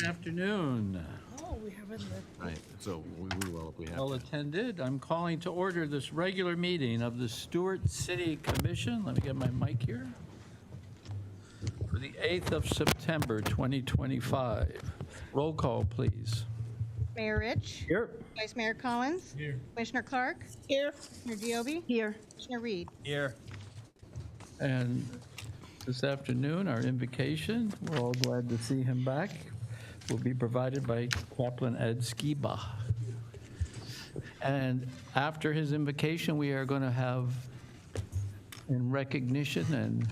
Afternoon. Oh, we haven't let. Right, so we will if we have Well to. attended. I'm calling to order this regular meeting of the Stuart City Commission. Let me get my mic here. For the 8th of September, 2025. Roll call, please. Mayor Rich. Here. Vice Mayor Collins. Here. Commissioner Clark. Here. Commissioner Giobe. Here. Commissioner Reed. Here. And this afternoon, our invocation, we're all glad to see him back, will be provided by Chaplain Ed Skiba. And after his invocation, we are going to have, in recognition and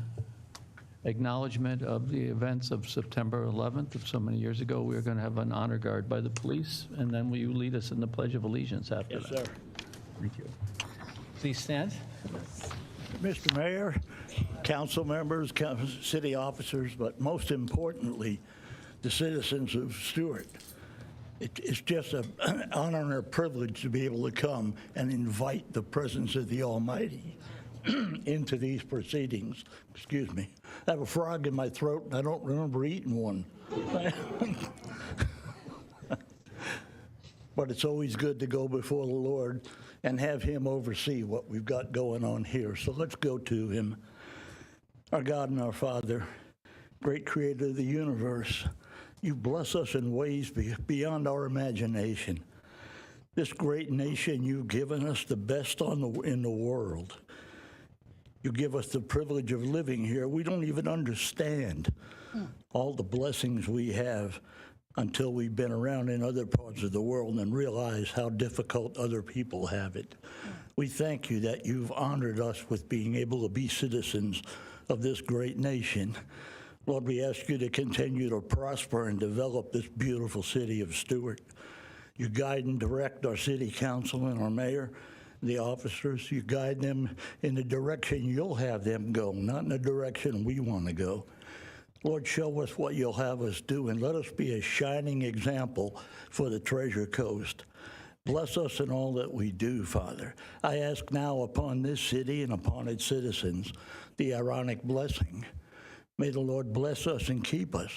acknowledgement of the events of September 11th of so many years ago, we are going to have an honor guard by the police, and then will you lead us in the Pledge of Allegiance after that? Yes, sir. Thank you. Please stand. Mr. Mayor, council members, city officers, but most importantly, the citizens of Stuart. It's just an honor and a privilege to be able to come and invite the presence of the Almighty into these proceedings. Excuse me. I have a frog in my throat and I don't remember eating one. But it's always good to go before the Lord and have him oversee what we've got going on here. So let's go to him. Our God and our Father, great creator of the universe, you bless us in ways beyond our imagination. This great nation, you've given us the best in the world. You give us the privilege of living here. We don't even understand all the blessings we have until we've been around in other parts of the world and realize how difficult other people have it. We thank you that you've honored us with being able to be citizens of this great nation. Lord, we ask you to continue to prosper and develop this beautiful city of Stuart. You guide and direct our city council and our mayor, the officers. You guide them in the direction you'll have them go, not in the direction we want to go. Lord, show us what you'll have us do, and let us be a shining example for the Treasure Coast. Bless us in all that we do, Father. I ask now upon this city and upon its citizens the Aaronic blessing. May the Lord bless us and keep us.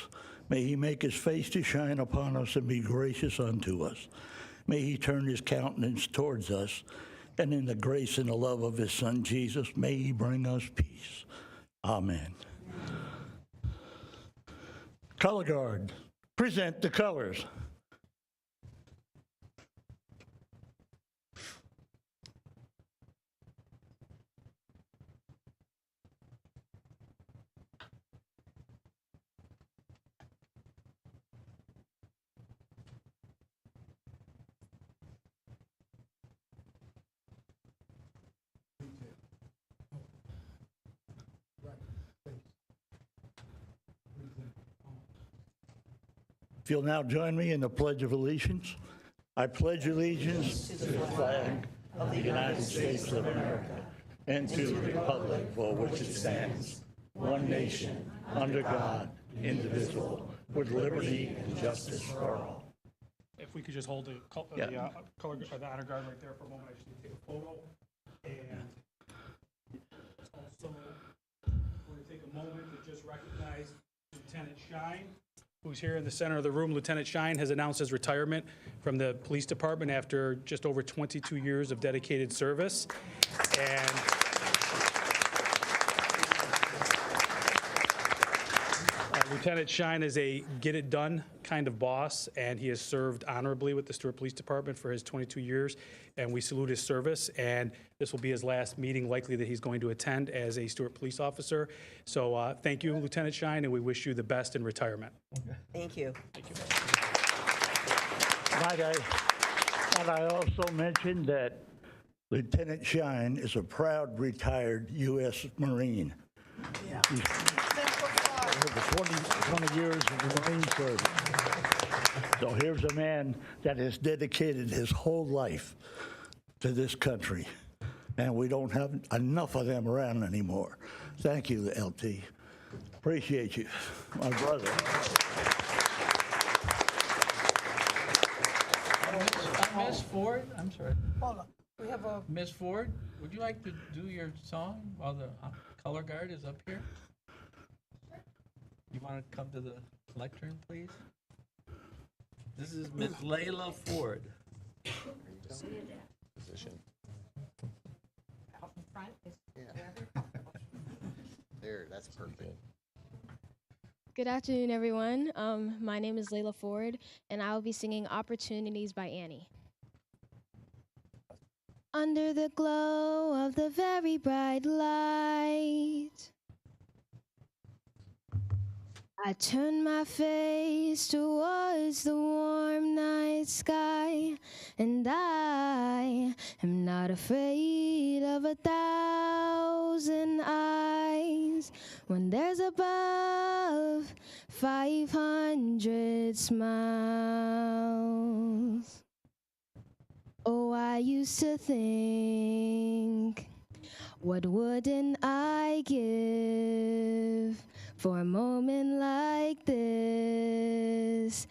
May he make his face to shine upon us and be gracious unto us. May he turn his countenance towards us, and in the grace and the love of his Son, Jesus, may he bring us peace. Amen. Color guard, present the colors. If you'll now join me in the Pledge of Allegiance. I pledge allegiance to the flag of the United States of America and to the republic for which it stands, one nation, under God, indivisible, with liberty and justice for all. If we could just hold the honor guard right there for a moment, I just need to take a photo. And also, we're going to take a moment to just recognize Lieutenant Shine, who's here in the center of the room. Lieutenant Shine has announced his retirement from the police department after just over 22 years of dedicated service. And Lieutenant Shine is a get-it-done kind of boss, and he has served honorably with the Stuart Police Department for his 22 years, and we salute his service. And this will be his last meeting likely that he's going to attend as a Stuart police officer. So thank you, Lieutenant Shine, and we wish you the best in retirement. Thank you. Thank you. Might I also mention that Lieutenant Shine is a proud retired U.S. Marine. Yeah. Over 20 years of the Marine service. So here's a man that has dedicated his whole life to this country, and we don't have enough of them around anymore. Thank you, LT. Appreciate you, my brother. Miss Ford, I'm sorry. Hold on. We have a. Miss Ford, would you like to do your song while the color guard is up here? You want to come to the lectern, please? This is Ms. Layla Ford. There, that's perfect. Good afternoon, everyone. My name is Layla Ford, and I will be singing Opportunities by Annie. Under the glow of the very bright light, I turn my face towards the warm night sky, and I am not afraid of 1,000 eyes when there's above 500 smiles. Oh, I used to think, what wouldn't I give for a moment like this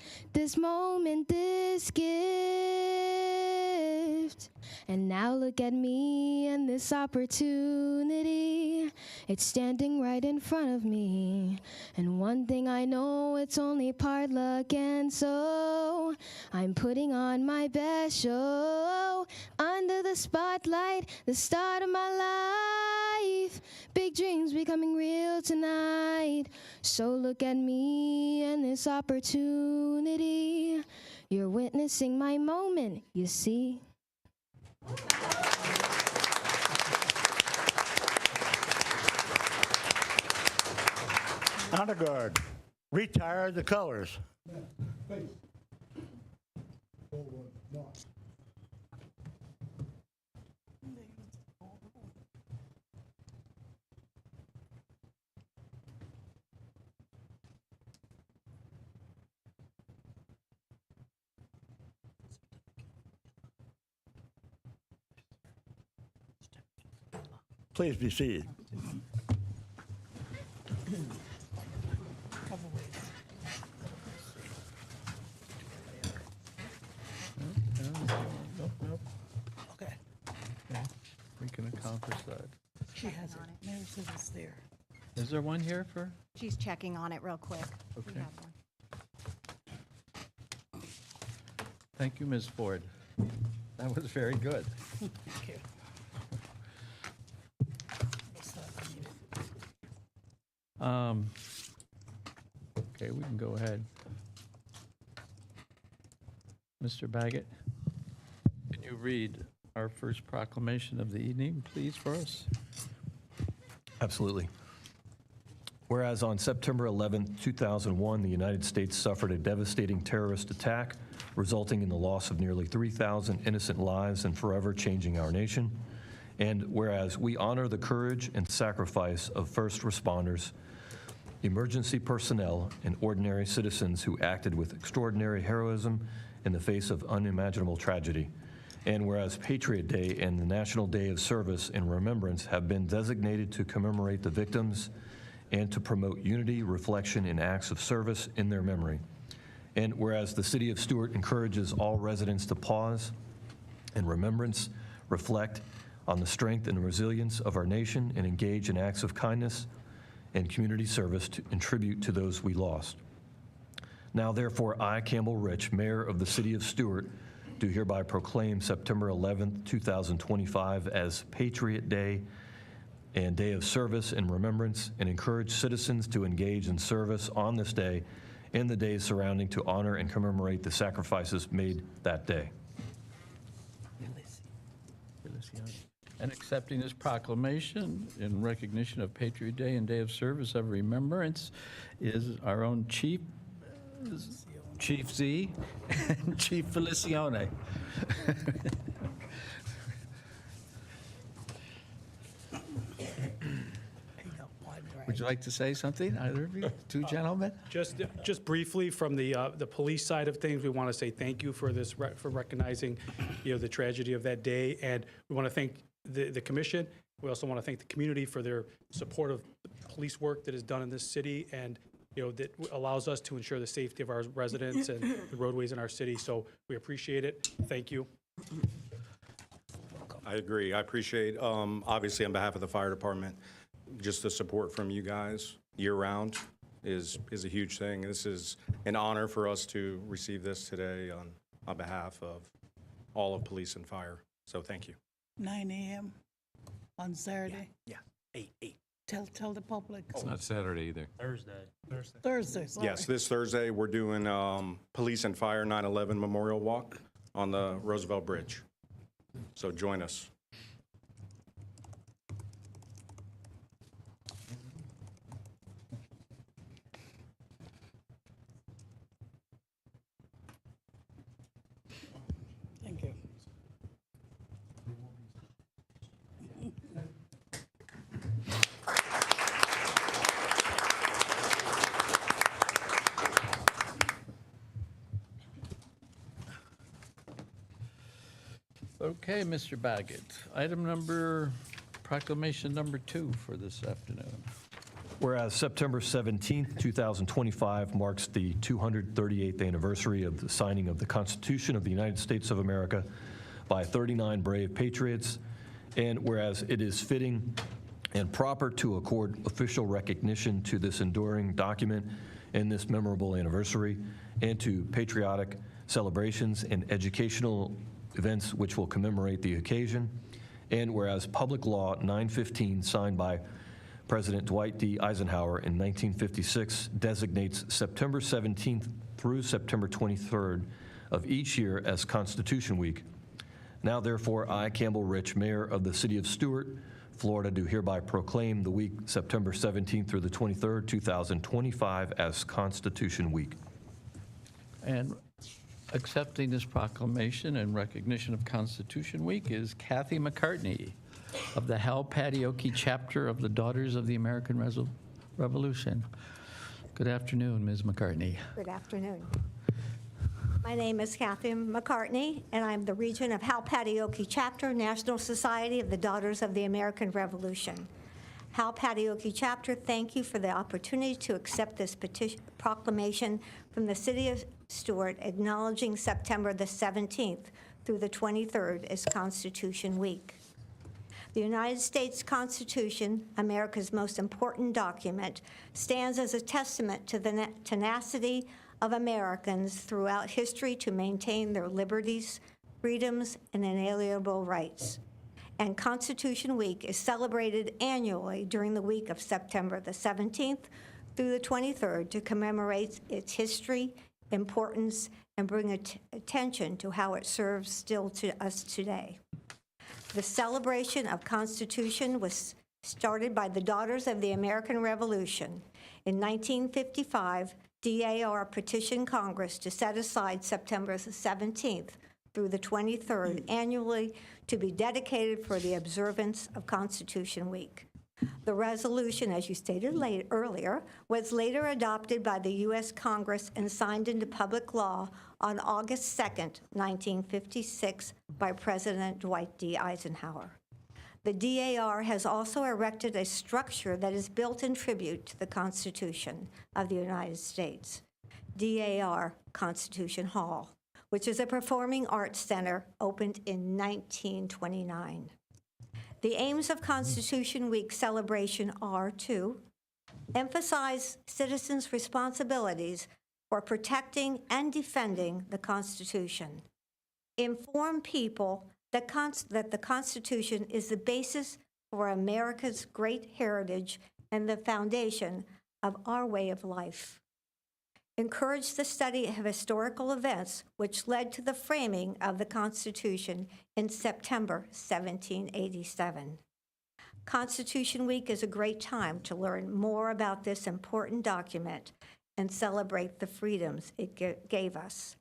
moment, this gift. And now look at me and this opportunity. It's standing right in front of me. And one thing I know, it's only part luck, and so I'm putting on my best show. Under the spotlight, the start of my life. Big dreams becoming real tonight. So look at me and this opportunity. You're witnessing my moment, you see. Honor Guard, retire the colors. Please be seated. Okay. We can accomplish that. She has it. Mary says it's there. Is there one here for? She's checking on it real quick. We Okay. have one. Thank you, Ms. Ford. That was very good. Thank you. Okay, we can go ahead. Mr. Baggett, can you read our first proclamation of the evening, please, for us? Absolutely. Whereas on September 11, 2001, the United States suffered a devastating terrorist attack, resulting in the loss of nearly 3,000 innocent lives and forever changing our nation. And whereas we honor the courage and sacrifice of first responders, emergency personnel, and ordinary citizens who acted with extraordinary heroism in the face of unimaginable tragedy. And whereas Patriot Day and the National Day of Service and Remembrance have been designated to commemorate the victims and to promote unity, reflection, and acts of service in their memory. And whereas the City of Stuart encourages all residents to pause in remembrance, reflect on the strength and resilience of our nation, and engage in acts of kindness and community service in tribute to those we lost. Now, therefore, I, Campbell Rich, Mayor of the City of Stuart, do hereby proclaim September 11th, 2025 as Patriot Day and Day of Service and Remembrance, and encourage citizens to engage in service on this day and the days surrounding to honor and commemorate the sacrifices made that day. And accepting this proclamation in recognition of Patriot Day and Day of Service of Remembrance is our own Chief Z and Chief Felicione. Would you like to say something, either of you, two gentlemen? Just briefly, from the police side of things, we want to say thank you for this, for recognizing, the tragedy of that day. And we want to thank the commission. We also want to thank the community for their support of the police work that is done in this city, and, that allows us to ensure the safety of our residents and the roadways in our city. So we appreciate it. Thank you. I agree. I appreciate, obviously, on behalf of the fire department, just the support from you guys year-round. is a huge thing. This is an honor for us to receive this today on behalf of all of police and fire. So thank you. 9 a.m. on Saturday. Yeah, 8. Tell the public. It's not Saturday either. Thursday, sorry. Yes, this Thursday, we're doing Police and Fire 9/11 Memorial Walk on the Roosevelt Bridge. So join us. Thank you. Okay, Mr. Baggett. Proclamation number 2 for this afternoon. Whereas September 17th, 2025 marks the 238th anniversary of the signing of the Constitution of the United States of America by 39 brave patriots, and whereas it is fitting and proper to accord official recognition to this enduring document and this memorable anniversary, and to patriotic celebrations and educational events which will commemorate the occasion, and whereas Public Law 915, signed by President Dwight D. Eisenhower in 1956, designates September 17th through September 23rd of each year as Constitution Week. Now, therefore, I, Campbell Rich, Mayor of the City of Stuart, Florida, do hereby proclaim the week September 17th through the 23rd, 2025 as Constitution Week. And accepting this proclamation in recognition of Constitution Week is Kathy McCartney of the Hal Patioki chapter of the Daughters of the American Revolution. Good afternoon, Ms. McCartney. Good afternoon. My name is Kathy McCartney, and I'm the regent of Hal Patioki Chapter, National Society of the Daughters of the American Revolution. Hal Patioki Chapter, thank you for the opportunity to accept this proclamation from the City of Stuart acknowledging September the 17th through the 23rd as Constitution Week. The United States Constitution, America's most important document, stands as a testament to the tenacity of Americans throughout history to maintain their liberties, freedoms, and inalienable rights. And Constitution Week is celebrated annually during the week of September the 17th through the 23rd to commemorate its history, importance, and bring attention to how it serves still to us today. The celebration of Constitution was started by the Daughters of the American Revolution. In 1955, DAR petitioned Congress to set aside September the 17th through the 23rd annually to be dedicated for the observance of Constitution Week. The resolution, as you stated earlier, was later adopted by the U.S. Congress and signed into public law on August 2nd, 1956, by President Dwight D. Eisenhower. The DAR has also erected a structure that is built in tribute to the Constitution of the United States, DAR Constitution Hall, which is a performing arts center opened in 1929. The aims of Constitution Week celebration are to emphasize citizens' responsibilities for protecting and defending the Constitution, inform people that the Constitution is the basis for America's great heritage and the foundation of our way of life. Encourage the study of historical events which led to the framing of the Constitution in September 1787. Constitution Week is a great time to learn more about this important document and celebrate the freedoms it gave us.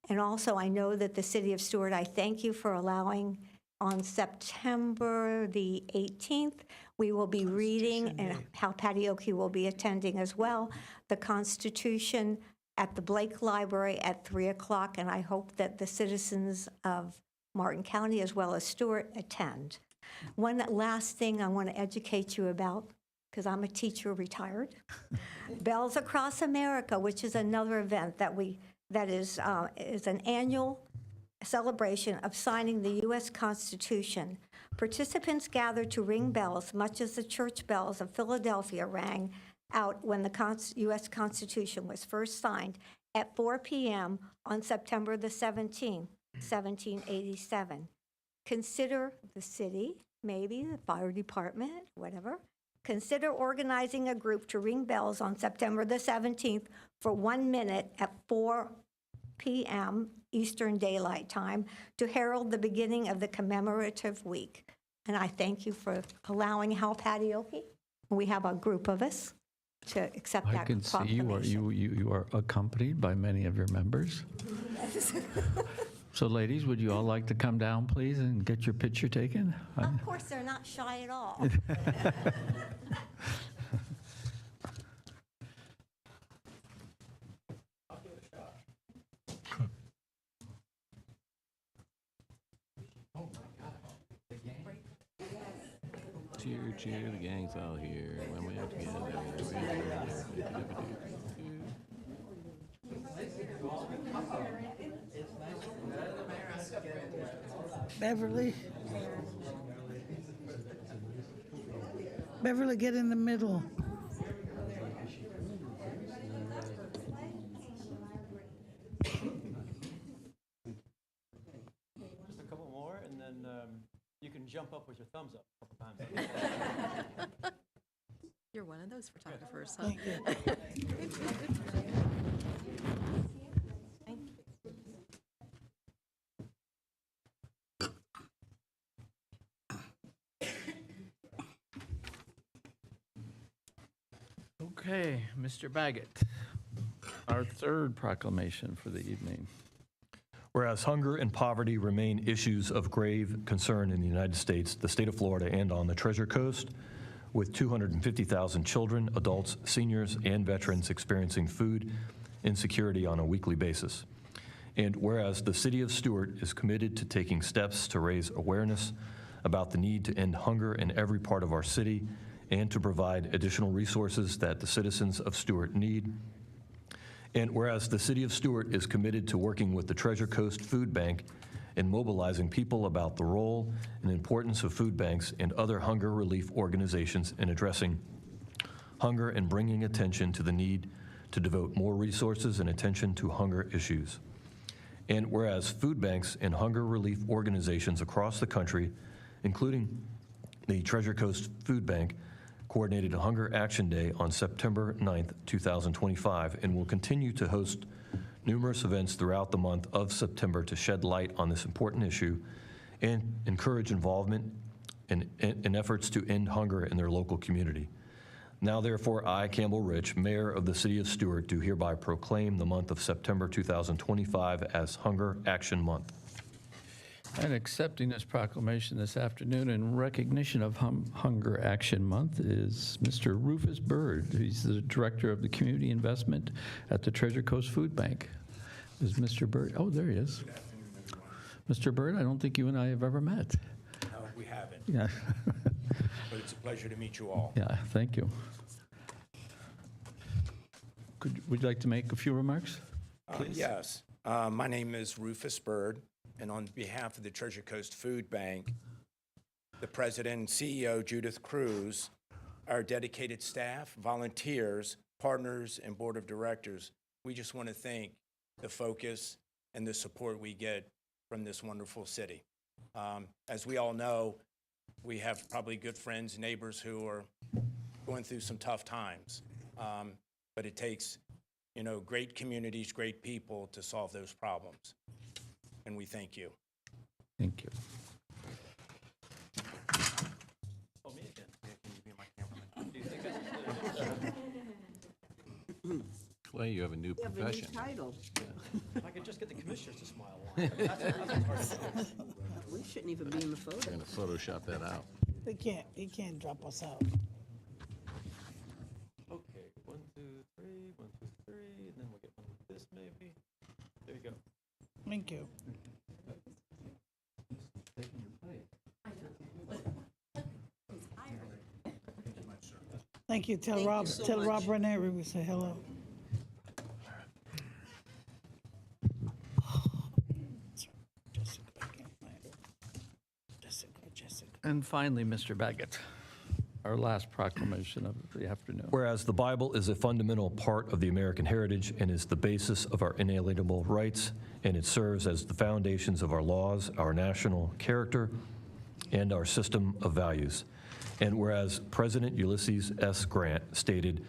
And also, I know that the City of Stuart, I thank you for allowing on September the 18th, we will be reading, and Hal Patioki will be attending as well, the Constitution at the Blake Library at 3 o'clock, and I hope that the citizens of Martin County as well as Stuart attend. One last thing I want to educate you about, because I'm a teacher retired, Bells Across America, which is another event that is an annual celebration of signing the U.S. Constitution. Participants gather to ring bells, much as the church bells of Philadelphia rang out when the U.S. Constitution was first signed at 4 p.m. on September the 17th, 1787. Consider the city, maybe the fire department, whatever. Consider organizing a group to ring bells on September the 17th for 1 minute at 4 p.m. Eastern Daylight Time to herald the beginning of the commemorative week. And I thank you for allowing Hal Patioki. We have a group of us to accept I that can see you are accompanied by many of your members. So ladies, would you all like to come down, please, and get your picture taken? Of course, they're not shy at all. Cheer, cheer, the gang's all here. When we're together. Beverly. Beverly, get in the middle. Just a couple more, and then you can jump up with your thumbs up a couple times. You're one of those photographers, huh? Thank you. Okay, Mr. Baggett, our third proclamation for the evening. Whereas hunger and poverty remain issues of grave concern in the United States, the state of Florida, and on the Treasure Coast, with 250,000 children, adults, seniors, and veterans experiencing food insecurity on a weekly basis. And whereas the city of Stuart is committed to taking steps to raise awareness about the need to end hunger in every part of our city and to provide additional resources that the citizens of Stuart need. And whereas the city of Stuart is committed to working with the Treasure Coast Food Bank in mobilizing people about the role and importance of food banks and other hunger relief organizations in addressing hunger and bringing attention to the need to devote more resources and attention to hunger issues. And whereas food banks and hunger relief organizations across the country, including the Treasure Coast Food Bank, coordinated a Hunger Action Day on September 9th, 2025, and will continue to host numerous events throughout the month of September to shed light on this important issue and encourage involvement in efforts to end hunger in their local community. Now, therefore, I, Campbell Rich, Mayor of the City of Stuart, do hereby proclaim the month of September 2025 as Hunger Action Month. And accepting this proclamation this afternoon in recognition of Hunger Action Month is Mr. Rufus Bird. He's the Director of the Community Investment at the Treasure Coast Food Bank. Is Mr. Bird? Oh, there he is. Mr. Bird, I don't think you and I have ever met. No, we haven't, Yeah. but it's a pleasure to meet you all. Yeah, thank you. Would you like to make a few remarks? Yes. My name is Rufus Bird, and on behalf of the Treasure Coast Food Bank, the president and CEO, Judith Cruz, our dedicated staff, volunteers, partners, and board of directors, we just want to thank the focus and the support we get from this wonderful city. As we all know, we have probably good friends, neighbors who are going through some tough times. But it takes, great communities, great people to solve those problems. And we thank you. Thank you. Oh, me again. Yeah, can you be my cameraman? Do you think that's Clay, you have a new profession. Title. if I could just get the commissioners to smile one. That's hard to do. We shouldn't even be in the photo. We're going to Photoshop that out. He can't drop us out. Okay, 1, 2, 3, 1, 2, 3, and then we'll get one with this maybe. There you go. Thank you. Thank you. Tell Rob. Tell Rob Ranieri we say hello. Jessica. And finally, Mr. Baggett. our last proclamation of the afternoon. Whereas the Bible is a fundamental part of the American heritage and is the basis of our inalienable rights, and it serves as the foundations of our laws, our national character, and our system of values. And whereas President Ulysses S. Grant stated,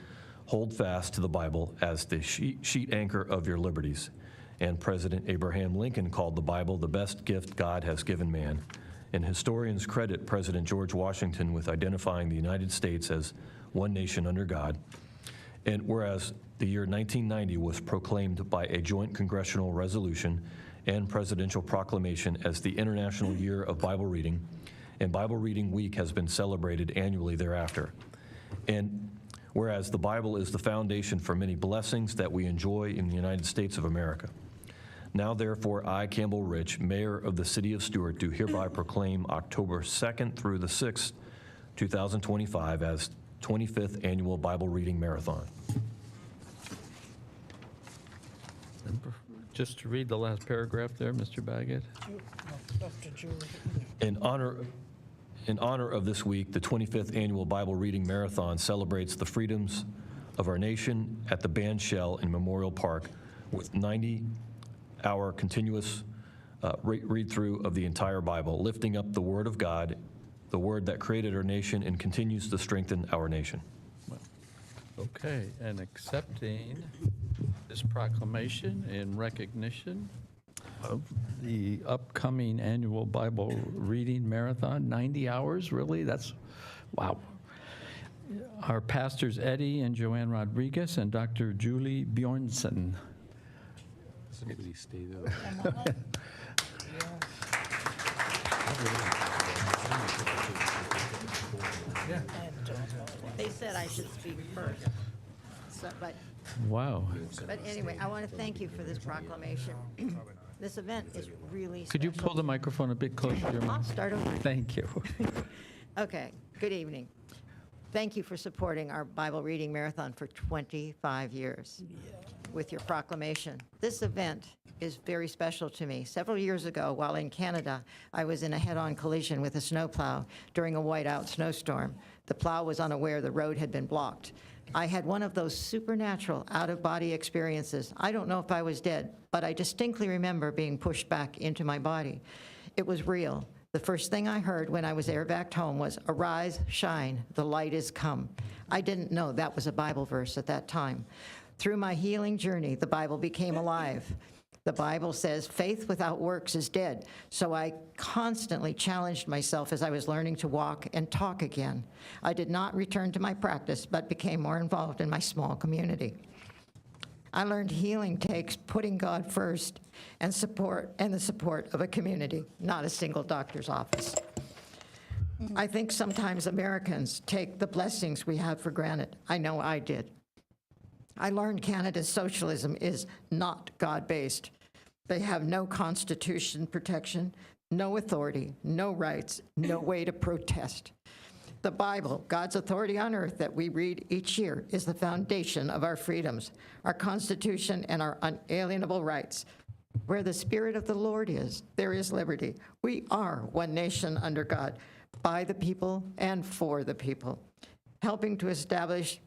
"Hold fast to the Bible as the sheet anchor of your liberties," and President Abraham Lincoln called the Bible the best gift God has given man. And historians credit President George Washington with identifying the United States as one nation under God. And whereas the year 1990 was proclaimed by a joint congressional resolution and presidential proclamation as the International Year of Bible Reading, and Bible Reading Week has been celebrated annually thereafter. And whereas the Bible is the foundation for many blessings that we enjoy in the United States of America. Now, therefore, I, Campbell Rich, Mayor of the City of Stuart, do hereby proclaim October 2nd through the 6th, 2025 as 25th Annual Bible Reading Marathon. Just to read the last paragraph there, Mr. Baggett. In honor of this week, the 25th Annual Bible Reading Marathon celebrates the freedoms of our nation at the band shell in Memorial Park with 90-hour continuous read-through of the entire Bible, lifting up the Word of God, the Word that created our nation and continues to strengthen our nation. Okay, and accepting this proclamation in recognition of the upcoming annual Bible reading marathon, 90 hours, really? That's, wow. Our pastors Eddie and Joanne Rodriguez and Dr. Julie Bjornson. Somebody stay there. They said I should speak first. So, Wow. but anyway, I want to thank you for this proclamation. This event is really Could you special. pull the microphone a bit closer to your I'll mouth? start over. Thank you. Okay, good evening. Thank you for supporting our Bible reading marathon for 25 years with your proclamation. This event is very special to me. Several years ago, while in Canada, I was in a head-on collision with a snowplow during a whiteout snowstorm. The plow was unaware the road had been blocked. I had one of those supernatural out-of-body experiences. I don't know if I was dead, but I distinctly remember being pushed back into my body. It was real. The first thing I heard when I was airbagged home was, "Arise, shine, the light is come." I didn't know that was a Bible verse at that time. Through my healing journey, the Bible became alive. The Bible says faith without works is dead. So I constantly challenged myself as I was learning to walk and talk again. I did not return to my practice, but became more involved in my small community. I learned healing takes putting God first and the support of a community, not a single doctor's office. I think sometimes Americans take the blessings we have for granted. I know I did. I learned Canada's socialism is not God-based. They have no constitution protection, no authority, no rights, no way to protest. The Bible, God's authority on earth that we read each year, is the foundation of our freedoms, our Constitution, and our unalienable rights. Where the Spirit of the Lord is, there is liberty. We are one nation under God, by the people and for the people. Helping to establish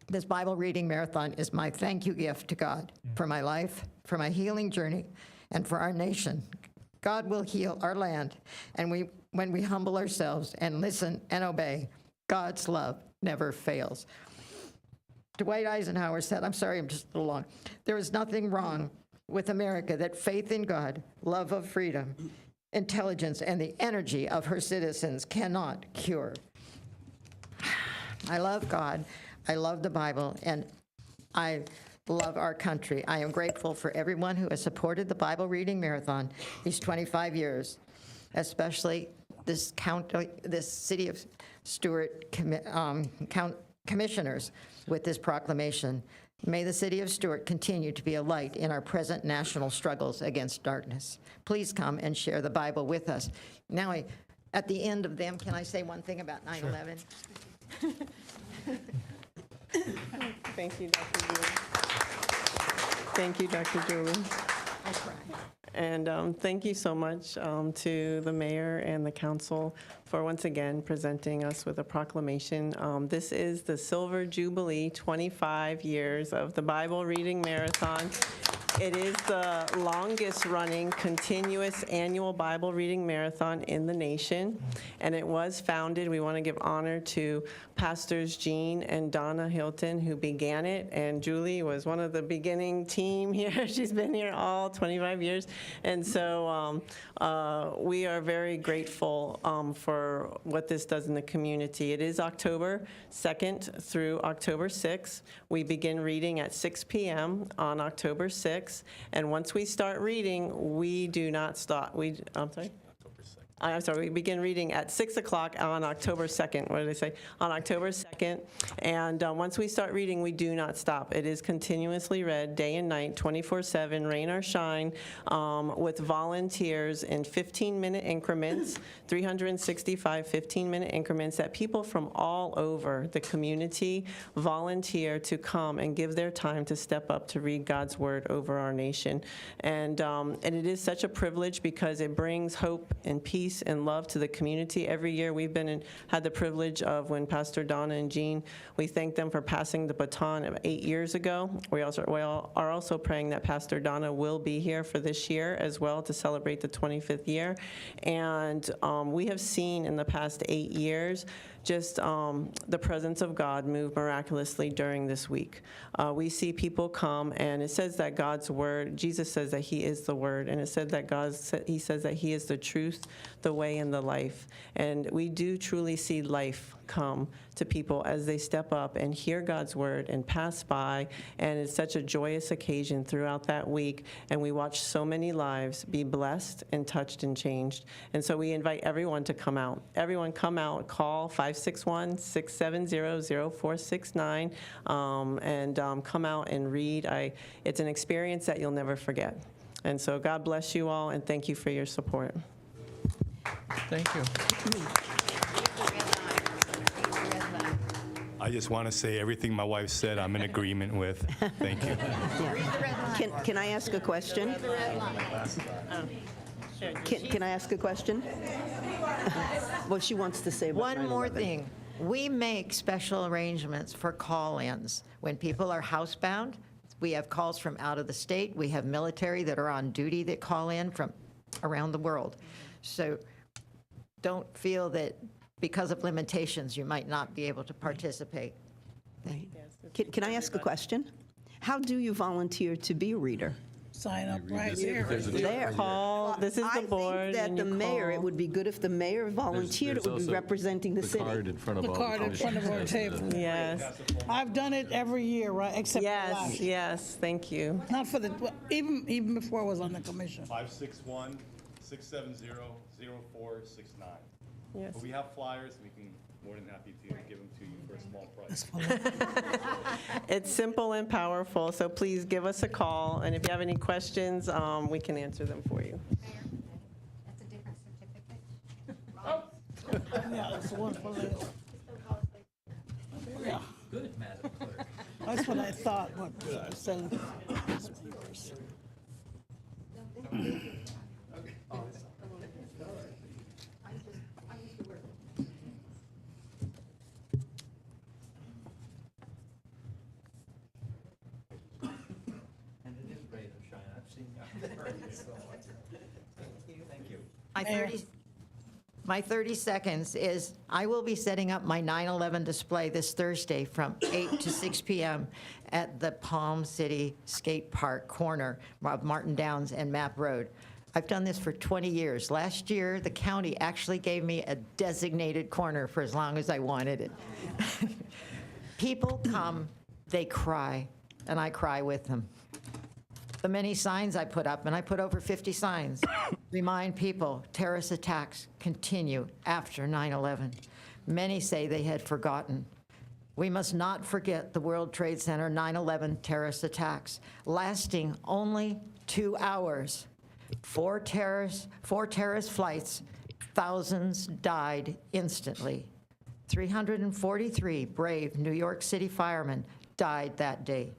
this Bible reading marathon is my thank you gift to God for my life, for my healing journey, and for our nation. God will heal our land, and when we humble ourselves and listen and obey, God's love never fails. Dwight Eisenhower said, I'm sorry, I'm just a little long. There is nothing wrong with America that faith in God, love of freedom, intelligence, and the energy of her citizens cannot cure. I love God, I love the Bible, and I love our country. I am grateful for everyone who has supported the Bible reading marathon these 25 years, especially this City of Stuart commissioners with this proclamation. May the City of Stuart continue to be a light in our present national struggles against darkness. Please come and share the Bible with us. Now, at the end of them, can I say one thing about 9/11? Sure. Thank you, Dr. Julie. Thank you, Dr. Julie. I cry. And thank you so much to the mayor and the council for once again presenting us with a proclamation. This is the Silver Jubilee, 25 years of the Bible Reading Marathon. It is the longest running continuous annual Bible reading marathon in the nation, and it was founded, we want to give honor to Pastors Jean and Donna Hilton who began it, and Julie was one of the beginning team here. She's been here all 25 years, and so we are very grateful for what this does in the community. It is October 2nd through October 6th. We begin reading at 6 p.m. on October 6th. And once we start reading, we do not stop. I'm sorry, we begin reading at 6 o'clock on October 2nd. What did I say? On October 2nd. And once we start reading, we do not stop. It is continuously read day and night, 24/7, rain or shine, with volunteers in 15-minute increments, 365 15-minute increments that people from all over the community volunteer to come and give their time to step up to read God's word over our nation. And it is such a privilege because it brings hope and peace and love to the community. Every year we've had the privilege of, when Pastor Donna and Jean, we thank them for passing the baton 8 years ago. We are also praying that Pastor Donna will be here for this year as well to celebrate the 25th year. And we have seen in the past 8 years just the presence of God move miraculously during this week. We see people come, and it says that God's word, Jesus says that he is the word, and it said that he says that he is the truth, the way, and the life. And we do truly see life come to people as they step up and hear God's word and pass by, and it's such a joyous occasion throughout that week, and we watch so many lives be blessed and touched and changed. And so we invite everyone to come out. Everyone come out, call 561-670-0469, and come out and read. It's an experience that you'll never forget. And so God bless you all, and thank you for your support. Thank you. I just want to say everything my wife said, I'm in agreement with. Thank you. Can I ask a question? Can I ask a question? Well, she wants to say about One more 9/11. thing. We make special arrangements for call-ins. When people are housebound, we have calls from out of the state. We have military that are on duty that call in from around the world. So don't feel that because of limitations, you might not be able to participate. Right. Can I ask a question? How do you volunteer to be a reader? Sign up right here. There. Call, this is the board. I think that and the you mayor, it call. would be good if the mayor volunteered. It would be representing the city. Card in front of The all card in front of our table. Yes, I've done it every year, right, except for last year. yes, thank you. Not for even before I was on the commission. 561-670-0469. Yes. But we have flyers, we can more than happy to give them to you for a small price. It's simple and powerful, so please give us a call, and if you have any questions, we can answer them for you. That's a different certificate. Yeah, it's the one for later. Yeah. Good, Madam Clerk. That's what I thought, what I was selling. My 30 seconds is, I will be setting up my 9/11 display this Thursday from 8 to 6 p.m. at the Palm City Skate Park corner of Martin Downs and Map Road. I've done this for 20 years. Last year, the county actually gave me a designated corner for as long as I wanted it. People come, they cry, and I cry with them. The many signs I put up, and I put over 50 signs, remind people terrorist attacks continue after 9/11. Many say they had forgotten. We must not forget the World Trade Center 9/11 terrorist attacks, lasting only 2 hours. Four terrorist flights, thousands died instantly. 343 brave New York City firemen died that day.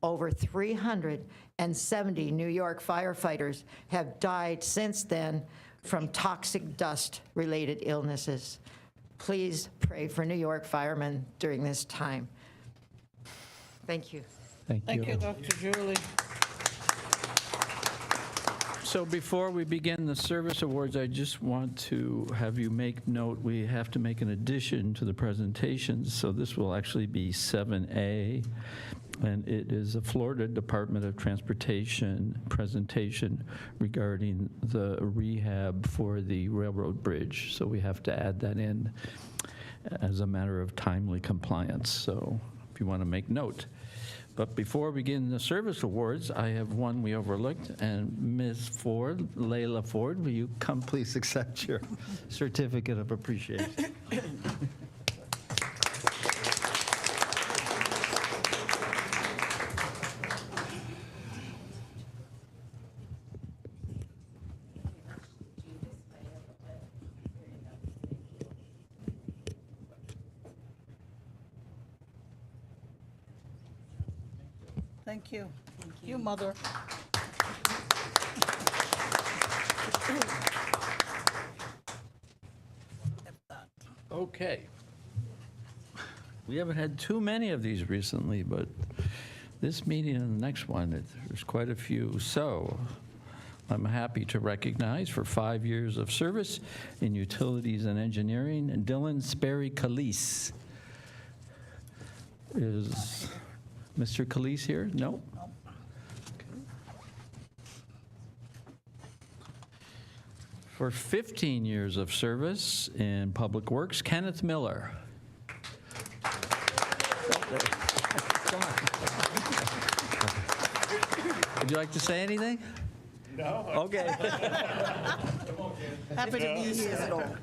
Over 370 New York firefighters have died since then from toxic dust-related illnesses. Please pray for New York firemen during this time. Thank you. Thank you. Thank you, Dr. Julie. So before we begin the service awards, I just want to have you make note, we have to make an addition to the presentations. So this will actually be 7A, and it is a Florida Department of Transportation presentation regarding the rehab for the railroad bridge. So we have to add that in as a matter of timely compliance. So if you want to make note. But before we begin the service awards, I have one we overlooked, and Ms. Ford, Layla Ford, will you come please accept your certificate of appreciation? Thank you. Thank you, Mother. Okay. We haven't had too many of these recently, but this meeting and the next one, there's quite a few. So I'm happy to recognize for 5 years of service in utilities and engineering, Dylan Sperry Calise. Is Mr. Calise here? No? For 15 years of service in Public Works, Kenneth Miller. Would you like to say anything? No. Okay. Happy to be here.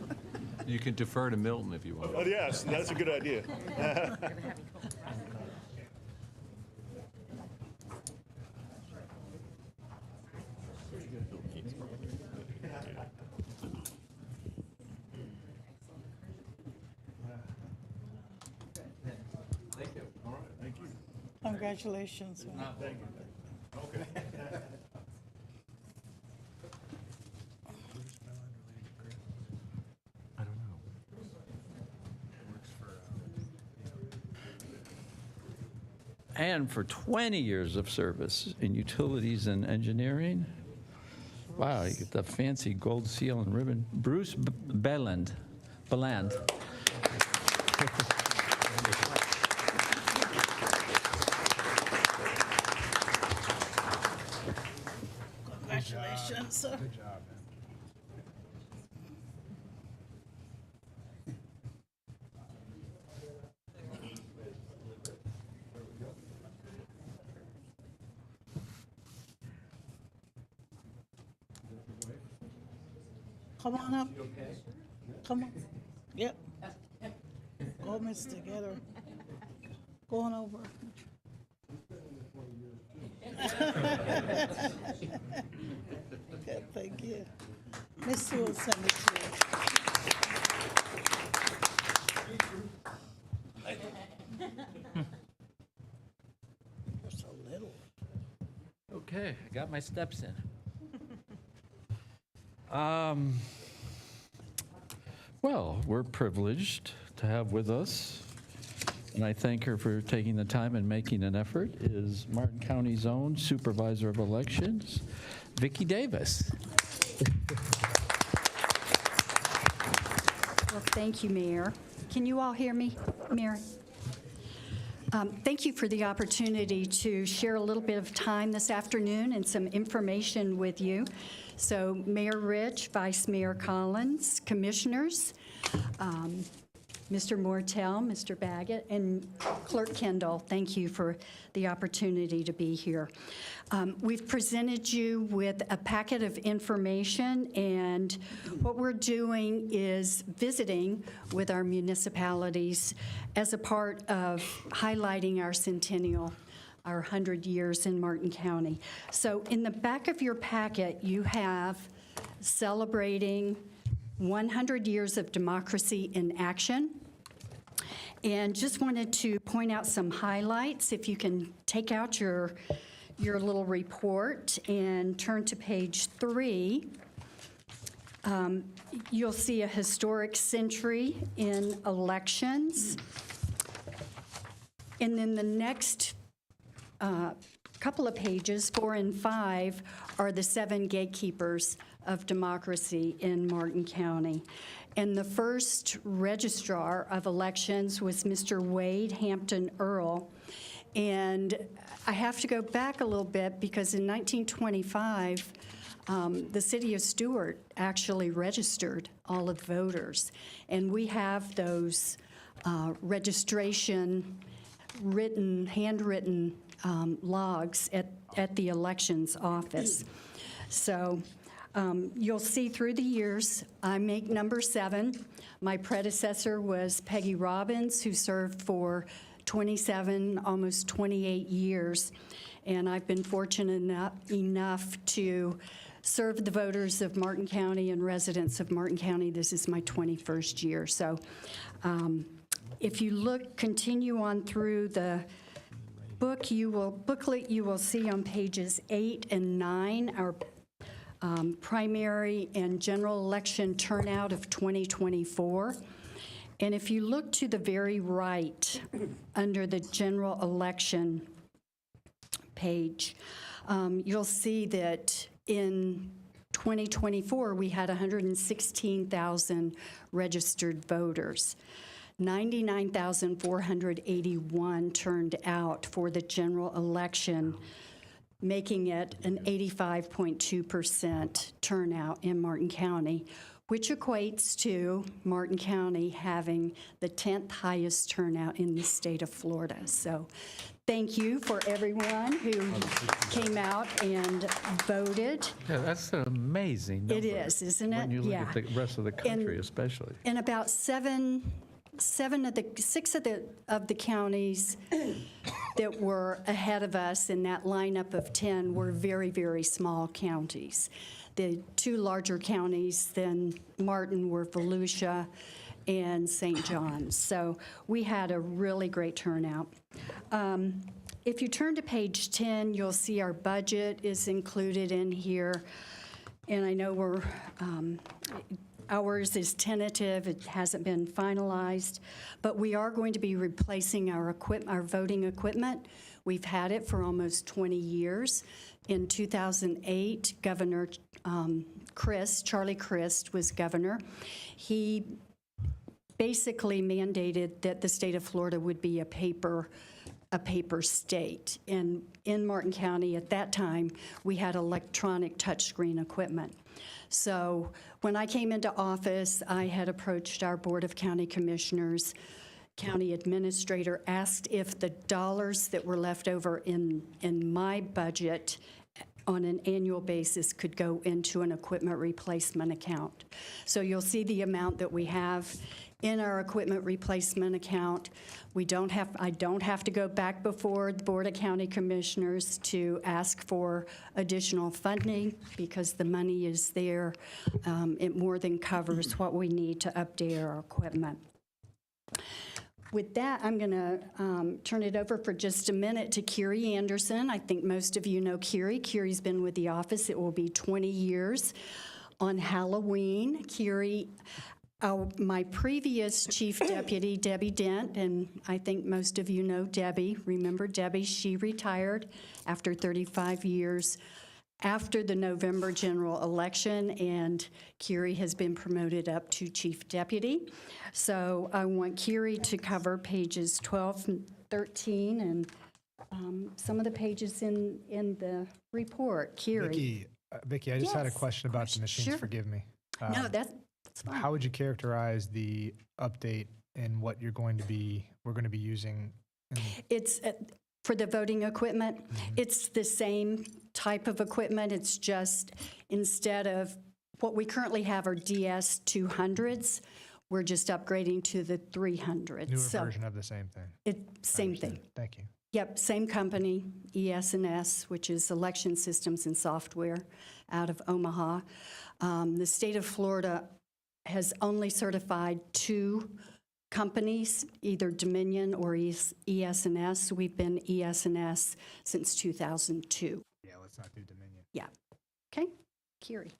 You can defer to Milton if you want. Oh, yes, that's a good idea. Congratulations. Thank you. Okay. I don't know. And for 20 years of service in utilities and engineering. Wow, you get the fancy gold seal and ribbon. Bruce Beland. Congratulations, sir. Good job, man. Come on up. Come on. Yep. Go, miss, together. Go on over. Good, thank you. Miss Sue will send it to you. You're so little. Okay, I got my steps in. Well, we're privileged to have with us, and I thank her for taking the time and making an effort, is Martin County's own Supervisor of Elections, Vicki Davis. Well, thank you, Mayor. Can you all hear me, Mayor? Thank you for the opportunity to share a little bit of time this afternoon and some information with you. So Mayor Rich, Vice Mayor Collins, Commissioners, Mr. Mortel, Mr. Baggett, and Clerk Kendall, thank you for the opportunity to be here. We've presented you with a packet of information, and what we're doing is visiting with our municipalities as a part of highlighting our centennial, our 100 years in Martin County. So in the back of your packet, you have celebrating 100 years of democracy in action. And just wanted to point out some highlights. If you can take out your little report and turn to page 3, you'll see a historic century in elections. And then the next couple of pages, 4 and 5, are the 7 gatekeepers of democracy in Martin County. And the first registrar of elections was Mr. Wade Hampton Earl. And I have to go back a little bit because in 1925, the city of Stuart actually registered all of the voters. And we have those registration handwritten logs at the elections office. So you'll see through the years, I make number 7. My predecessor was Peggy Robbins, who served for 27, almost 28 years. And I've been fortunate enough to serve the voters of Martin County and residents of Martin County. This is my 21st year. So if you continue on through the booklet, you will see on pages 8 and 9 our primary and general election turnout of 2024. And if you look to the very right under the general election page, you'll see that in 2024 we had 116,000 registered voters. 99,481 turned out for the general election, making it an 85.2% turnout in Martin County, which equates to Martin County having the 10th highest turnout in the state of Florida. So thank you for everyone who came out and voted. Yeah, that's an amazing number. It is, isn't it? When you look at the rest of the country, especially. And about six of the counties that were ahead of us in that lineup of 10 were very, very small counties. The 2 larger counties than Martin were Volusia and St. John's. So we had a really great turnout. If you turn to page 10, you'll see our budget is included in here. And I know ours is tentative, it hasn't been finalized, but we are going to be replacing our voting equipment. We've had it for almost 20 years. In 2008, Governor Charlie Crist was governor. He basically mandated that the state of Florida would be a paper state. And in Martin County at that time, we had electronic touchscreen equipment. So when I came into office, I had approached our Board of County Commissioners. County administrator asked if the dollars that were left over in my budget on an annual basis could go into an equipment replacement account. So you'll see the amount that we have in our equipment replacement account. I don't have to go back before the Board of County Commissioners to ask for additional funding because the money is there. It more than covers what we need to update our equipment. With that, I'm going to turn it over for just a minute to Kiri Anderson. I think most of you know Kiri. Kiri's been with the office. It will be 20 years on Halloween. Kiri, my previous chief deputy, Debbie Dent, and I think most of you know Debbie. Remember Debbie? She retired after 35 years after the November general election, and Kiri has been promoted up to chief deputy. So I want Kiri to cover pages 12 and 13 and some of the pages in the report. Kiri. Vicki, I just had a question about the machines. Sure. Forgive me. No, that's fine. How would you characterize the update and what we're going to be using? It's for the voting equipment. It's the same type of equipment. It's just instead of what we currently have are DS200s, we're just upgrading to the 300s. Newer version of the same thing. Same thing. Thank you. Yep, same company, ES&S, which is Election Systems and Software out of Omaha. The state of Florida has only certified 2 companies, either Dominion or ES&S. We've been ES&S since 2002. Yeah, let's not do Dominion. Yeah. Okay, Kiri.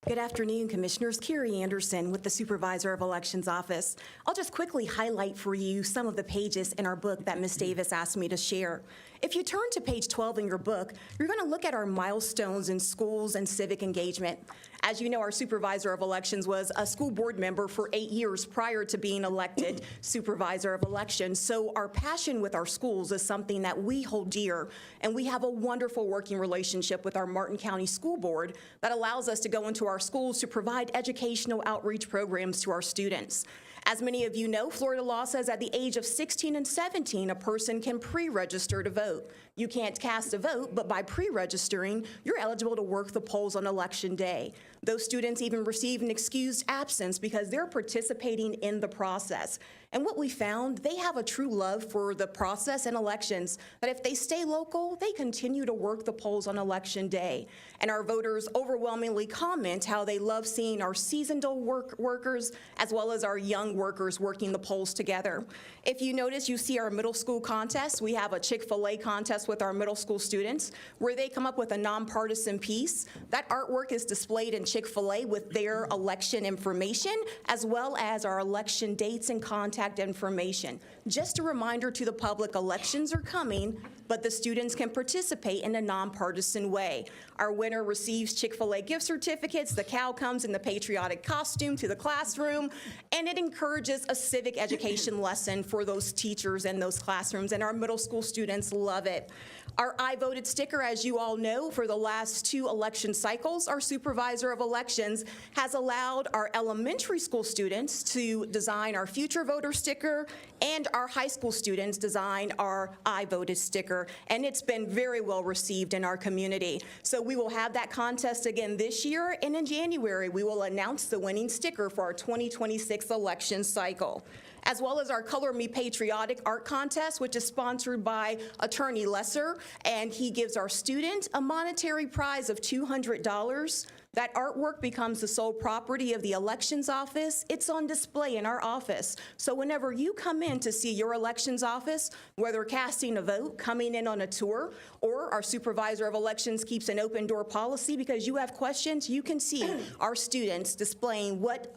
Good afternoon, Commissioners. Kiri Anderson with the Supervisor of Elections Office. I'll just quickly highlight for you some of the pages in our book that Ms. Davis asked me to share. If you turn to page 12 in your book, you're going to look at our milestones in schools and civic engagement. As you know, our Supervisor of Elections was a school board member for 8 years prior to being elected Supervisor of Elections. So our passion with our schools is something that we hold dear, and we have a wonderful working relationship with our Martin County School Board that allows us to go into our schools to provide educational outreach programs to our students. As many of you know, Florida law says at the age of 16 and 17, a person can pre-register to vote. You can't cast a vote, but by pre-registering, you're eligible to work the polls on Election Day. Those students even receive an excused absence because they're participating in the process. And what we found, they have a true love for the process and elections, that if they stay local, they continue to work the polls on Election Day. And our voters overwhelmingly comment how they love seeing our seasoned workers as well as our young workers working the polls together. If you notice, you see our middle school contest. We have a Chick-fil-A contest with our middle school students where they come up with a nonpartisan piece. That artwork is displayed in Chick-fil-A with their election information as well as our election dates and contact information. Just a reminder to the public, elections are coming, but the students can participate in a nonpartisan way. Our winner receives Chick-fil-A gift certificates, the cow comes in the patriotic costume to the classroom, and it encourages a civic education lesson for those teachers and those classrooms, and our middle school students love it. Our I voted sticker, as you all know, for the last 2 election cycles, our Supervisor of Elections has allowed our elementary school students to design our future voter sticker, and our high school students design our I voted sticker, and it's been very well received in our community. So we will have that contest again this year, and in January we will announce the winning sticker for our 2026 election cycle, as well as our Color Me Patriotic art contest, which is sponsored by Attorney Lesser, and he gives our student a monetary prize of $200. That artwork becomes the sole property of the elections office. It's on display in our office. So whenever you come in to see your elections office, whether casting a vote, coming in on a tour, or our Supervisor of Elections keeps an open door policy because you have questions, you can see our students displaying what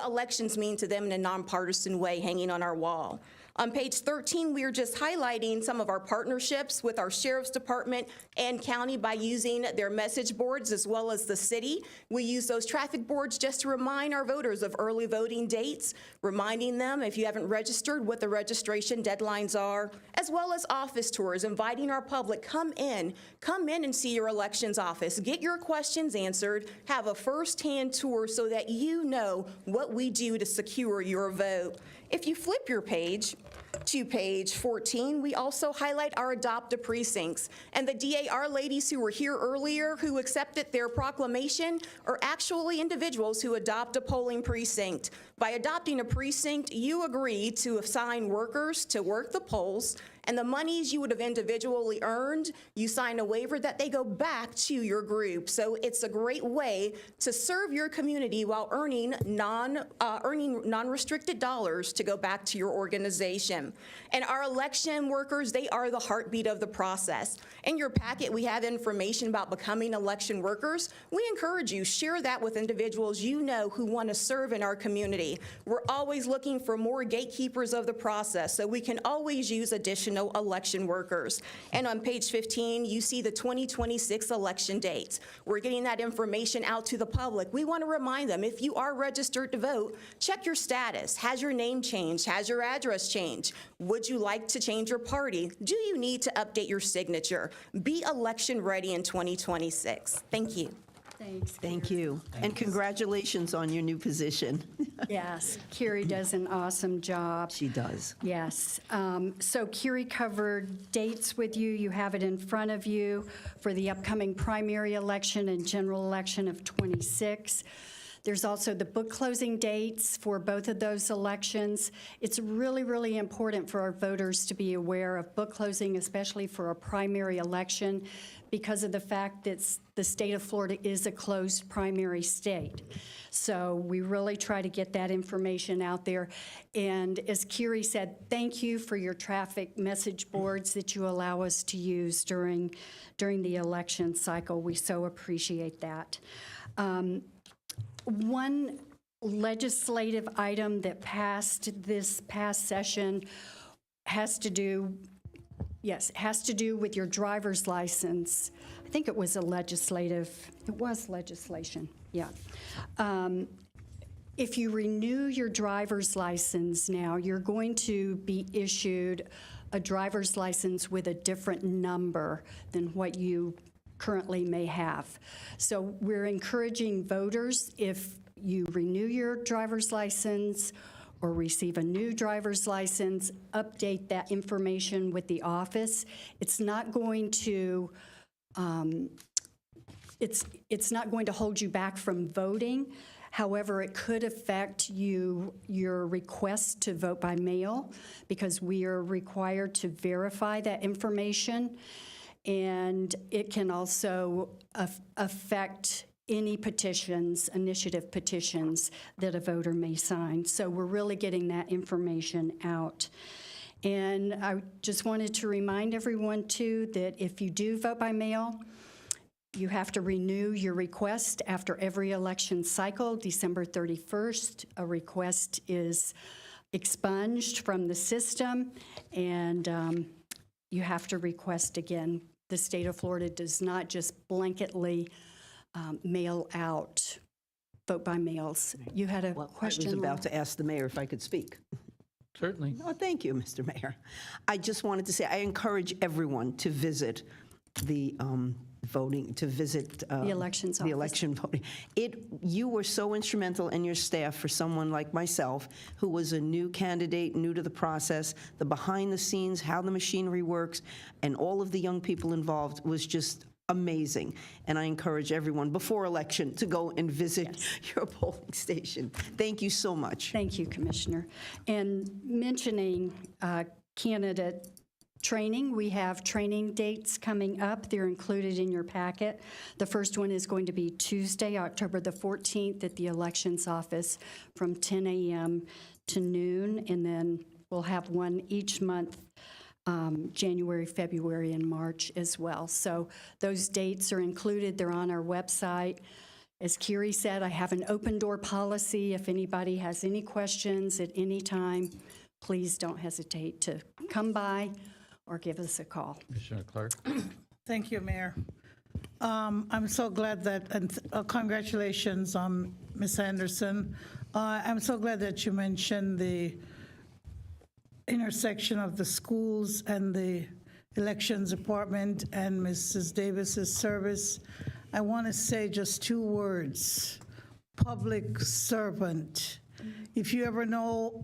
elections mean to them in a nonpartisan way hanging on our wall. On page 13, we are just highlighting some of our partnerships with our Sheriff's Department and county by using their message boards as well as the city. We use those traffic boards just to remind our voters of early voting dates, reminding them, if you haven't registered, what the registration deadlines are, as well as office tours, inviting our public, come in and see your elections office, get your questions answered, have a first-hand tour so that you know what we do to secure your vote. If you flip your page to page 14, we also highlight our Adopt a Precincts. And the DAR ladies who were here earlier who accepted their proclamation are actually individuals who adopt a polling precinct. By adopting a precinct, you agree to assign workers to work the polls, and the monies you would have individually earned, you sign a waiver that they go back to your group. So it's a great way to serve your community while earning non-restricted dollars to go back to your organization. And our election workers, they are the heartbeat of the process. In your packet, we have information about becoming election workers. We encourage you, share that with individuals you know who want to serve in our community. We're always looking for more gatekeepers of the process, so we can always use additional election workers. And on page 15, you see the 2026 election dates. We're getting that information out to the public. We want to remind them, if you are registered to vote, check your status. Has your name changed? Has your address changed? Would you like to change your party? Do you need to update your signature? Be election ready in 2026. Thank you. Thanks. Thank you. And congratulations on your new position. Yes, Kiri does an awesome job. She does. Yes. So Kiri covered dates with you. You have it in front of you for the upcoming primary election and general election of 26. There's also the book closing dates for both of those elections. It's really, really important for our voters to be aware of book closing, especially for a primary election, because of the fact that the state of Florida is a closed primary state. So we really try to get that information out there. And as Kiri said, thank you for your traffic message boards that you allow us to use during the election cycle. We so appreciate that. One legislative item that passed this past session has to do with your driver's license. I think it was legislation, yeah. If you renew your driver's license now, you're going to be issued a driver's license with a different number than what you currently may have. So we're encouraging voters, if you renew your driver's license or receive a new driver's license, update that information with the office. It's not going to it's not going to hold you back from voting. However, it could affect your request to vote by mail, because we are required to verify that information, and it can also affect any petitions, initiative petitions that a voter may sign. So we're really getting that information out. And I just wanted to remind everyone, too, that if you do vote by mail, you have to renew your request after every election cycle. December 31st, a request is expunged from the system, and you have to request again. The state of Florida does not just blanketly mail out vote by mails. You had a question? I was about to ask the mayor if I could speak. Certainly. Oh, thank you, Mr. Mayor. I just wanted to say I encourage everyone to visit the voting, to visit the elections the office. Election voting. You were so instrumental in your staff for someone like myself who was a new candidate, new to the process. The behind the scenes, how the machinery works, and all of the young people involved was just amazing. And I encourage everyone before election to go and visit your polling station. Thank you so much. Thank you, Commissioner. And mentioning candidate training, we have training dates coming up. They're included in your packet. The first one is going to be Tuesday, October the 14th at the Elections Office from 10 a.m. to noon, and then we'll have one each month, January, February, and March as well. So those dates are included. They're on our website. As Kiri said, I have an open door policy. If anybody has any questions at any time, please don't hesitate to come by or give us a call. Commissioner Clark. Thank you, Mayor. I'm so glad that, and congratulations, Ms. Anderson. I'm so glad that you mentioned the intersection of the schools and the elections department and Mrs. Davis's service. I want to say just two words: public servant. If you ever know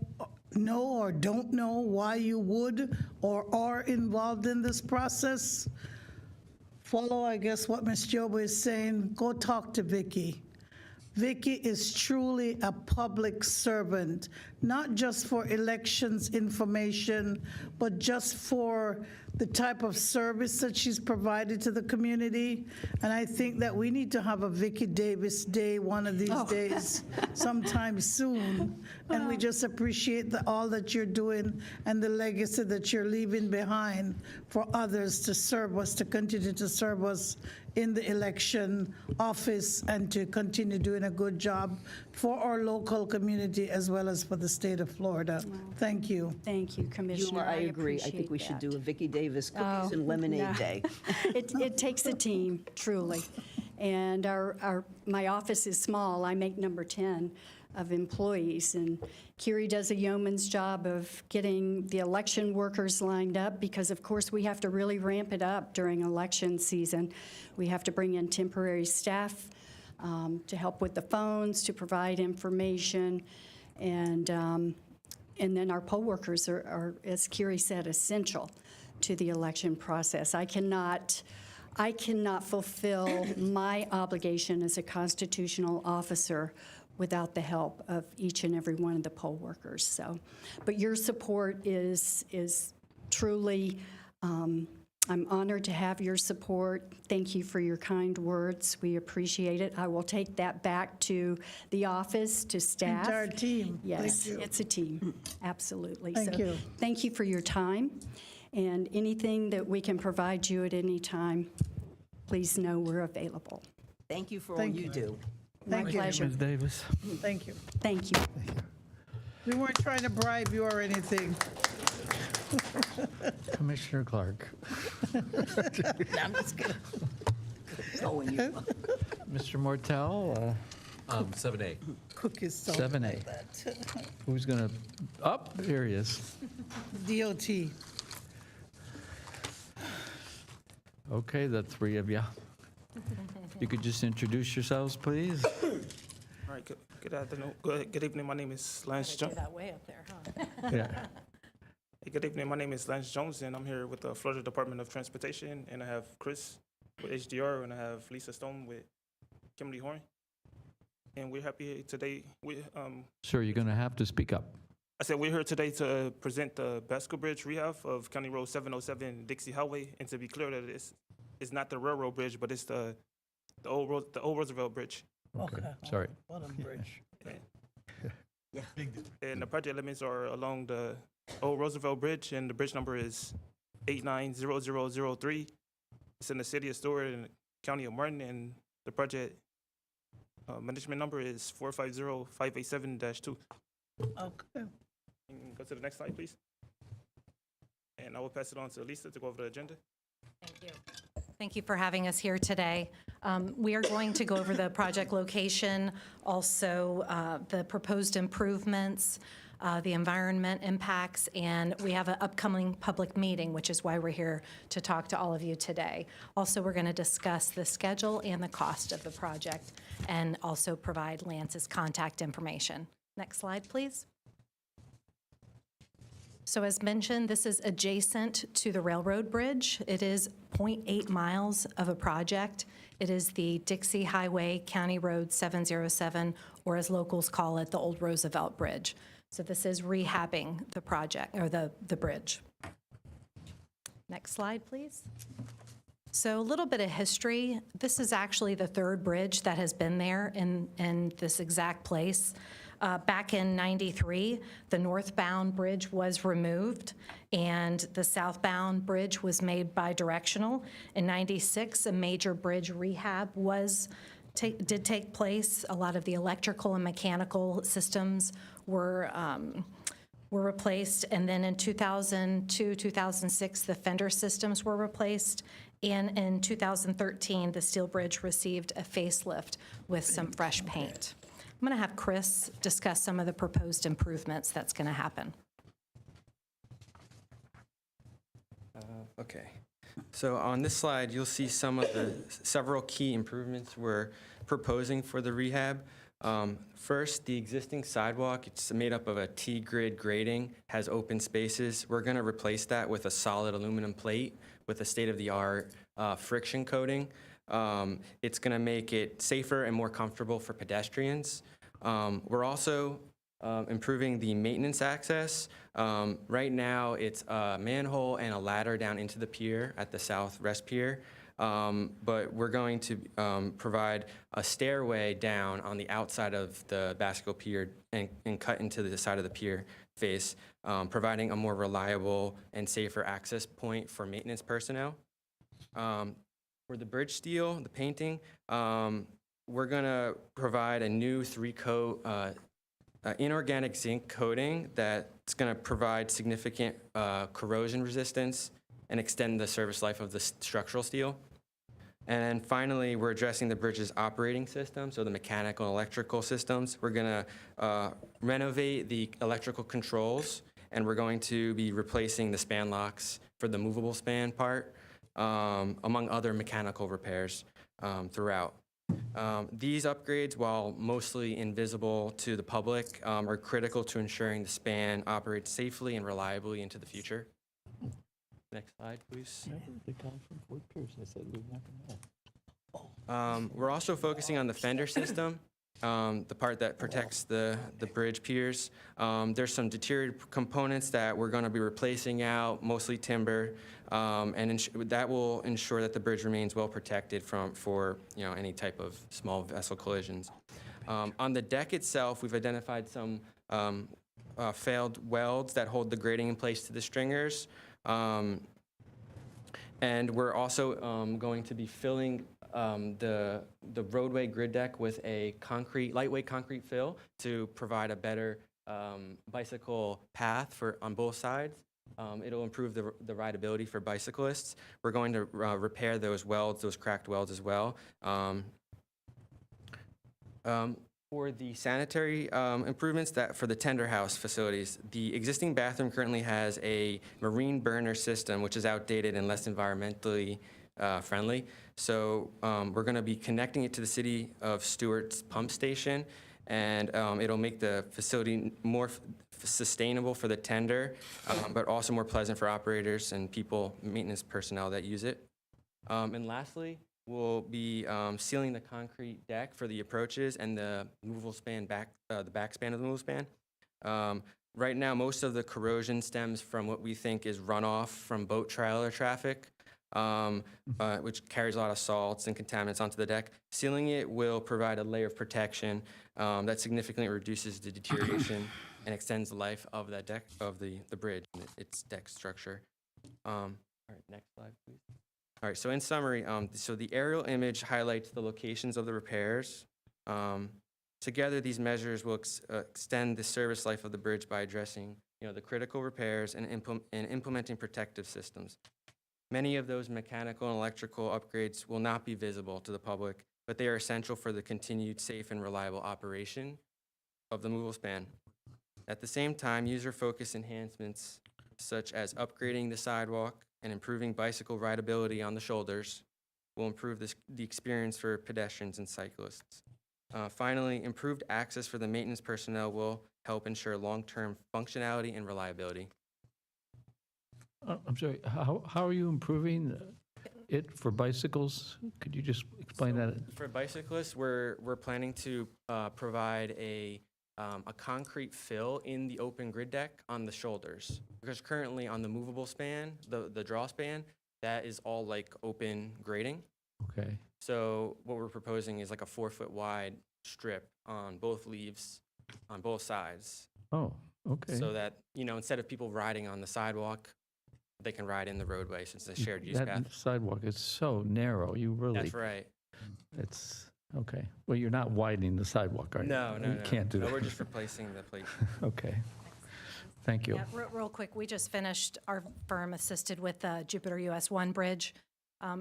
or don't know why you would or are involved in this process, follow, I guess, what Ms. Joba is saying. Go talk to Vicki. Vicki is truly a public servant, not just for elections information, but just for the type of service that she's provided to the community. And I think that we need to have a Vicki Davis Day one of these days, sometime soon. And we just appreciate all that you're doing and the legacy that you're leaving behind for others to serve us, to continue to serve us in the election office, and to continue doing a good job for our local community as well as for the state of Florida. Thank you. Thank you, Commissioner. I agree. I think we should do a Vicki Davis cookies and lemonade no. day. It takes a team, truly. And my office is small. I make number 10 of employees, and Kiri does a yeoman's job of getting the election workers lined up, because of course we have to really ramp it up during election season. We have to bring in temporary staff to help with the phones, to provide information, and then our poll workers are, as Kiri said, essential to the election process. I cannot fulfill my obligation as a constitutional officer without the help of each and every one of the poll workers. So, but your support is truly, I'm honored to have your support. Thank you for your kind words. We appreciate it. I will take that back to the office, to staff. Entire team. Yes, Thank you. it's a team, absolutely. Thank So, you. thank you for your time, and anything that we can provide you at any time, please know we're available. Thank you for all Thank you you. do. My Thank you. pleasure. Ms. Davis. Thank you. Thank you. We weren't trying to bribe you or anything. Commissioner Clark. I'm just kidding. Going you. Mr. Mortel, 7A. Cookies. so 7A. like that. Who's going to, up, here he is. DOT. Okay, the three of you. You could just introduce yourselves, please. All right, good afternoon, good evening. My name is Lance Jones. That way up there, huh? Yeah. Good evening. My name is Lance Jones, and I'm here with the Florida Department of Transportation, and I have Chris with HDR, and I have Lisa Stone with Kimberly Horn. And we're happy today. Sir, you're going to have to speak up. I said we're here today to present the Basco Bridge rehab of County Road 707 Dixie Highway, and to be clear that it's not the railroad bridge, but it's the old Roosevelt Bridge. Okay, sorry. Bridge. Yeah. And the project limits are along the old Roosevelt Bridge, and the bridge number is 890003. It's in the city of Stuart and the county of Martin, and the project management number is 450587-2. Okay. Go to the next slide, please. And I will pass it on to Lisa to go over the agenda. Thank you. Thank you for having us here today. We are going to go over the project location, also the proposed improvements, the environment impacts, and we have an upcoming public meeting, which is why we're here to talk to all of you today. Also, we're going to discuss the schedule and the cost of the project, and also provide Lance's contact information. Next slide, please. So as mentioned, this is adjacent to the railroad bridge. It is 0.8 miles of a project. It is the Dixie Highway County Road 707, or as locals call it, the Old Roosevelt Bridge. So this is rehabbing the project, or the bridge. Next slide, please. So a little bit of history. This is actually the third bridge that has been there in this exact place. Back in '93, the northbound bridge was removed, and the southbound bridge was made bidirectional. In '96, a major bridge rehab did take place. A lot of the electrical and mechanical systems were replaced, and then in 2002, 2006, the fender systems were replaced, and in 2013, the steel bridge received a facelift with some fresh paint. I'm going to have Chris discuss some of the proposed improvements that's going to happen. Okay. So on this slide, you'll see some of the several key improvements we're proposing for the rehab. First, the existing sidewalk, it's made up of a T-grid grading, has open spaces. We're going to replace that with a solid aluminum plate with a state-of-the-art friction coating. It's going to make it safer and more comfortable for pedestrians. We're also improving the maintenance access. Right now, it's a manhole and a ladder down into the pier at the South Rest Pier. But we're going to provide a stairway down on the outside of the Basco Pier and cut into the side of the pier face, providing a more reliable and safer access point for maintenance personnel. For the bridge steel, the painting, we're going to provide a new 3-coat inorganic zinc coating that's going to provide significant corrosion resistance and extend the service life of the structural steel. And then finally, we're addressing the bridge's operating system, so the mechanical and electrical systems. We're going to renovate the electrical controls, and we're going to be replacing the span locks for the movable span part, among other mechanical repairs throughout. These upgrades, while mostly invisible to the public, are critical to ensuring the span operates safely and reliably into the future. Next slide, please. We're also focusing on the fender system. the part that protects the bridge piers. There's some deteriorated components that we're going to be replacing out, mostly timber, and that will ensure that the bridge remains well protected for any type of small vessel collisions. On the deck itself, we've identified some failed welds that hold the grating in place to the stringers. And we're also going to be filling the roadway grid deck with a lightweight concrete fill to provide a better bicycle path on both sides. It'll improve the rideability for bicyclists. We're going to repair those welds, those cracked welds as well. For the sanitary improvements for the tender house facilities, the existing bathroom currently has a marine burner system, which is outdated and less environmentally friendly. So we're going to be connecting it to the city of Stuart's pump station, and it'll make the facility more sustainable for the tender, but also more pleasant for operators and maintenance personnel that use it. And lastly, we'll be sealing the concrete deck for the approaches and the movable span the back span of the movable span. Right now, most of the corrosion stems from what we think is runoff from boat trailer traffic, which carries a lot of salts and contaminants onto the deck. Sealing it will provide a layer of protection that significantly reduces the deterioration and extends the life of that deck, of the bridge and its deck structure. All right, next slide, please. All right, so in summary, so the aerial image highlights the locations of the repairs. Together, these measures will extend the service life of the bridge by addressing the critical repairs and implementing protective systems. Many of those mechanical and electrical upgrades will not be visible to the public, but they are essential for the continued safe and reliable operation of the movable span. At the same time, user-focused enhancements such as upgrading the sidewalk and improving bicycle rideability on the shoulders will improve the experience for pedestrians and cyclists. Finally, improved access for the maintenance personnel will help ensure long-term functionality and reliability. I'm sorry, how are you improving it for bicycles? Could you just explain that? For bicyclists, we're planning to provide a concrete fill in the open grid deck on the shoulders. Because currently on the movable span, the draw span, that is all like open grading. Okay. So what we're proposing is like a 4-foot wide strip on both leaves, on both sides. Oh, okay. So that, instead of people riding on the sidewalk, they can ride in the roadway since it's a shared use path. That sidewalk is so narrow, you really. That's right. It's, okay. Well, you're not widening the sidewalk, are you? No. You can't do that. No, we're just replacing the plate. Okay. Thank you. Yeah, real quick, we just finished, our firm assisted with the Jupiter US 1 bridge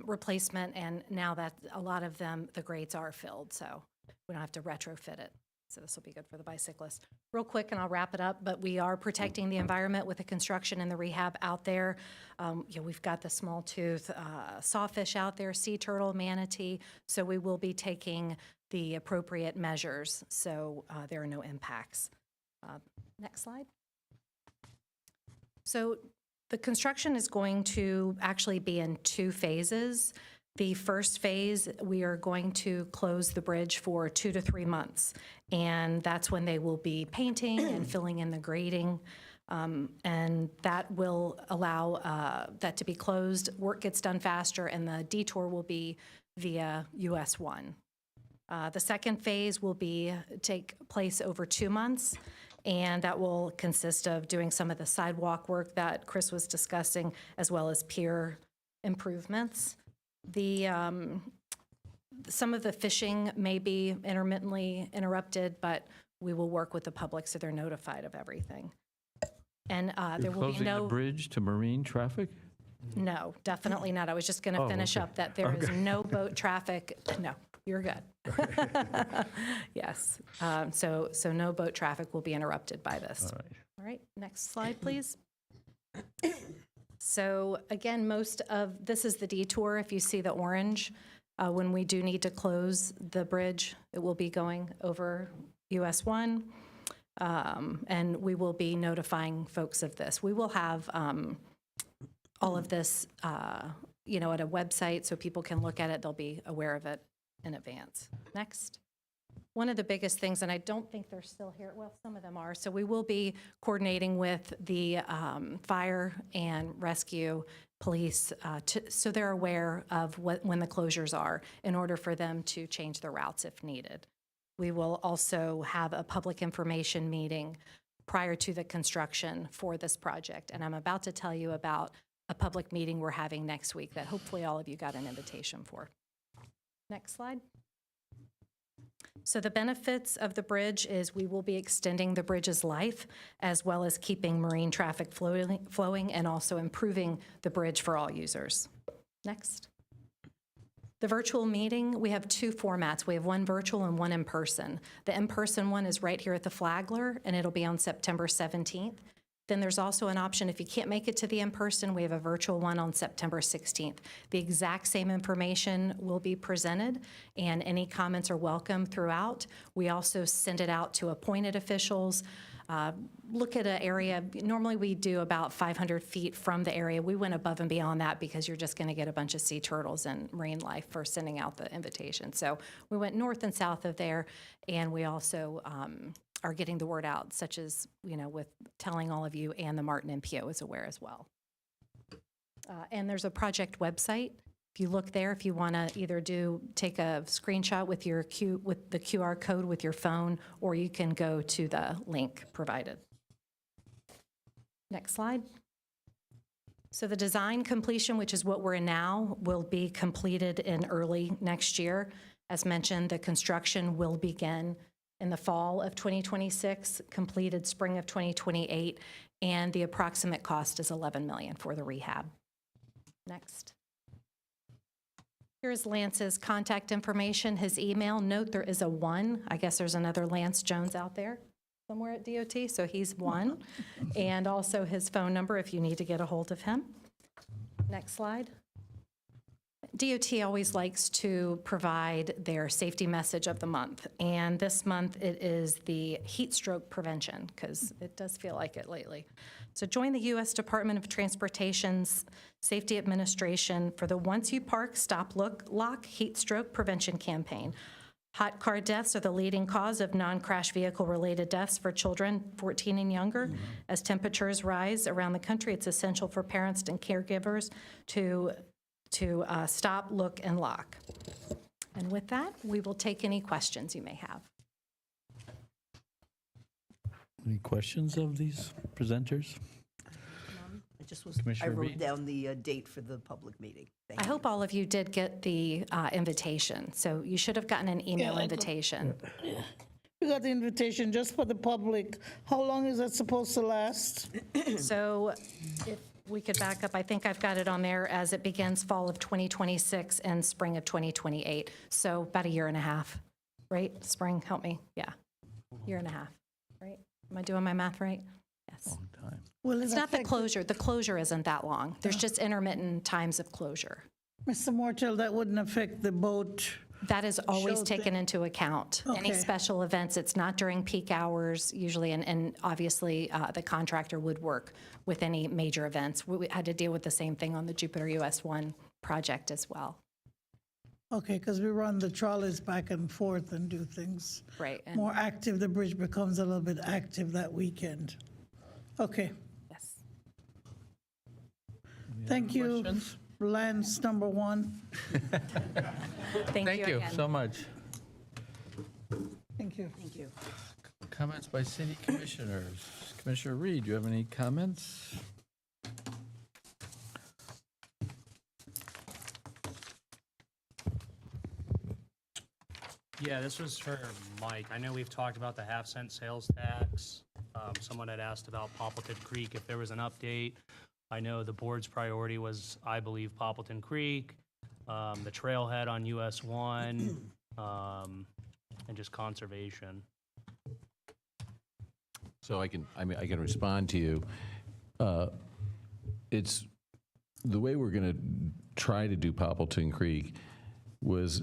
replacement, and now that a lot of them, the grades are filled, so we don't have to retrofit it. So this will be good for the bicyclists. Real quick, and I'll wrap it up, but we are protecting the environment with the construction and the rehab out there. We've got the small tooth sawfish out there, sea turtle, manatee, so we will be taking the appropriate measures so there are no impacts. Next slide. So the construction is going to actually be in 2 phases. The first phase, we are going to close the bridge for 2 to 3 months, and that's when they will be painting and filling in the grading, and that will allow that to be closed. Work gets done faster, and the detour will be via US 1. The second phase will take place over 2 months, and that will consist of doing some of the sidewalk work that Chris was discussing, as well as pier improvements. Some of the fishing may be intermittently interrupted, but we will work with the public so they're notified of everything. And there will be Closing the no, bridge to marine traffic? no, definitely not. I was just going to finish okay. up that there is no boat traffic. No, you're good. Yes. So no boat traffic will be interrupted by this. All right. All right, next slide, please. So again, most of this is the detour. If you see the orange, when we do need to close the bridge, it will be going over US 1, and we will be notifying folks of this. We will have all of this, at a website so people can look at it. They'll be aware of it in advance. Next. one of the biggest things, and I don't think they're still here, well, some of them are, so we will be coordinating with the fire and rescue police so they're aware of when the closures are in order for them to change their routes if needed. We will also have a public information meeting prior to the construction for this project, and I'm about to tell you about a public meeting we're having next week that hopefully all of you got an invitation for. Next slide. So the benefits of the bridge is we will be extending the bridge's life as well as keeping marine traffic flowing and also improving the bridge for all users. Next. The virtual meeting, we have two formats. We have one virtual and one in person. The in-person one is right here at the Flagler, and it'll be on September 17th. Then there's also an option, if you can't make it to the in-person, we have a virtual one on September 16th. The exact same information will be presented, and any comments are welcome throughout. We also send it out to appointed officials. Look at an area, normally we do about 500 feet from the area. We went above and beyond that because you're just going to get a bunch of sea turtles and marine life for sending out the invitation. So we went north and south of there, and we also are getting the word out, such as, with telling all of you, and the Martin MPO is aware as well. And there's a project website. If you look there, if you want to either take a screenshot with with the QR code with your phone, or you can go to the link provided. Next slide. So the design completion, which is what we're in now, will be completed in early next year. As mentioned, the construction will begin in the fall of 2026, completed spring of 2028, and the approximate cost is $11 million for the rehab. Next. Here's Lance's contact information, his email. Note there is a 1. I guess there's another Lance Jones out there somewhere at DOT, so he's 1. And also his phone number if you need to get a hold of him. Next slide. DOT always likes to provide their safety message of the month, and this month it is the heat stroke prevention, because it does feel like it lately. So join the U.S. Department of Transportation's Safety Administration for the Once You Park, Stop, Lock Heat Stroke Prevention Campaign. Hot car deaths are the leading cause of non-crash vehicle-related deaths for children 14 and younger. As temperatures rise around the country, it's essential for parents and caregivers to stop, look, and lock. And with that, we will take any questions you may have. Any questions of these presenters? I I wrote down the date for the public meeting. Thank I you. hope all of you did get the invitation. So you should have gotten an email invitation. We got the invitation just for the public. How long is that supposed to last? So if we could back up, I think I've got it on there as it begins fall of 2026 and spring of 2028. So about a year and a half, right? Spring, help me. Yeah, year and a half, right? Am I doing my math right? Yes. Long time. Will It's it not the affect- closure. The closure isn't that long. There's just intermittent times of closure. Mr. Mortel, that wouldn't affect the boat? That is always Show taken into account. Any Okay. special events, it's not during peak hours usually, and obviously the contractor would work with any major events. We had to deal with the same thing on the Jupiter US 1 project as well. Okay, because we run the trolleys back and forth and do things Right. And more active. The bridge becomes a little bit active that weekend. Okay, yes. thank you, Questions? Lance number 1. Thank you again. so much. Thank you. Thank you. Comments by city commissioners. Commissioner Reed, do you have any comments? Yeah, this was for Mike. I know we've talked about the half-cent sales tax. Someone had asked about Poppleton Creek, if there was an update. I know the board's priority was, I believe, Poppleton Creek, the trailhead on US 1, and just conservation. So I can respond to you. It's the way we're going to try to do Poppleton Creek was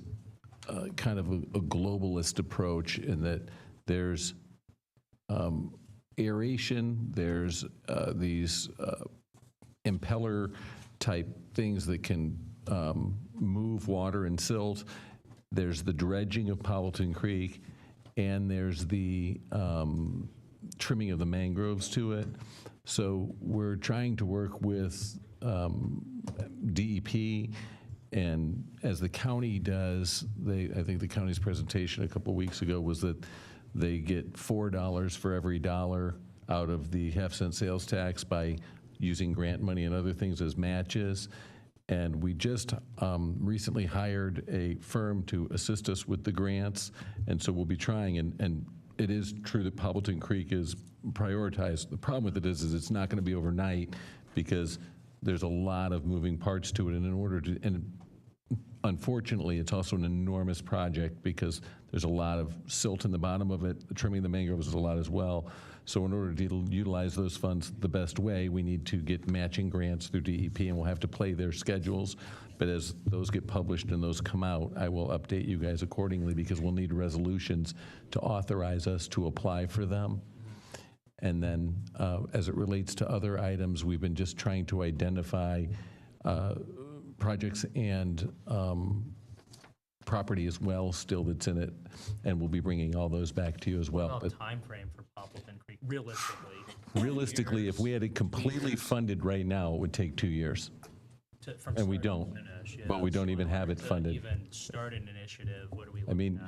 kind of a globalist approach in that there's aeration, there's these impeller type things that can move water and silt. There's the dredging of Poppleton Creek, and there's the trimming of the mangroves to it. So we're trying to work with DEP, and as the county does, I think the county's presentation a couple weeks ago was that they get $4 for every dollar out of the half-cent sales tax by using grant money and other things as matches. And we just recently hired a firm to assist us with the grants, and so we'll be trying, and it is true that Poppleton Creek is prioritized. The problem with it is it's not going to be overnight because there's a lot of moving parts to it, and in order to, and unfortunately, it's also an enormous project because there's a lot of silt in the bottom of it. The trimming of the mangroves is a lot as well. So in order to utilize those funds the best way, we need to get matching grants through DEP, and we'll have to play their schedules. But as those get published and those come out, I will update you guys accordingly because we'll need resolutions to authorize us to apply for them. And then as it relates to other items, we've been just trying to identify projects and property as well still that's in it, and we'll be bringing all those back to you as well. What about time frame for Poppleton Creek, realistically? Realistically, if we had it completely funded right now, it would take 2 years. From And we start to don't, finish, but we don't even have it To funded. even start an initiative, what are we I looking mean,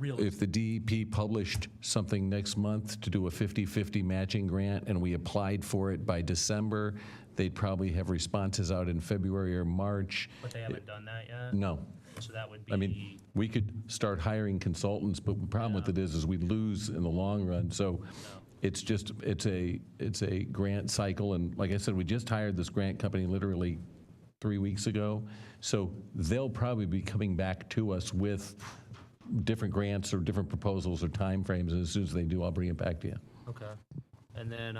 at? if the DEP published something next month to do a 50-50 matching grant and we applied for it by December, they'd probably have responses out in February or March. But they haven't done that yet? No. So that would be. I mean, we could start hiring consultants, but the problem with it is we lose in the long run. So it's just, it's a grant cycle. And like I said, we just hired this grant company literally 3 weeks ago. So they'll probably be coming back to us with different grants or different proposals or timeframes. And as soon as they do, I'll bring it back to you. Okay. And then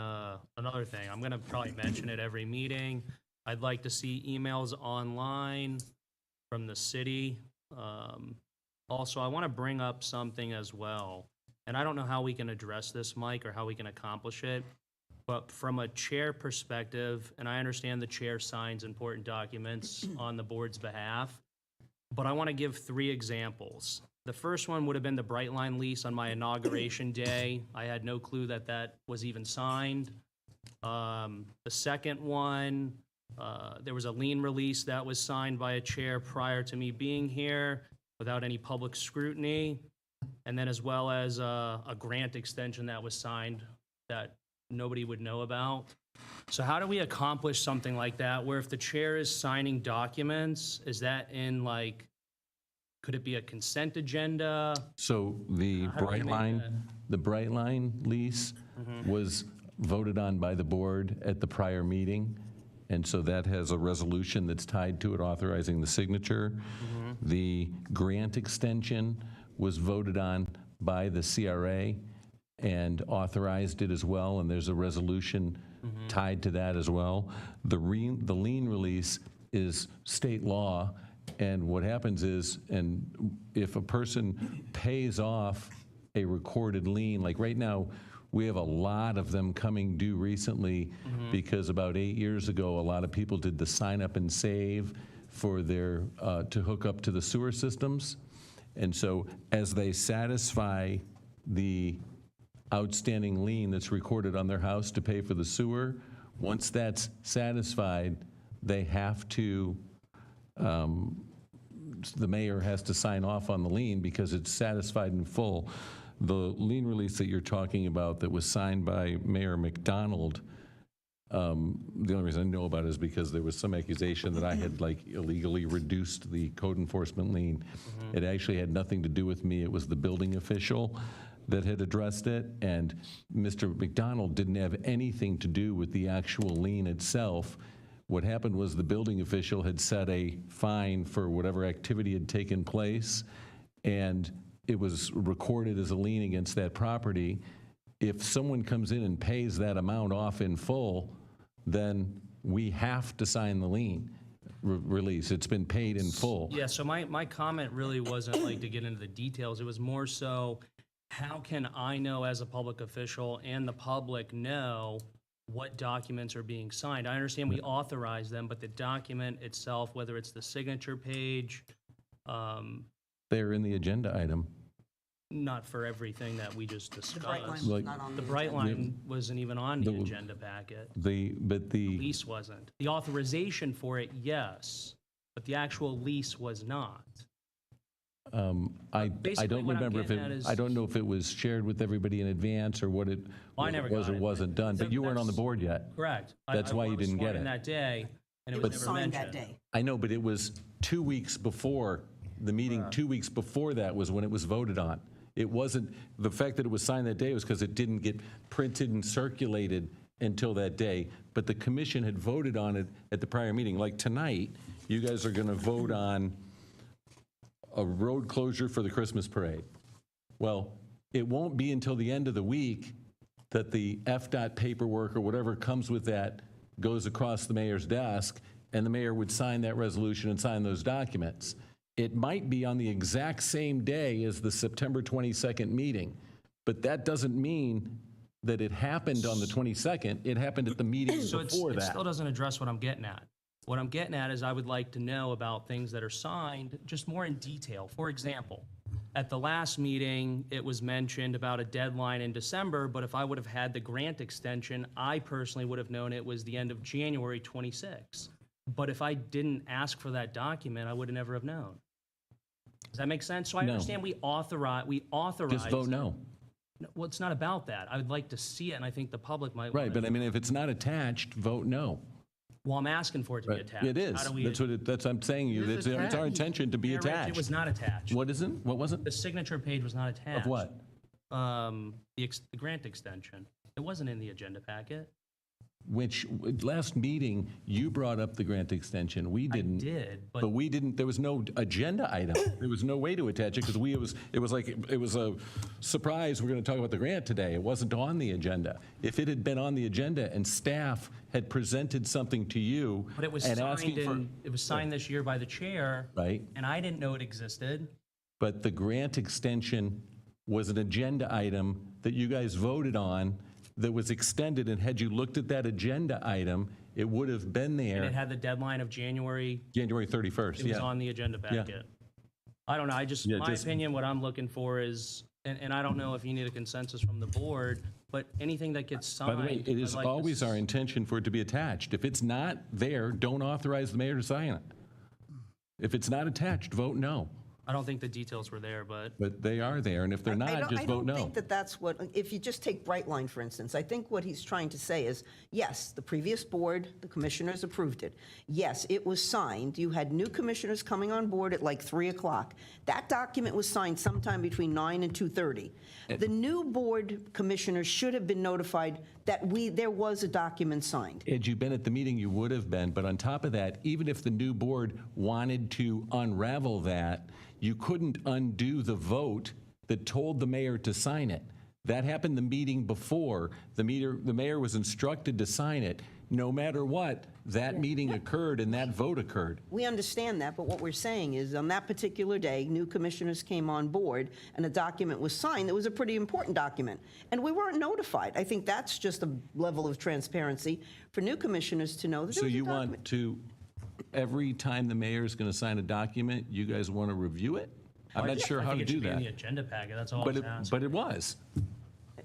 another thing, I'm going to probably mention it every meeting. I'd like to see emails online from the city. Also, I want to bring up something as well. And I don't know how we can address this, Mike, or how we can accomplish it. But from a chair perspective, and I understand the chair signs important documents on the board's behalf, but I want to give 3 examples. The first one would have been the Brightline lease on my inauguration day. I had no clue that that was even signed. The second one, there was a lien release that was signed by a chair prior to me being here without any public scrutiny. And then as well as a grant extension that was signed that nobody would know about. So how do we accomplish something like that where if the chair is signing documents, is that in like, could it be a consent agenda? So the How do we make Brightline lease was voted on by the board at the prior meeting. And so that has a resolution that's tied to it authorizing the signature. The grant extension was voted on by the CRA and authorized it as well, and there's a resolution tied to that as well. The lien release is state law, and what happens is, and if a person pays off a recorded lien, like right now, we have a lot of them coming due recently because about 8 years ago, a lot of people did the sign up and save for their, to hook up to the sewer systems. And so as they satisfy the outstanding lien that's recorded on their house to pay for the sewer, once that's satisfied, they have to, the mayor has to sign off on the lien because it's satisfied in full. The lien release that you're talking about that was signed by Mayor McDonald, the only reason I know about it is because there was some accusation that I had like illegally reduced the code enforcement lien. It actually had nothing to do with me. It was the building official that had addressed it, and Mr. McDonald didn't have anything to do with the actual lien itself. What happened was the building official had set a fine for whatever activity had taken place, and it was recorded as a lien against that property. If someone comes in and pays that amount off in full, then we have to sign the lien release. It's been paid in full. Yeah, so my comment really wasn't like to get into the details. It was more so, how can I know as a public official and the public know what documents are being signed? I understand we authorize them, but the document itself, whether it's the signature page, They're in the agenda item. Not for everything that we just discussed. Brightline was Like- not on The the Brightline wasn't even on the agenda packet. But The lease wasn't. The authorization for it, yes, but the actual lease was not. I Basically, don't what I'm remember if getting at is- I don't know if it was shared with everybody in advance or what it Well, I never was got or it. wasn't done, but you weren't on the board yet. Correct. That's why you didn't get I was sworn in it. that day, and it It was was never signed mentioned. that day. I know, but it was 2 weeks before, the meeting 2 weeks before that was when it was voted on. It wasn't, the fact that it was signed that day was because it didn't get printed and circulated until that day, but the commission had voted on it at the prior meeting. Like tonight, you guys are going to vote on a road closure for the Christmas parade. Well, it won't be until the end of the week that the FDOT paperwork or whatever comes with that goes across the mayor's desk, and the mayor would sign that resolution and sign those documents. It might be on the exact same day as the September 22nd meeting, but that doesn't mean that it happened on the 22nd. It happened at the meeting So before it that. still doesn't address what I'm getting at. What I'm getting at is I would like to know about things that are signed, just more in detail. For example, at the last meeting, it was mentioned about a deadline in December, but if I would have had the grant extension, I personally would have known it was the end of January 26. But if I didn't ask for that document, I would have never have known. Does that make sense? So I No. understand we authorize. Just vote no. Well, it's not about that. I would like to see it, and I think the public might. Right, wanna but I know. mean, if it's not attached, vote no. Well, I'm asking for it to be Right. attached. It is. How do we? That's I'm saying you. It is It's our attached. intention to be Mayor Rich, attached. It was not attached. What isn't? What wasn't? The signature page was not attached. Of what? The grant extension. It wasn't in the agenda packet. Which, last meeting, you brought up the grant extension. We didn't. did, but- But we didn't, there was no agenda item. There was no way to attach it because it was a surprise, we're going to talk about the grant today. It wasn't on the agenda. If it had been on the agenda and staff had presented something to you But it was and signed asking for. it was signed this year by the chair. Right. And I didn't know it existed. But the grant extension was an agenda item that you guys voted on that was extended, and had you looked at that agenda item, it would have been And it there had the deadline of January. January 31st, It was yeah. on the agenda Yeah. packet. I don't know. Yeah, My just- opinion, what I'm looking for is, and I don't know if you need a consensus from the board, but anything that gets By signed. the way, it is I'd like to always our intention for it to be attached. If it's not there, don't authorize the mayor to sign it. If it's not attached, vote no. I don't think the details were there, but But they are there, and if they're not, just vote I don't no. think that that's what, if you just take Brightline, for instance, I think what he's trying to say is, yes, the previous board, the commissioners approved it. Yes, it was signed. You had new commissioners coming on board at like 3 o'clock. That document was signed sometime between 9 and 2:30. The new board commissioners should have been notified that there was a document signed. Had you been at the meeting, you would have been, but on top of that, even if the new board wanted to unravel that, you couldn't undo the vote that told the mayor to sign it. That happened the meeting before. The mayor was instructed to sign it. No matter what, that meeting occurred and that vote occurred. We understand that, but what we're saying is, on that particular day, new commissioners came on board, and a document was signed. It was a pretty important document, and we weren't notified. I think that's just a level of transparency for new commissioners to know that there So was a you document. want to, every time the mayor is going to sign a document, you guys want to review it? I'm not sure how to do I think it should be in the that. agenda packet. That's all But I'm it, asking. but it was.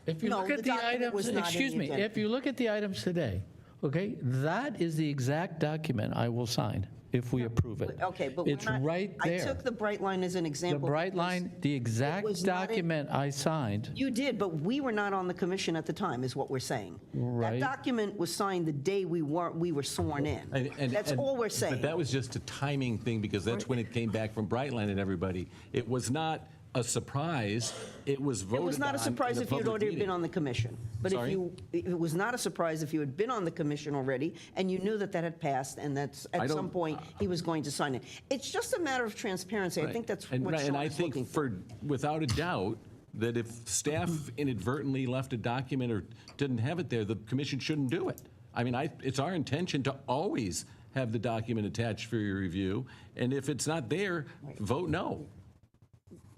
If you No, look the at the document was items, not in excuse the me, agenda. if you look at the items today, okay, that is the exact document I will sign if we approve it. Okay, but we're It's not- right I there. took the Brightline as an The example. bright because line, the exact was not in- document I signed. You did, but we were not on the commission at the time, is what we're saying. Right. That document was signed the day we were sworn in. That's all we're saying. But that was just a timing thing, because that's when it came back from Brightline and everybody. It was not a surprise. It was voted on. It was not a surprise if you'd already been on the commission. But if Sorry? it was not a surprise if you had been on the commission already, and you knew that that had passed, and that's, I at don't- some point, he was going to sign it. It's just a matter of transparency. I think that's what And Sean I is think looking for. without a doubt, that if staff inadvertently left a document or didn't have it there, the commission shouldn't do it. I mean, it's our intention to always have the document attached for your review, and if it's not there, vote no.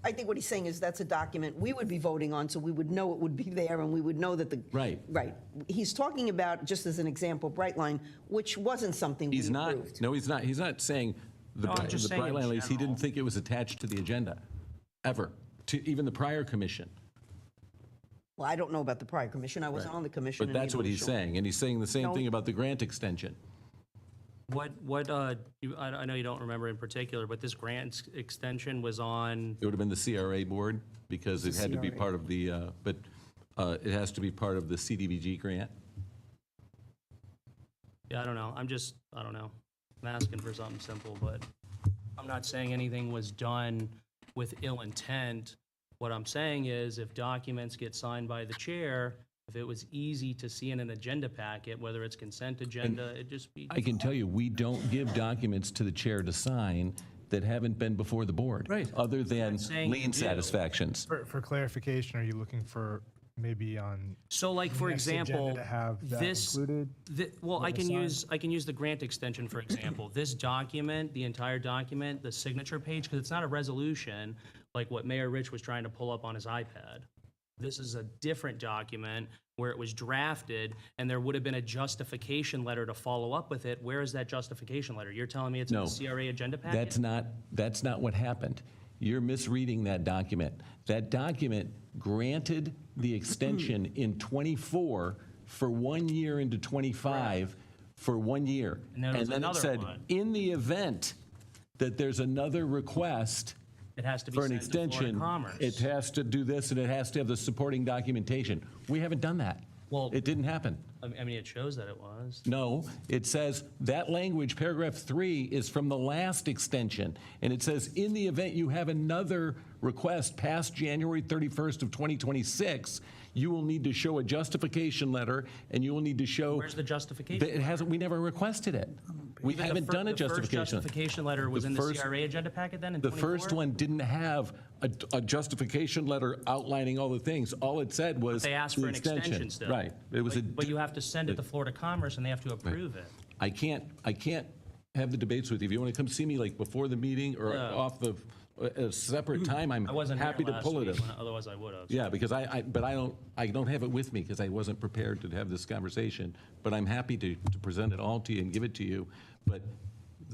I think what he's saying is that's a document we would be voting on, so we would know it would be there, and we would know that the... Right. Right. He's talking about, just as an example, Brightline, which wasn't something we He's not, approved. no, he's not. He's not saying the No, I'm just saying in Brightline lease, he general. didn't think it was attached to the agenda, ever. to even the prior commission. Well, I don't know about the prior commission. I was on the commission. But and that's neither what was he's Sean. saying, and he's saying the same No. thing about the grant extension. I know you don't remember in particular, but this grant extension was on, It would have been the CRA board, because it had to be part of the, it has to be part of the CDBG grant. yeah, I don't know, I don't know. I'm asking for something simple, but I'm not saying anything was done with ill intent. What I'm saying is, if documents get signed by the chair, if it was easy to see in an agenda packet, whether it's consent agenda, it'd just be. I can tell you, we don't give documents to the chair to sign that haven't been before the board. Right. Other than saying you lien do. satisfactions. For clarification, are you looking for maybe on So like, for next agenda example, to have that this, included? well, I or can assigned? use the grant extension, for example. This document, the entire document, the signature page, because it's not a resolution like what Mayor Rich was trying to pull up on his iPad. This is a different document where it was drafted, and there would have been a justification letter to follow up with it. Where is that justification letter? You're telling me it's in No. the CRA agenda packet? That's not what happened. You're misreading that document. That document granted the extension in '24 for 1 year into '25 for 1 year. And then there was then it another said, one. in the event that there's another request It has to be for an sent to Florida extension, Commerce. it has to do this and it has to have the supporting documentation. We haven't done that. Well- It didn't happen. I mean, it shows that it was. No, it says, that language, paragraph 3, is from the last extension. And it says, in the event you have another request past January 31st of 2026, you will need to show a justification letter, and you will need to show. Where's the justification? that it hasn't, we never requested it. We Even the haven't done a The first justification. justification letter was The in the first- CRA agenda packet then in The 24? first one didn't have a justification letter outlining all the things. All it said was. They asked the for an extension still. Right. It was But you have to send it to Florida Commerce and they have to approve it. I can't have the debates with you. If you want to come see me like before the meeting or Yeah. off the, a separate time, I'm I wasn't happy here to last pull it. week, otherwise I would have. Yeah, because I don't have it with me because I wasn't prepared to have this conversation. But I'm happy to present it all to you and give it to you. But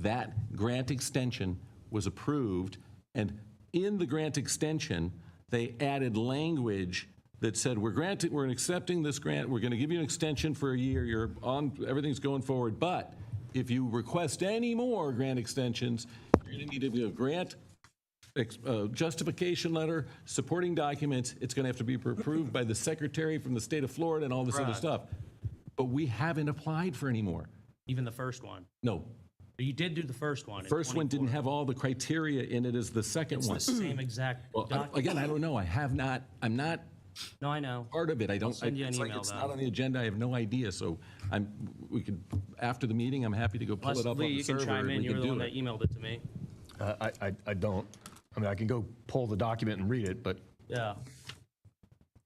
that grant extension was approved, and in the grant extension, they added language that said, we're accepting this grant, we're going to give you an extension for a year, you're on, everything's going forward, but if you request any more grant extensions, you're going to need to do a grant justification letter, supporting documents. It's going to have to be approved by the secretary from the state of Florida and all this other Correct. stuff. But we haven't applied for any more. Even the first one. No. You did do the first one. in First one didn't 24. have all the criteria in it as the second It's one. the same exact Well, document. again, I don't know. I'm not No, I know. part of it. I don't. send you an it's like email it's then. not on the agenda. I have no idea. So we could, after the meeting, I'm happy to go pull it up on Lee, the you can server. chime and in. we You were can the do one it. that emailed it to me. I don't. I mean, I can go pull the document and read it, but Yeah.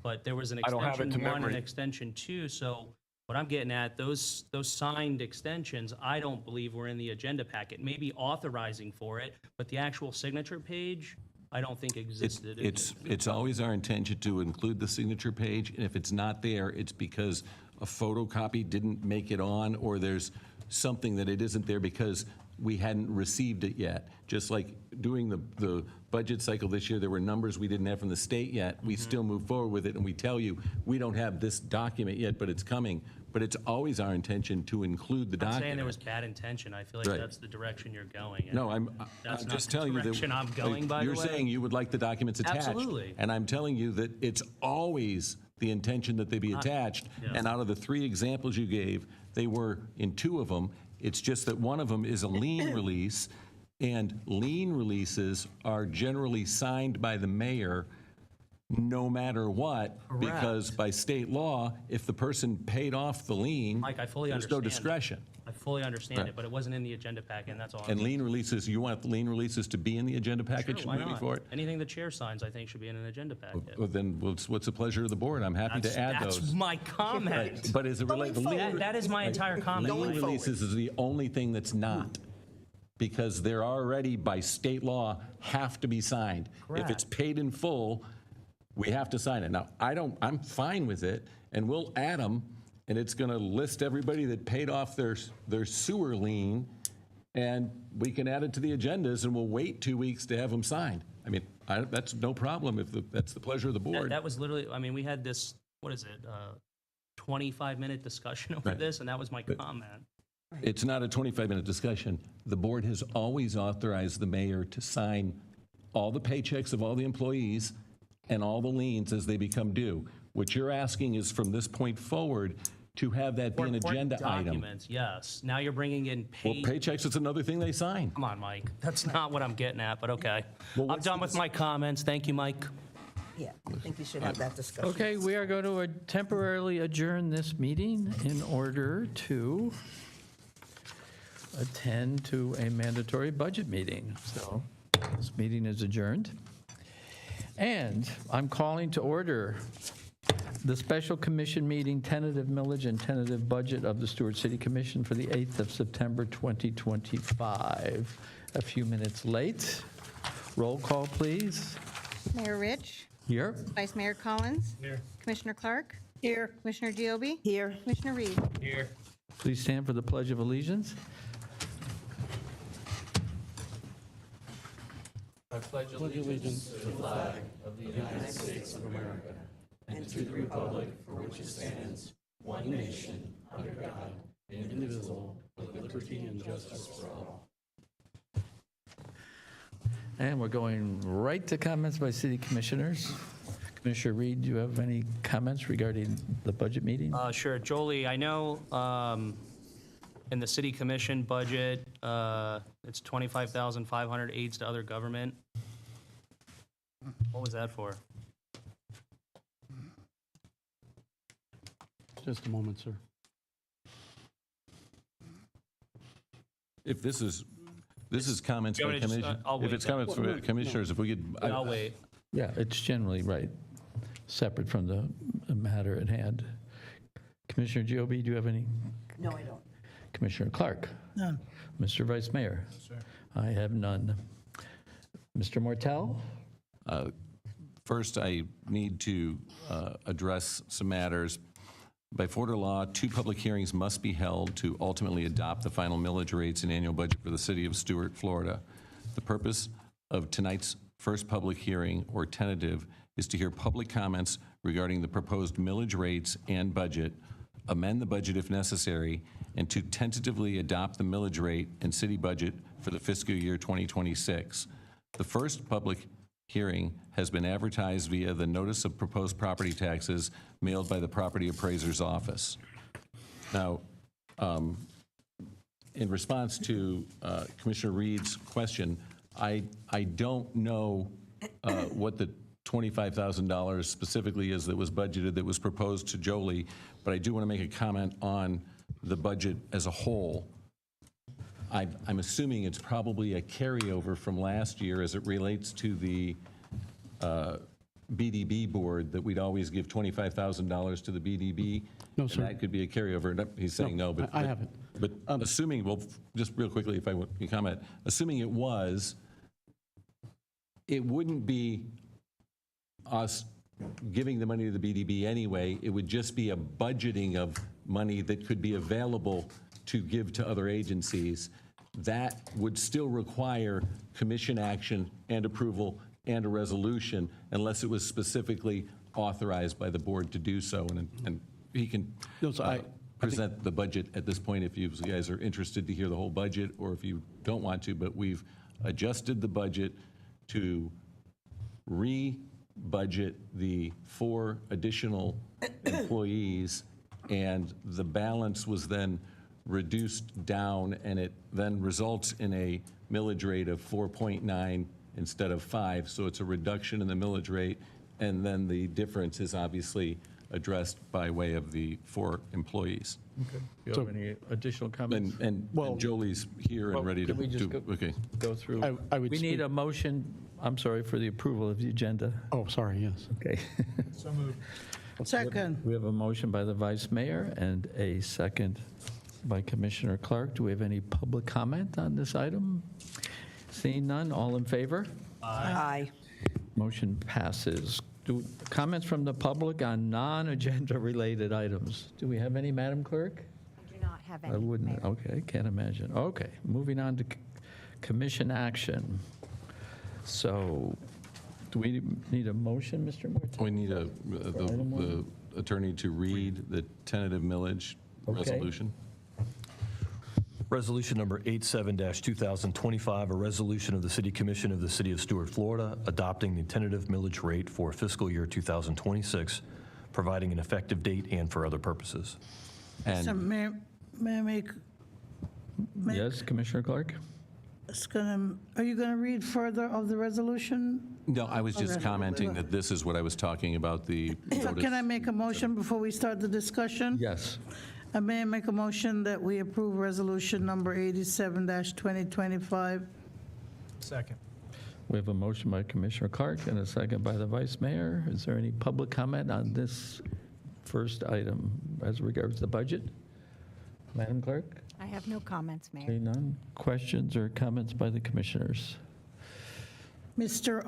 But there was an I don't have it extension to 1 and memory. extension 2, so what I'm getting at, those signed extensions, I don't believe were in the agenda packet. Maybe authorizing for it, but the actual signature page, I don't think existed. It's always our intention to include the signature page, and if it's not there, it's because a photocopy didn't make it on, or there's something that it isn't there because we hadn't received it yet. Just like doing the budget cycle this year, there were numbers we didn't have from the state yet. We still move forward with it, and we tell you, we don't have this document yet, but it's coming. But it's always our intention to include the I'm not document. saying there was bad intention. I feel like Right. that's the direction you're going in. No, I'm That's not just the telling you that. direction I'm going, by the You're way. saying you would like the documents attached. Absolutely. And I'm telling you that it's always the intention that they be attached. yeah. And out of the 3 examples you gave, they were in 2 of them. It's just that one of them is a lien release, and lien releases are generally signed by the mayor no matter what, because by state law, if the person paid off the lien, Mike, I fully there's understand. no discretion. I fully understand Right. it, but it wasn't in the agenda packet, and that's all. And lien releases, you want the lien releases to be in the agenda package Sure, why moving not? forward? Anything the chair signs, I think, should be in an agenda packet. Well, then, what's the pleasure of the board? I'm happy to add those. That's my comment. But as it relates, the lien That is my entire comment. lien Mike. releases is the only thing that's not, because they're already, by state law, have to be signed. If it's paid in full, we have to sign it. Now, I'm fine with it, and we'll add them, and it's going to list everybody that paid off their sewer lien, and we can add it to the agendas, and we'll wait 2 weeks to have them signed. I mean, that's no problem if that's the pleasure of the board. That was literally, I mean, we had this, what is it, 25-minute discussion over Right. this, and that was my comment. It's not a 25-minute discussion. The board has always authorized the mayor to sign all the paychecks of all the employees and all the liens as they become due. What you're asking is from this point forward to have that be an Important agenda item. documents, yes. Now you're bringing in Well, paychecks is another thing they sign. Come on, Mike. That's not what I'm getting at, but okay. Well, I'm what's done with my comments. Thank you, Mike. Yeah, I think you should have that discussion. Okay, we are going to temporarily adjourn this meeting in order to attend to a mandatory budget meeting. So this meeting is adjourned. And I'm calling to order the special commission meeting, tentative millage and tentative budget of the Stuart City Commission for the 8th of September 2025. A few minutes late. Roll call, please. Mayor Rich. Here. Vice Mayor Collins. Here. Commissioner Clark. Here. Commissioner Giobi. Here. Commissioner Reed. Here. Please stand for the Pledge of Allegiance. I pledge allegiance to the flag of the United States of America and to the republic for which it stands, one nation, under God, indivisible, with liberty and justice for all. And we're going right to comments by city commissioners. Commissioner Reed, do you have any comments regarding the budget meeting? Sure. Jolie, I know in the city commission budget, it's 25,500 aids to other government. What was that for? Just a moment, sir. If this is comments You by want me to just, commission, I'll if wait it's then. comments from commissioners, if we could. I'll wait. Yeah, it's generally right, separate from the matter at hand. Commissioner Giobi, do you have any? No, I don't. Commissioner Clark? None. Mr. Vice Mayor? I have none. Mr. Mortel? First, I need to address some matters. By Florida law, 2 public hearings must be held to ultimately adopt the final millage rates and annual budget for the city of Stuart, Florida. The purpose of tonight's first public hearing, or tentative, is to hear public comments regarding the proposed millage rates and budget, amend the budget if necessary, and to tentatively adopt the millage rate and city budget for the fiscal year 2026. The first public hearing has been advertised via the Notice of Proposed Property Taxes mailed by the Property Appraiser's Office. Now, in response to Commissioner Reed's question, I don't know what the $25,000 specifically is that was budgeted, that was proposed to Jolie, but I do want to make a comment on the budget as a whole. I'm assuming it's probably a carryover from last year as it relates to the BDB board, that we'd always give $25,000 to the BDB. No, sir. And that could be a carryover. No, he's saying no, but. I haven't. But assuming, well, just real quickly, if I can comment, assuming it was, it wouldn't be us giving the money to the BDB anyway. It would just be a budgeting of money that could be available to give to other agencies. That would still require commission action and approval and a resolution unless it was specifically authorized by the board to do so. And he can present the budget at this point if you guys are interested to hear the whole budget, or if you don't want to, but we've adjusted the budget to re-budget the 4 additional employees, and the balance was then reduced down, and it then results in a millage rate of 4.9 instead of 5. So it's a reduction in the millage rate, and then the difference is obviously addressed by way of the 4 employees. Okay. Do you have any additional comments? And Jolie's here and ready to Can we just do, okay. go through? I would We need speak- a motion, I'm sorry, for the approval of the agenda. Oh, sorry, yes. Okay. So moved. Second. We have a motion by the Vice Mayor and a second by Commissioner Clark. Do we have any public comment on this item? Seeing none, all in favor? Aye. Motion passes. Comments from the public on non-agenda related items? Do we have any, Madam Clerk? I do not have I any, wouldn't, Mayor. okay, can't imagine. Okay, moving on to commission action. So, do we need a motion, Mr. Martin? We need the attorney to read the tentative millage Okay. resolution. Resolution number 87-2025, a resolution of the City Commission of the City of Stuart, Florida, adopting the tentative millage rate for fiscal year 2026, providing an effective date and for other purposes. So may I make, Yes, Commissioner Clark? are you going to read further of the resolution? No, I was just Okay. commenting that this is what I was talking about, the So notice. can I make a motion before we start the discussion? Yes. May I make a motion that we approve resolution number 87-2025? Second. We have a motion by Commissioner Clark and a second by the Vice Mayor. Is there any public comment on this first item as regards the budget? Madam Clerk? I have no comments, Mayor. Seeing none. Questions or comments by the commissioners? Mr.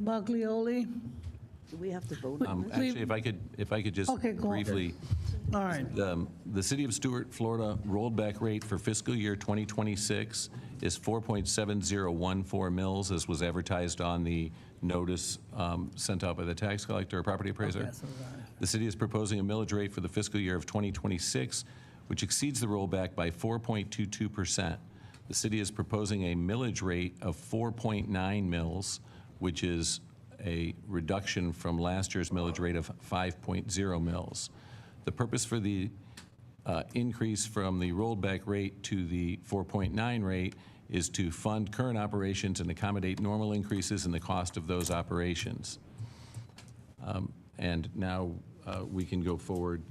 Baglioli? Do we have to vote on this? Actually, if I could just Okay, go on. briefly, All right. the City of Stuart, Florida rolled back rate for fiscal year 2026 is 4.7014 mils, as was advertised on the notice sent out by the tax collector or property appraiser. The city is proposing a millage rate for the fiscal year of 2026, which exceeds the rollback by 4.22%. The city is proposing a millage rate of 4.9 mils, which is a reduction from last year's millage rate of 5.0 mils. The purpose for the increase from the rolled back rate to the 4.9 rate is to fund current operations and accommodate normal increases in the cost of those operations. And now we can go forward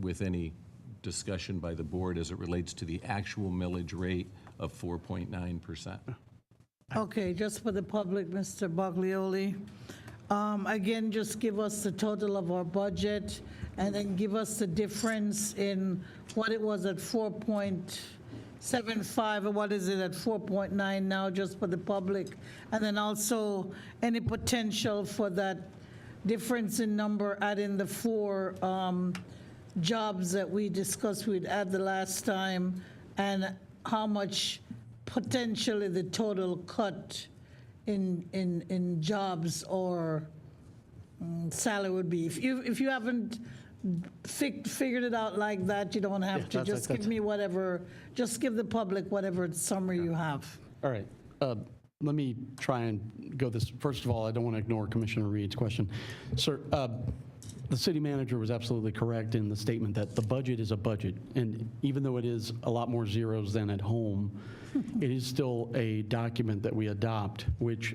with any discussion by the board as it relates to the actual millage rate of 4.9%. Okay, just for the public, Mr. Baglioli. Again, just give us the total of our budget, and then give us the difference in what it was at 4.75, and what is it at 4.9 now, just for the public. And then also, any potential for that difference in number, add in the 4 jobs that we discussed we'd add the last time, and how much potentially the total cut in jobs or salary would be. If you haven't figured it out like that, you don't have to. Just give me whatever, just give the public whatever summary you have. All right. Let me try and go this. First of all, I don't want to ignore Commissioner Reed's question. Sir, the city manager was absolutely correct in the statement that the budget is a budget. And even though it is a lot more zeros than at home, it is still a document that we adopt, which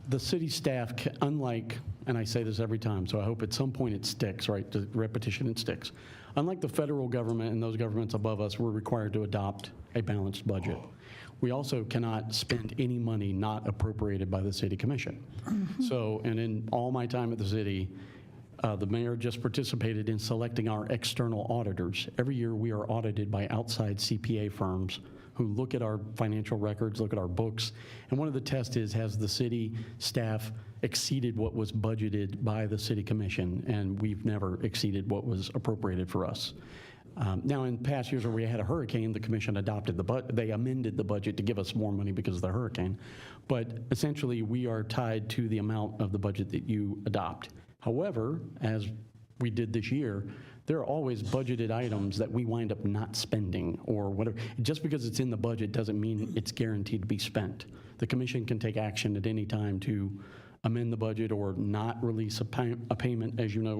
the city staff, unlike, and I say this every time, so I hope at some point it sticks, right? The repetition, it sticks. Unlike the federal government and those governments above us, we're required to adopt a balanced budget. We also cannot spend any money not appropriated by the city commission. So, and in all my time at the city, the mayor just participated in selecting our external auditors. Every year we are audited by outside CPA firms who look at our financial records, look at our books. And one of the tests is, has the city staff exceeded what was budgeted by the city commission? And we've never exceeded what was appropriated for us. Now, in past years where we had a hurricane, the commission adopted the budget. They amended the budget to give us more money because of the hurricane. But essentially, we are tied to the amount of the budget that you adopt. However, as we did this year, there are always budgeted items that we wind up not spending or whatever. Just because it's in the budget doesn't mean it's guaranteed to be spent. The commission can take action at any time to amend the budget or not release a payment. As you know,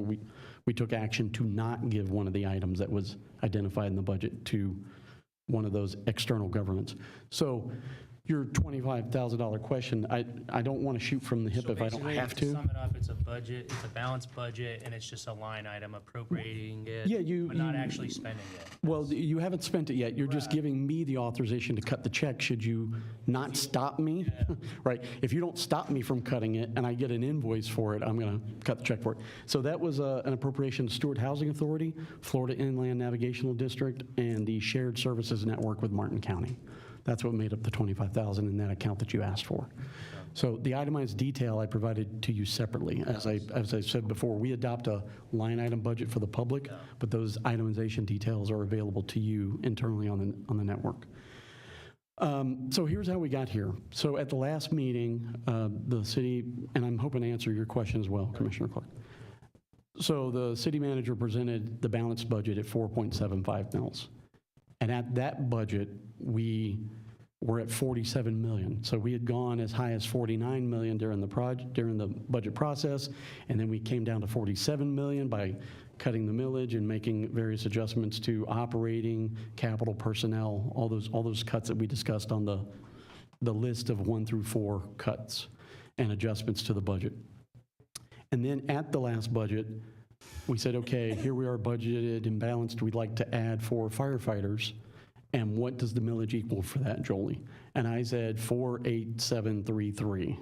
we took action to not give one of the items that was identified in the budget to one of those external governments. So your $25,000 question, I don't want to shoot from the hip if I don't have to. Sum it up, it's a budget, it's a balanced budget, and it's just a line item appropriating it, Yeah, but not actually spending it. Well, you haven't spent it yet. You're just giving me the authorization to cut the check should you not stop me, right? If you don't stop me from cutting it and I get an invoice for it, I'm going to cut the check for it. So that was an appropriation to Stuart Housing Authority, Florida Inland Navigational District, and the Shared Services Network with Martin County. That's what made up the $25,000 in that account that you asked for. So the itemized detail I provided to you separately. As I said before, we adopt a line item budget for the public, but those itemization details are available to you internally on the network. So here's how we got here. So at the last meeting, the city, and I'm hoping to answer your question as well, Commissioner Clark. So the city manager presented the balanced budget at 4.75 mils. And at that budget, we were at 47 million. So we had gone as high as 49 million during the budget process, and then we came down to 47 million by cutting the millage and making various adjustments to operating, capital, personnel, all those cuts that we discussed on the list of 1 through 4 cuts and adjustments to the budget. And then at the last budget, we said, okay, here we are budgeted and balanced. We'd like to add 4 firefighters. And what does the millage equal for that, Jolie? And I said 48733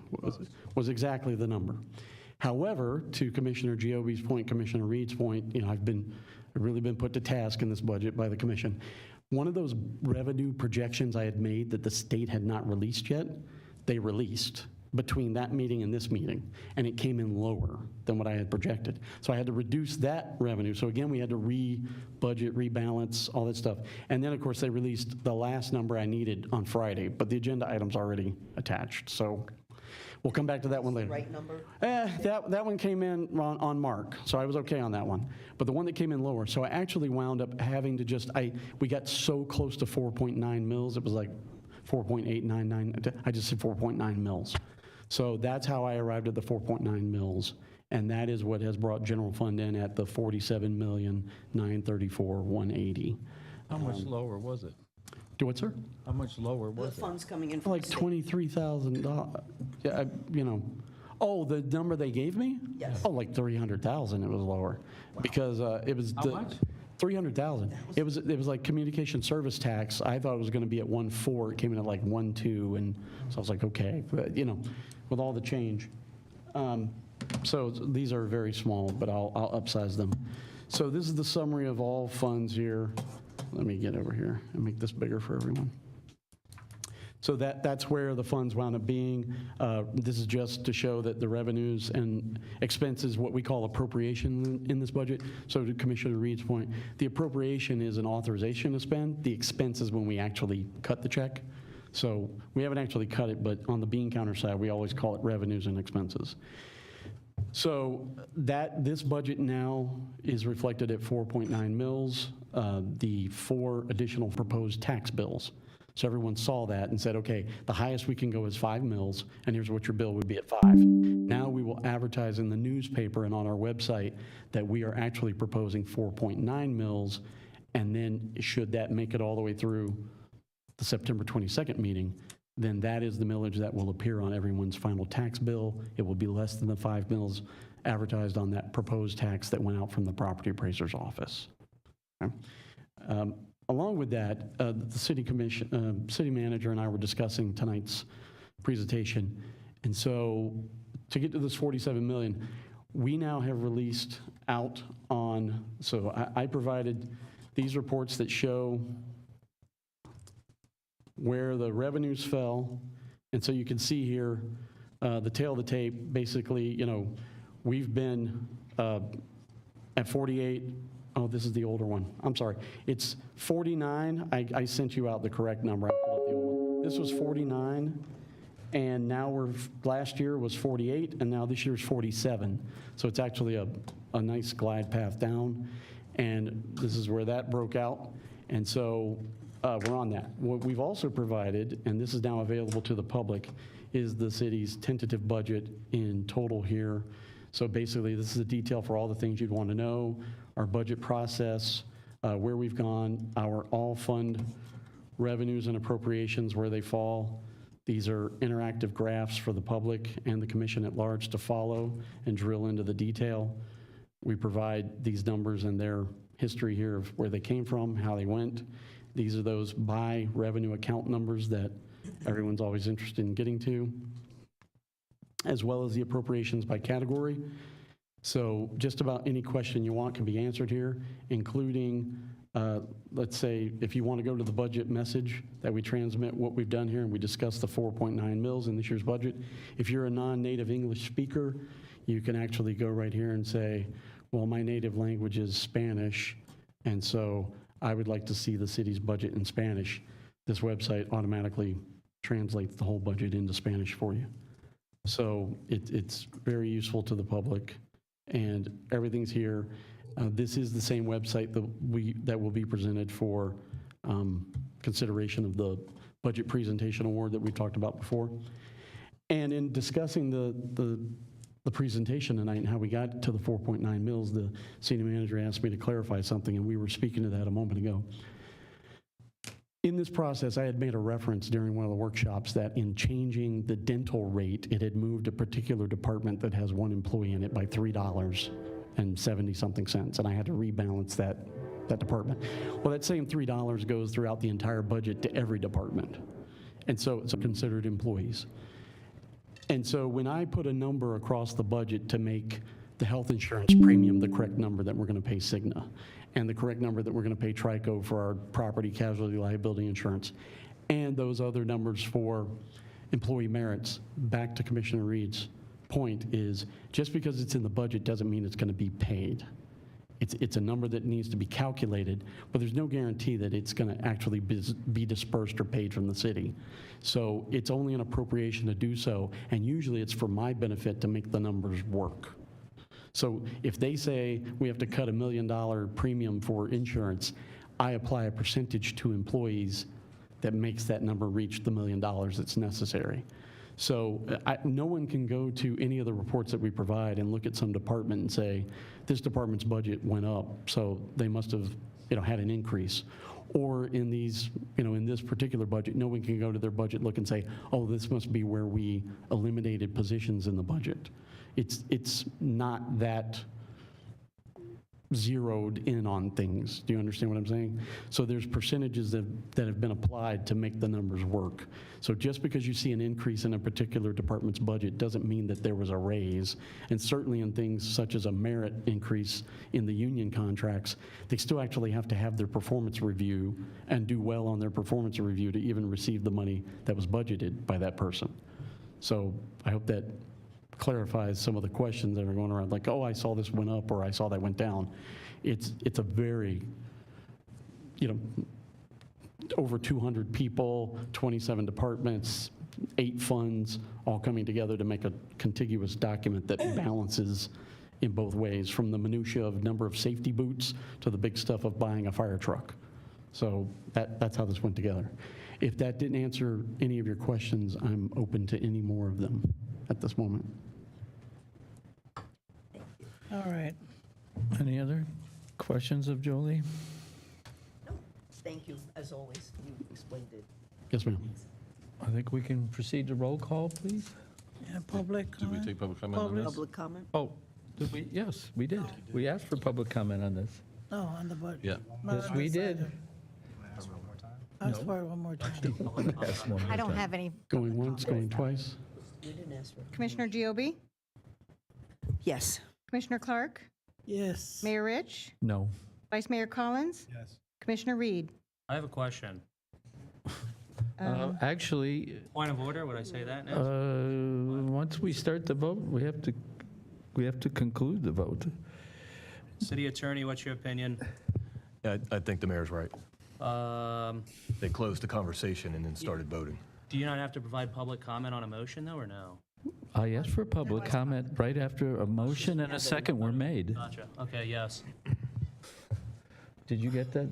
was exactly the number. However, to Commissioner Giobbe's point, Commissioner Reed's point, I've really been put to task in this budget by the commission. One of those revenue projections I had made that the state had not released yet, they released between that meeting and this meeting, and it came in lower than what I had projected. So I had to reduce that revenue. So again, we had to re-budget, rebalance, all that stuff. And then, of course, they released the last number I needed on Friday, but the agenda item's already attached. So we'll come back to that one later. Right number? That one came in on mark, so I was okay on that one. But the one that came in lower, so I actually wound up having to we got so close to 4.9 mils, it was like 4.899, I just said 4.9 mils. So that's how I arrived at the 4.9 mils, and that is what has brought general fund in at the 47,934,180. How much lower was it? Do what, sir? How much lower The was it? funds coming in from Like the state. $23,000. Yeah, Oh, the number they gave me? Yes. Oh, like 300,000. It was lower because it was How much? 300,000. It was like communication service tax. I thought it was going to be at 1.4. It came in at like 1.2, and so I was like, okay, but, with all the change. So these are very small, but I'll upsize them. So this is the summary of all funds here. Let me get over here and make this bigger for everyone. So that's where the funds wound up being. This is just to show that the revenues and expenses, what we call appropriation in this budget. So to Commissioner Reed's point, the appropriation is an authorization to spend. The expense is when we actually cut the check. So we haven't actually cut it, but on the bean counter side, we always call it revenues and expenses. So this budget now is reflected at 4.9 mils, the 4 additional proposed tax bills. So everyone saw that and said, okay, the highest we can go is 5 mils, and here's what your bill would be at 5. Now we will advertise in the newspaper and on our website that we are actually proposing 4.9 mils, and then should that make it all the way through the September 22nd meeting, then that is the millage that will appear on everyone's final tax bill. It will be less than the 5 mils advertised on that proposed tax that went out from the property appraiser's office. Okay? Along with that, the city manager and I were discussing tonight's presentation. And so to get to this 47 million, we now have released out on, so I provided these reports that show where the revenues fell. And so you can see here, the tail of the tape, basically, we've been at 48. Oh, this is the older one. I'm sorry. It's 49. I sent you out the correct number. I pulled up the old one. This was 49, and now last year was 48, and now this year is 47. So it's actually a nice glide path down, and this is where that broke out. And so we're on that. What we've also provided, and this is now available to the public, is the city's tentative budget in total here. So basically, this is a detail for all the things you'd want to know, our budget process, where we've gone, our all-fund revenues and appropriations, where they fall. These are interactive graphs for the public and the commission at large to follow and drill into the detail. We provide these numbers and their history here of where they came from, how they went. These are those by revenue account numbers that everyone's always interested in getting to, as well as the appropriations by category. So just about any question you want can be answered here, including let's say, if you want to go to the budget message that we transmit what we've done here, and we discuss the 4.9 mils in this year's budget, if you're a non-native English speaker, you can actually go right here and say, well, my native language is Spanish, and so I would like to see the city's budget in Spanish. This website automatically translates the whole budget into Spanish for you. So it's very useful to the public, and everything's here. This is the same website that will be presented for consideration of the budget presentation award that we talked about before. And in discussing the presentation tonight and how we got to the 4.9 mils, the senior manager asked me to clarify something, and we were speaking to that a moment ago. In this process, I had made a reference during one of the workshops that in changing the dental rate, it had moved a particular department that has one employee in it by $3.70-something, and I had to rebalance that department. Well, that same $3 goes throughout the entire budget to every department, and so it's considered employees. And so when I put a number across the budget to make the health insurance premium the correct number that we're going to pay Cigna, and the correct number that we're going to pay Trico for our property casualty liability insurance, and those other numbers for employee merits, back to Commissioner Reed's point is, just because it's in the budget doesn't mean it's going to be paid. It's a number that needs to be calculated, but there's no guarantee that it's going to actually be dispersed or paid from the city. So it's only an appropriation to do so, and usually it's for my benefit to make the numbers work. So if they say we have to cut $1 million premium for insurance, I apply a percentage to employees that makes that number reach the $1 million that's necessary. So no one can go to any of the reports that we provide and look at some department and say, this department's budget went up, so they must have, had an increase. Or in these, in this particular budget, no one can go to their budget, look and say, oh, this must be where we eliminated positions in the budget. It's not that zeroed in on things. Do you understand what I'm saying? So there's percentages that have been applied to make the numbers work. So just because you see an increase in a particular department's budget doesn't mean that there was a raise. And certainly in things such as a merit increase in the union contracts, they still actually have to have their performance review and do well on their performance review to even receive the money that was budgeted by that person. So I hope that clarifies some of the questions that are going around, like, oh, I saw this went up or I saw that went down. It's a very, over 200 people, 27 departments, 8 funds, all coming together to make a contiguous document that balances in both ways, from the minutia of number of safety boots to the big stuff of buying a fire truck. So that's how this went together. If that didn't answer any of your questions, I'm open to any more of them at this moment. All right. Any other questions of Jolie? Thank you, as always. You explained it. Yes, ma'am. I think we can proceed to roll call, please. Yeah, public Did we comment? take public comment on this? Public comment? Oh, did we? Yes, we did. We asked for public comment on this. No, on the budget. Yeah. Not Yes, on we this did. item. Ask for it one more time. Ask one I more don't time. have any. Going once, going twice? We didn't ask for it. Commissioner Giobi? Yes. Commissioner Clark? Yes. Mayor Rich? No. Vice Mayor Collins? Yes. Commissioner Reed? I have a question. Actually, Point of order, would I say that next? once we start the vote, we have to conclude the vote. City Attorney, what's your opinion? I think the mayor's right. Um, They closed the conversation and then started voting. Do you not have to provide public comment on a motion, though, or no? I asked for public comment right after a motion and a second were made. Gotcha. Okay, yes. Did you get that?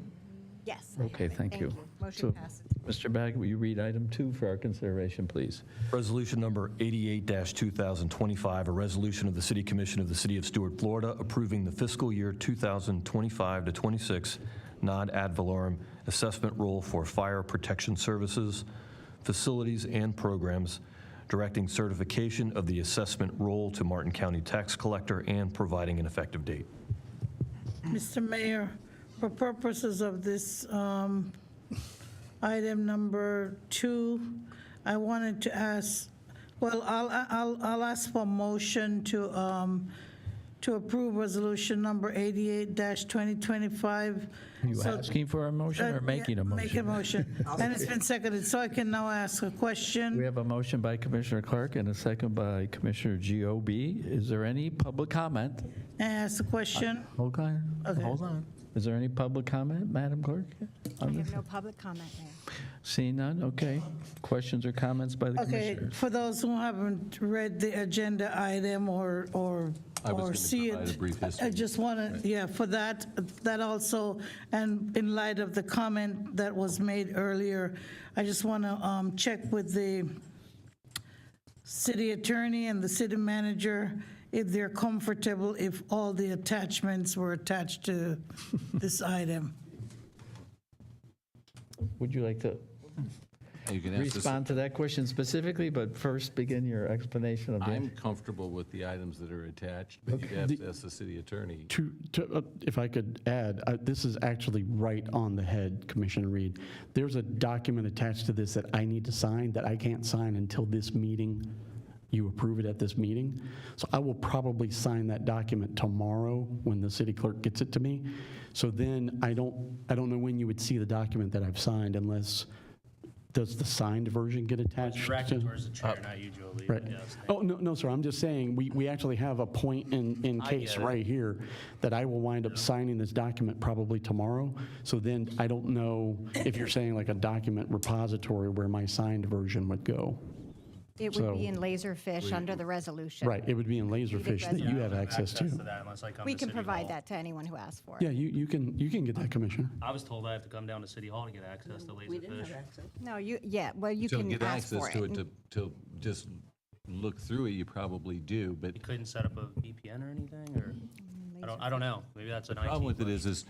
Yes. Okay, thank you. Motion So, passes. Mr. Bagg, will you read item 2 for our consideration, please? Resolution number 88-2025, a resolution of the City Commission of the City of Stuart, Florida, approving the fiscal year 2025 to 26 non-ad valorem assessment role for fire protection services, facilities, and programs, directing certification of the assessment role to Martin County Tax Collector, and providing an effective date. Mr. Mayor, for purposes of this item number 2, I wanted to ask, well, I'll ask for a motion to to approve resolution number 88-2025. Are you asking for a motion or making a motion? Make a motion. And it's been seconded, so I can now ask a We question. have a motion by Commissioner Clark and a second by Commissioner G.O.B. Is there any public comment? May I ask a question? Hold on, Okay. hold on. Is there any public comment, Madam Clerk? I on this? have no public comment, Mayor. Seeing none, okay. Questions or comments by the Okay, commissioners? for those who haven't read the agenda item or I was gonna see provide it, a brief history. I just want to, yeah, for that also, and in light of the comment that was made earlier, I just want to check with the city attorney and the city manager if they're comfortable if all the attachments were attached to this item. Would you like to You can ask this- respond to that question specifically, but first begin your explanation of the... I'm comfortable with the items that are attached, but you have to ask the city attorney. If I could add, this is actually right on the head, Commissioner Reed. There's a document attached to this that I need to sign that I can't sign until this meeting. You approve it at this meeting. So I will probably sign that document tomorrow when the city clerk gets it to me. So then I don't know when you would see the document that I've signed unless, does the signed version get attached? Directed towards the chair, not you, Jolie. Right. Yes. Oh, no, sir, I'm just saying, we actually have a point in I case get it. right here that I will wind up signing this document probably tomorrow. So then I don't know if you're saying like a document repository where my signed version would go. It So- would be in Laserfish under the resolution. Right, it would be in Laserfish that you have access to. that unless I come We to can City provide Hall. that to anyone who asks for it. Yeah, you can get that, Commissioner. I was told I have to come down to City Hall to get access to Laserfish. No, you To can get ask access for to it, it. to just look through it, you probably do, but You couldn't set up a VPN or anything, or? I don't know. Maybe that's an the problem IT with it is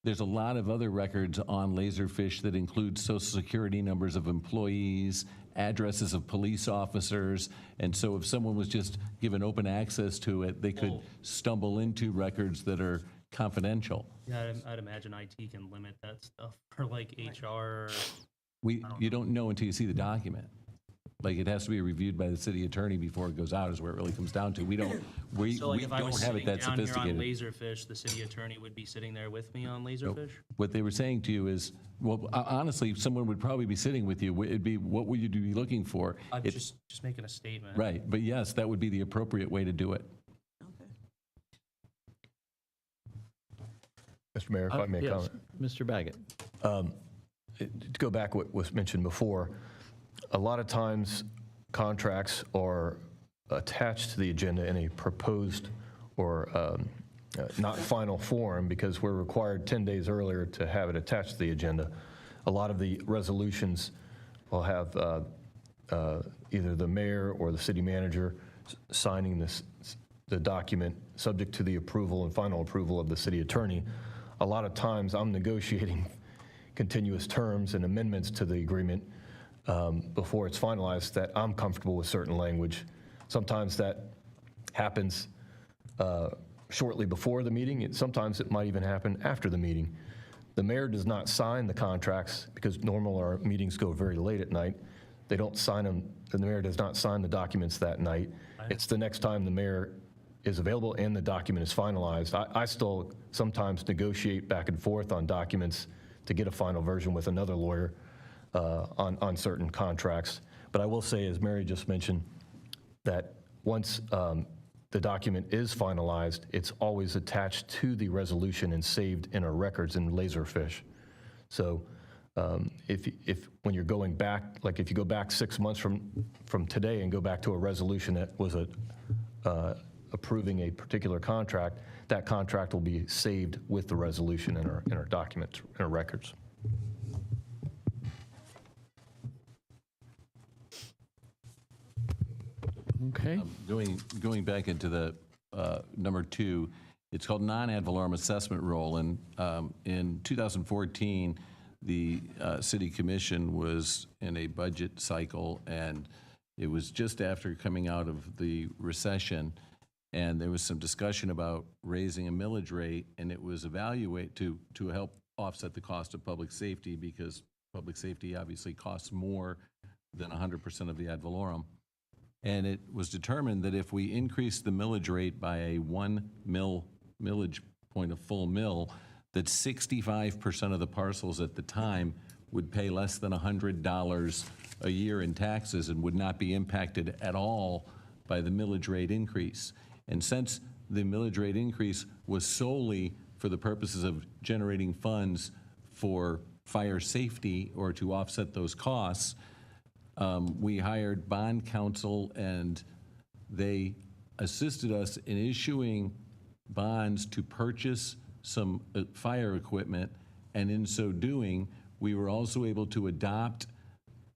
there's a lot of other records on Laserfish that include social security numbers of employees, addresses of police officers, and so if someone was just given open access to it, they could stumble into records that are confidential. Yeah, I'd imagine IT can limit that stuff for like HR. You don't know until you see the document. Like, it has to be reviewed by the city attorney before it goes out, is where it really comes down to. We don't So like if I was have sitting it that down here on sophisticated. Laserfish, the city attorney would be sitting there with me on Laserfish? What they were saying to you is, well, honestly, someone would probably be sitting with you. It'd be, what would you be looking for? I'm It- just making a statement. Right, but yes, that would be the appropriate way to do it. Mr. Mayor, if I may Yes, comment. Mr. Baggett. To go back what was mentioned before, a lot of times contracts are attached to the agenda in a proposed or not final form because we're required 10 days earlier to have it attached to the agenda. A lot of the resolutions will have either the mayor or the city manager signing the document subject to the approval and final approval of the city attorney. A lot of times I'm negotiating continuous terms and amendments to the agreement before it's finalized that I'm comfortable with certain language. Sometimes that happens shortly before the meeting. Sometimes it might even happen after the meeting. The mayor does not sign the contracts because normally our meetings go very late at night. They don't sign them. The mayor does not sign the documents that night. It's the next time the mayor is available and the document is finalized. I still sometimes negotiate back and forth on documents to get a final version with another lawyer on certain contracts. But I will say, as Mary just mentioned, that once the document is finalized, it's always attached to the resolution and saved in our records in Laserfish. So if when you're going back, like if you go back 6 months from today and go back to a resolution that was approving a particular contract, that contract will be saved with the resolution in our documents, in our records. Okay. Going back into the number 2, it's called non-ad valorem assessment role. And in 2014, the city commission was in a budget cycle, and it was just after coming out of the recession, and there was some discussion about raising a millage rate, and it was to help offset the cost of public safety, because public safety obviously costs more than 100% of the ad valorem. And it was determined that if we increased the millage rate by a 1 millage point, a full mill, that 65% of the parcels at the time would pay less than $100 a year in taxes and would not be impacted at all by the millage rate increase. And since the millage rate increase was solely for the purposes of generating funds for fire safety or to offset those costs, we hired bond counsel, and they assisted us in issuing bonds to purchase some fire equipment, and in so doing, we were also able to adopt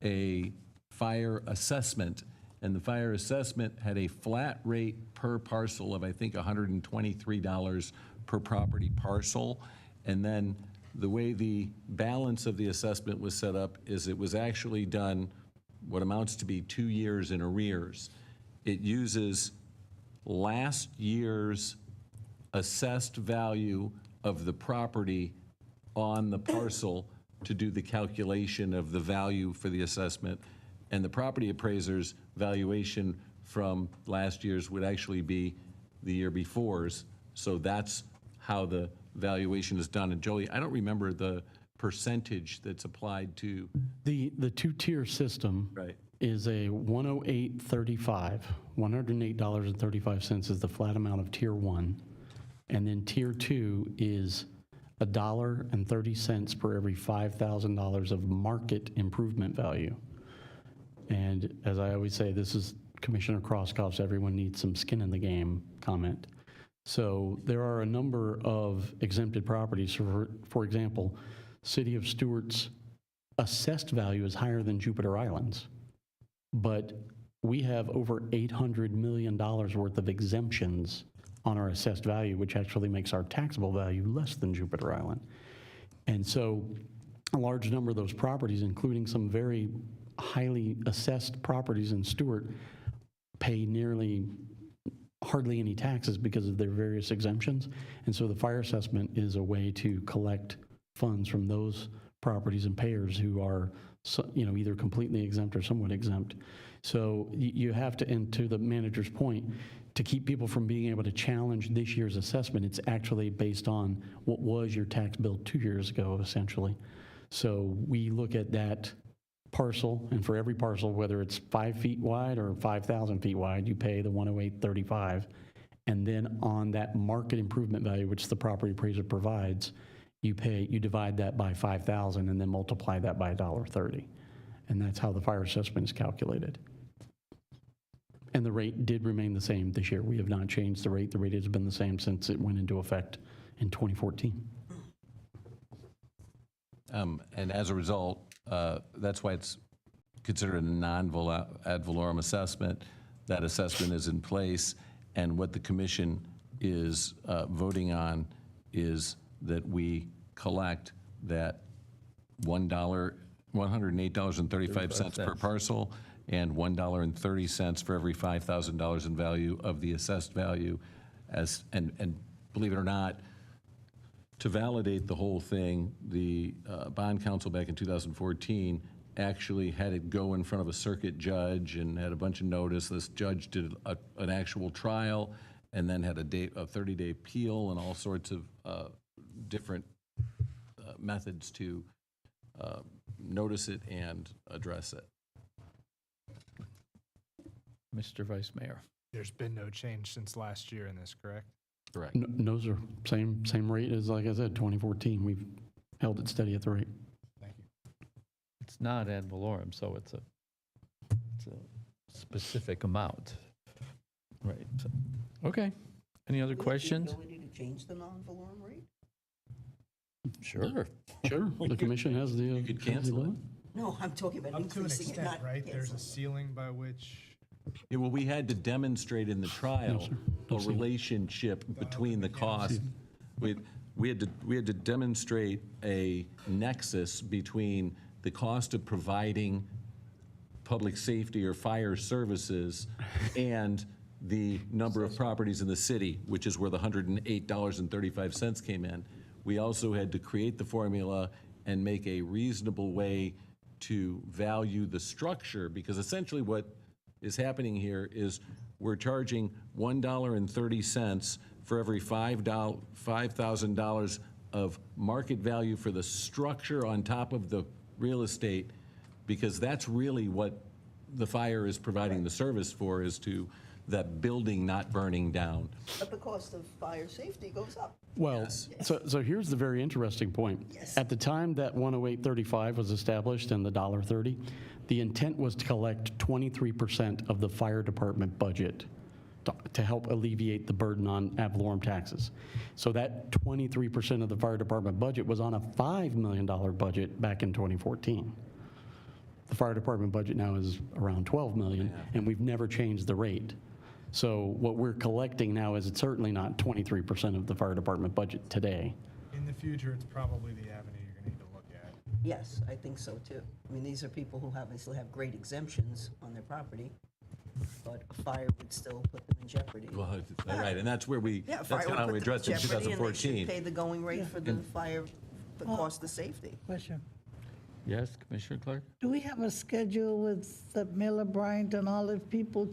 a fire assessment, and the fire assessment had a flat rate per parcel of, I think, $123 per property parcel, and then the way the balance of the assessment was set up is it was actually done what amounts to be 2 years in arrears. It uses last year's assessed value of the property on the parcel to do the calculation of the value for the assessment, and the property appraiser's valuation from last year's would actually be the year before's. So that's how the valuation is done. And Jolie, I don't remember the percentage that's applied to. The two-tier system is a 108.35. $108.35 is the flat amount of tier 1. And then tier 2 is $1.30 per every $5,000 of market improvement value. And as I always say, this is Commissioner Crosskoff's everyone needs some skin in the game comment. So there are a number of exempted properties. For example, City of Stuart's assessed value is higher than Jupiter Island's, but we have over $800 million worth of exemptions on our assessed value, which actually makes our taxable value less than Jupiter Island. And so a large number of those properties, including some very highly assessed properties in Stuart, pay hardly any taxes because of their various exemptions. And so the fire assessment is a way to collect funds from those properties and payers who are, either completely exempt or somewhat exempt. So you have to, and to the manager's point, to keep people from being able to challenge this year's assessment, it's actually based on what was your tax bill 2 years ago, essentially. So we look at that parcel, and for every parcel, whether it's 5 feet wide or 5,000 feet wide, you pay the 108.35. And then on that market improvement value, which the property appraiser provides, you divide that by 5,000 and then multiply that by $1.30. And that's how the fire assessment is calculated. And the rate did remain the same this year. We have not changed the rate. The rate has been the same since it went into effect in 2014. And as a result, that's why it's considered a non-ad valorem assessment. That assessment is in place, and what the commission is voting on is that we collect that $108.35 per parcel and $1.30 for every $5,000 in value of the assessed value. And believe it or not, to validate the whole thing, the bond counsel back in 2014 actually had it go in front of a circuit judge and had a bunch of notice. This judge did an actual trial and then had a 30-day appeal and all sorts of different methods to notice it and address it. Mr. Vice Mayor. There's been no change since last year in this, correct? Correct. No, sir. Same rate as, like I said, 2014. We've held it steady at the rate. Thank you. It's not ad valorem, so it's a specific amount. Right. So, okay. Any other questions? Ability to change the non-valorem rate? Sure. Sure. The commission has the. You could cancel it. No, I'm talking about Up to an increasing it, extent, not right? There's a canceling. ceiling by which. Yeah, well, we had to demonstrate in the trial a relationship between the cost. We had to demonstrate a nexus between the cost of providing public safety or fire services and the number of properties in the city, which is where the $108.35 came in. We also had to create the formula and make a reasonable way to value the structure, because essentially what is happening here is we're charging $1.30 for every $5,000 of market value for the structure on top of the real estate, because that's really what the fire is providing the service for, is to that building not burning down. But the cost of fire safety goes up. Well, so here's the very interesting point. Yes. At the time that 108.35 was established and the $1.30, the intent was to collect 23% of the fire department budget to help alleviate the burden on ad valorem taxes. So that 23% of the fire department budget was on a $5 million budget back in 2014. The fire department budget now is around 12 million, and we've never changed the rate. So what we're collecting now is it's certainly not 23% of the fire department budget today. In the future, it's probably the avenue you're going to need to look at. Yes, I think so too. I mean, these are people who obviously have great exemptions on their property, but a fire would still put them in jeopardy. Well, right, and that's where Yeah, that's fire kind of how would we put them in addressed it in jeopardy, and they 2014. should pay the going rate for the fire, the cost of safety. Question. Yes, Commissioner Clark? Do we have a schedule with the Miller, Bryant, and Olive people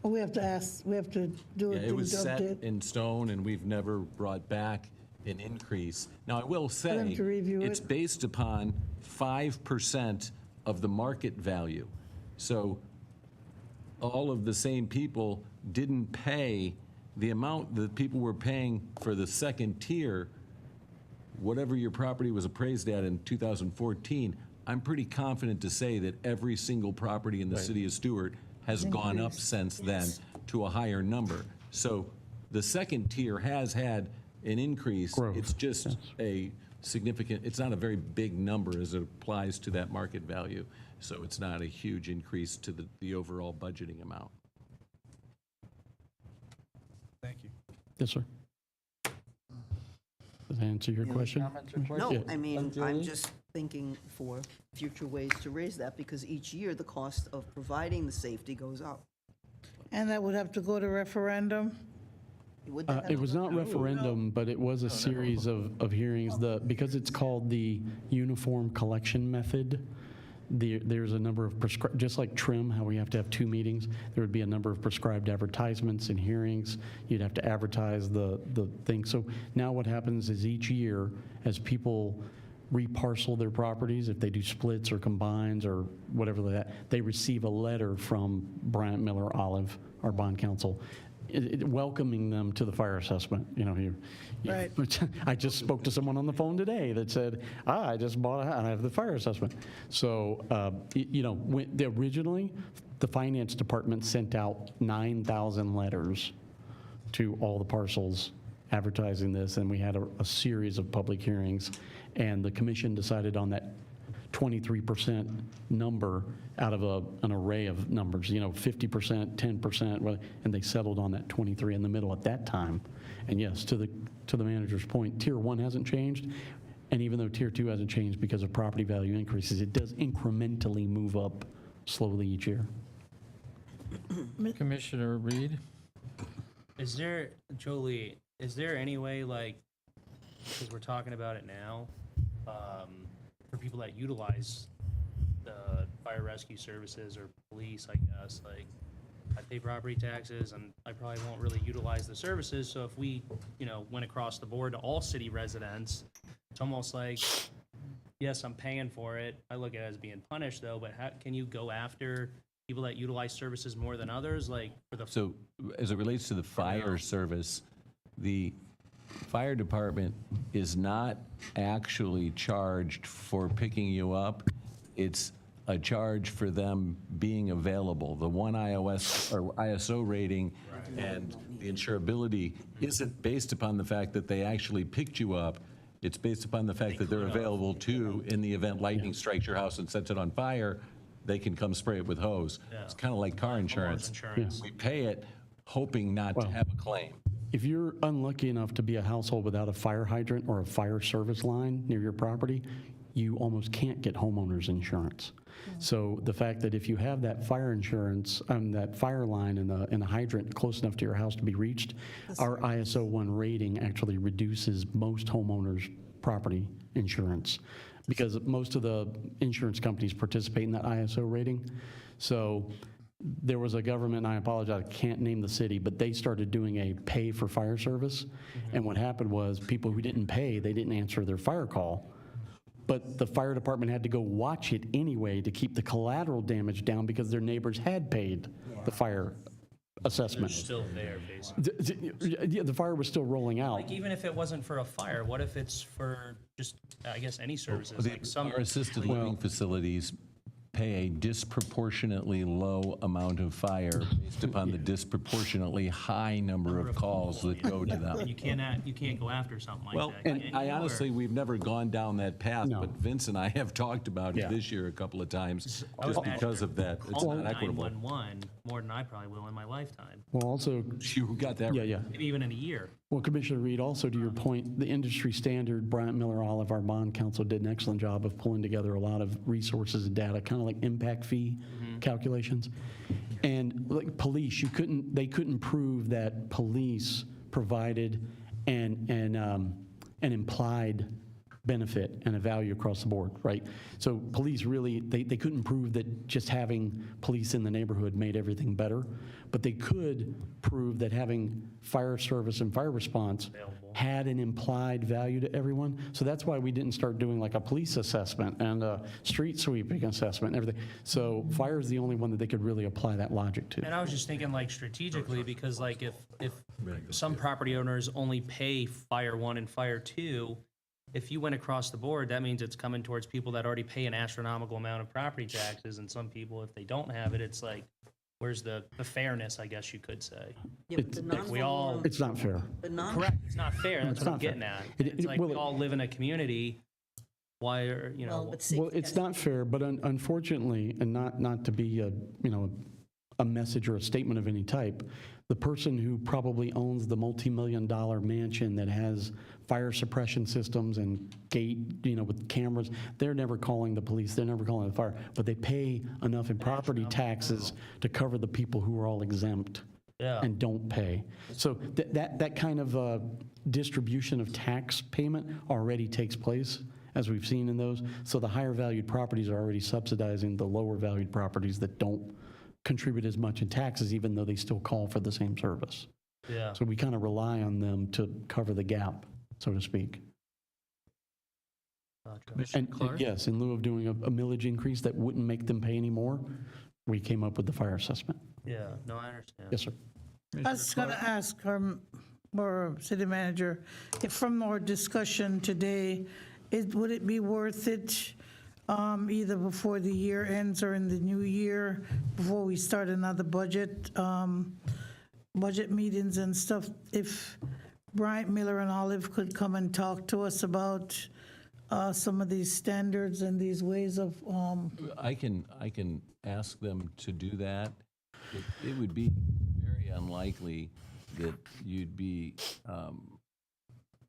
or we have to ask, we have to do Yeah, it? it was set in stone, and we've never brought back an increase. Now, I will them say, to review it's it. based upon 5% of the market value. So all of the same people didn't pay the amount that people were paying for the second tier. Whatever your property was appraised at in 2014, I'm pretty confident to say that every single property in the city of Stuart has gone up since then to a higher number. So the second tier has had an increase. It's just a significant, it's not a very big number as it applies to that market value. So it's not a huge increase to the overall budgeting amount. Thank you. Yes, sir. Does that answer your question? No, Yeah. I mean, I'm just thinking for future ways to raise that, because each year the cost of providing the safety goes up. And that would have to go to referendum? Would that have It to was go- not referendum, but it was a series of hearings. Because it's called the uniform collection method, there's a number of just like trim, how we have to have 2 meetings, there would be a number of prescribed advertisements and hearings. You'd have to advertise the thing. So now what happens is each year, as people reparcel their properties, if they do splits or combines or whatever that, they receive a letter from Bryant, Miller, Olive, our bond counsel, welcoming them to the fire assessment, here. Right. I just spoke to someone on the phone today that said, I just bought a house, and I have the fire assessment. So, originally, the finance department sent out 9,000 letters to all the parcels advertising this, and we had a series of public hearings, and the commission decided on that 23% number out of an array of numbers, 50%, 10%, and they settled on that 23 in the middle at that time. And yes, to the manager's point, Tier 1 hasn't changed, and even though Tier 2 hasn't changed because of property value increases, it does incrementally move up slowly each year. Commissioner Reed? Is there, Jolie, is there any way, because we're talking about it now, for people that utilize the fire rescue services or police, I guess, I pay property taxes and I probably won't really utilize the services. So if we, went across the board to all city residents, it's almost like, yes, I'm paying for it. I look at it as being punished though, but how can you go after people that utilize services more than others? So as it relates to the fire service, the fire department is not actually charged for picking you up. It's a charge for them being available. The one iOS or ISO rating and the insurability isn't based upon the fact that they actually picked you up. It's based upon the fact that they're available too in the event lightning strikes your house and sets it on fire. They can come spray it with hose. It's kind of like car insurance. We pay it hoping not to have a claim. If you're unlucky enough to be a household without a fire hydrant or a fire service line near your property, you almost can't get homeowners insurance. So the fact that if you have that fire insurance, that fire line and a hydrant close enough to your house to be reached, our ISO 1 rating actually reduces most homeowners' property insurance. because most of the insurance companies participate in that ISO rating. So there was a government, and I apologize, I can't name the city, but they started doing a pay for fire service. And what happened was people who didn't pay, they didn't answer their fire call. But the fire department had to go watch it anyway to keep the collateral damage down because their neighbors had paid the fire assessment. They're still there, basically. Yeah, the fire was still rolling out. Like, even if it wasn't for a fire, what if it's for just, I guess, any services? Like some Our assisted living facilities pay a disproportionately low amount of fire based upon the disproportionately high number of calls that go to them. You can't go after something like Well, that. and can I you, or- honestly, we've never gone down that path, but Vince and I have talked about it this year a couple of times, I would just imagine because of that. It's call not equitable. 911 more than I probably will in my lifetime, Well, also, You got that yeah, right. yeah. maybe even in a year. Well, Commissioner Reed, also to your point, the industry standard, Bryant Miller Olive, our bond counsel, did an excellent job of pulling together a lot of resources and data, kind of like impact fee calculations. And like police, they couldn't prove that police provided an implied benefit and a value across the board, right? So police really, they couldn't prove that just having police in the neighborhood made everything better, but they could prove that having fire service and fire response had an implied value to everyone. So that's why we didn't start doing like a police assessment and a street sweeping assessment and everything. So fire is the only one that they could really apply that logic to. And I was just thinking, like, strategically, because like if some property owners only pay fire 1 and fire 2, if you went across the board, that means it's coming towards people that already pay an astronomical amount of property taxes, and some people, if they don't have it, it's like, where's the fairness, I guess you could say? Yeah, but the Like, we all, It's not fair. correct, it's not fair, that's It's what I'm not fair. getting at. It- It's like, well, we all live in a community, why are, you know, Well, it's not fair, but unfortunately, and not to be a message or a statement of any type, the person who probably owns the multi-million-dollar mansion that has fire suppression systems and gate, with cameras, they're never calling the police, they're never calling the fire, but they pay enough in property taxes to cover the people who are all exempt Yeah. and don't pay. So that kind of distribution of tax payment already takes place, as we've seen in those. So the higher valued properties are already subsidizing the lower valued properties that don't contribute as much in taxes, even though they still call for the same service. yeah. So we kind of rely on them to cover the gap, so to speak. Commissioner And Clark? yes, in lieu of doing a millage increase that wouldn't make them pay any more, we came up with the fire assessment. Yeah, no, I understand. Yes, sir. I was going to ask our city manager, if from our discussion today, would it be worth it either before the year ends or in the new year, before we start another budget meetings and stuff, if Bryant Miller and Olive could come and talk to us about some of these standards and these ways of, I can ask them to do that. It would be very unlikely that you'd be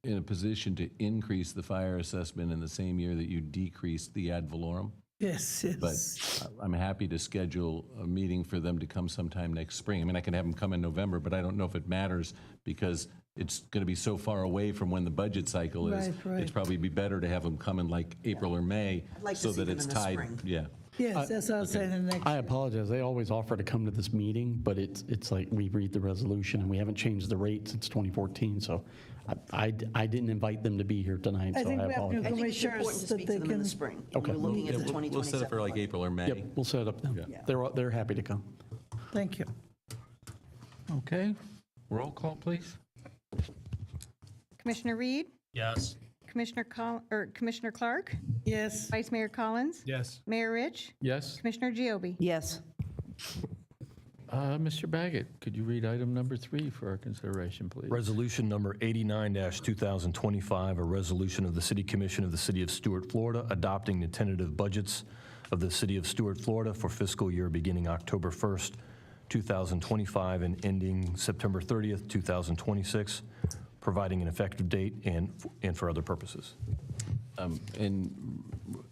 in a position to increase the fire assessment in the same year that you decreased the ad valorem. yes, But yes. I'm happy to schedule a meeting for them to come sometime next spring. I mean, I can have them come in November, but I don't know if it matters because it's going to be so far away from when the budget cycle is. Right. It's probably be better to have them come in like April or May I'd like to so see that them it's in the tied. spring. Yeah. Yes, that's what I was saying, the next. I apologize. They always offer to come to this meeting, but it's like we read the resolution and we haven't changed the rate since 2014. So I didn't invite them to be here tonight, I so think I we have apologize. I think it's important Commissioners to that speak to they them in the can- spring. Okay. We're looking at the We'll set 2027 it for like budget. April or May. Yep, we'll set it up then. They're happy to come. Thank you. Okay, roll call, please. Commissioner Reed, Yes. Commissioner Clark, Yes. Vice Mayor Collins, Yes. Mayor Rich, Yes. Commissioner Giobi. Yes. Mr. Baggett, could you read item number 3 for our consideration, please? Resolution number 89-2025, a resolution of the City Commission of the City of Stuart, Florida, adopting the tentative budgets of the City of Stuart, Florida for fiscal year beginning October 1st, 2025 and ending September 30th, 2026, providing an effective date and for other purposes. And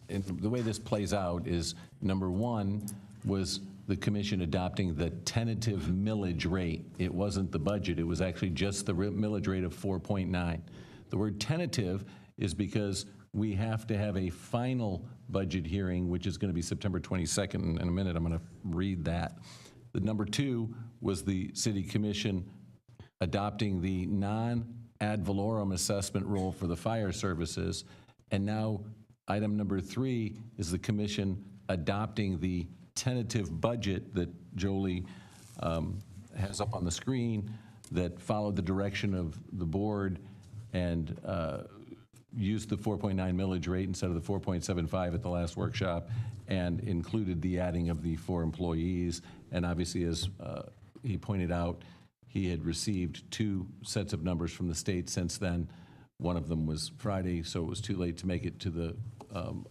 the way this plays out is, number one was the commission adopting the tentative millage rate. It wasn't the budget, it was actually just the millage rate of 4.9. The word tentative is because we have to have a final budget hearing, which is going to be September 22nd. In a minute, I'm going to read that. The number 2 was the City Commission adopting the non-ad valorem assessment rule for the fire services. And now, item number 3 is the commission adopting the tentative budget that Jolie has up on the screen that followed the direction of the board and used the 4.9 millage rate instead of the 4.75 at the last workshop, and included the adding of the 4 employees. And obviously, as he pointed out, he had received 2 sets of numbers from the state since then. One of them was Friday, so it was too late to make it to the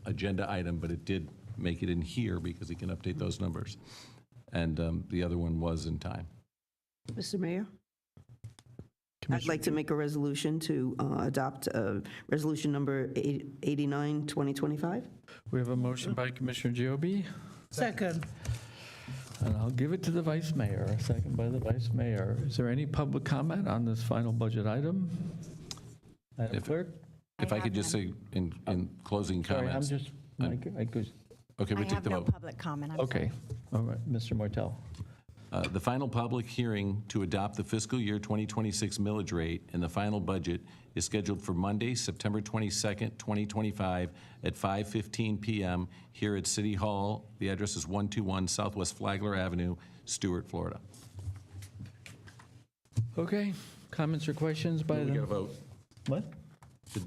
agenda item, but it did make it in here because he can update those numbers. And the other one was in time. Mr. Mayor? I'd like to make a resolution to adopt resolution number 89, 2025. We have a motion by Commissioner Giobbe, Second. and I'll give it to the Vice Mayor, a second by the Vice Mayor. Is there any public comment on this final budget item? Madam Clerk? If I could just say in closing Sorry, I'm comments. just, I could, Okay, we I take have the no vote. public comment. I'm okay, all right, Mr. Martell. The final public hearing to adopt the fiscal year 2026 millage rate and the final budget is scheduled for Monday, September 22nd, 2025 at 5:15 PM here at City Hall. The address is 121 Southwest Flagler Avenue, Stuart, Florida. Okay, comments or questions by We the? got a vote. What?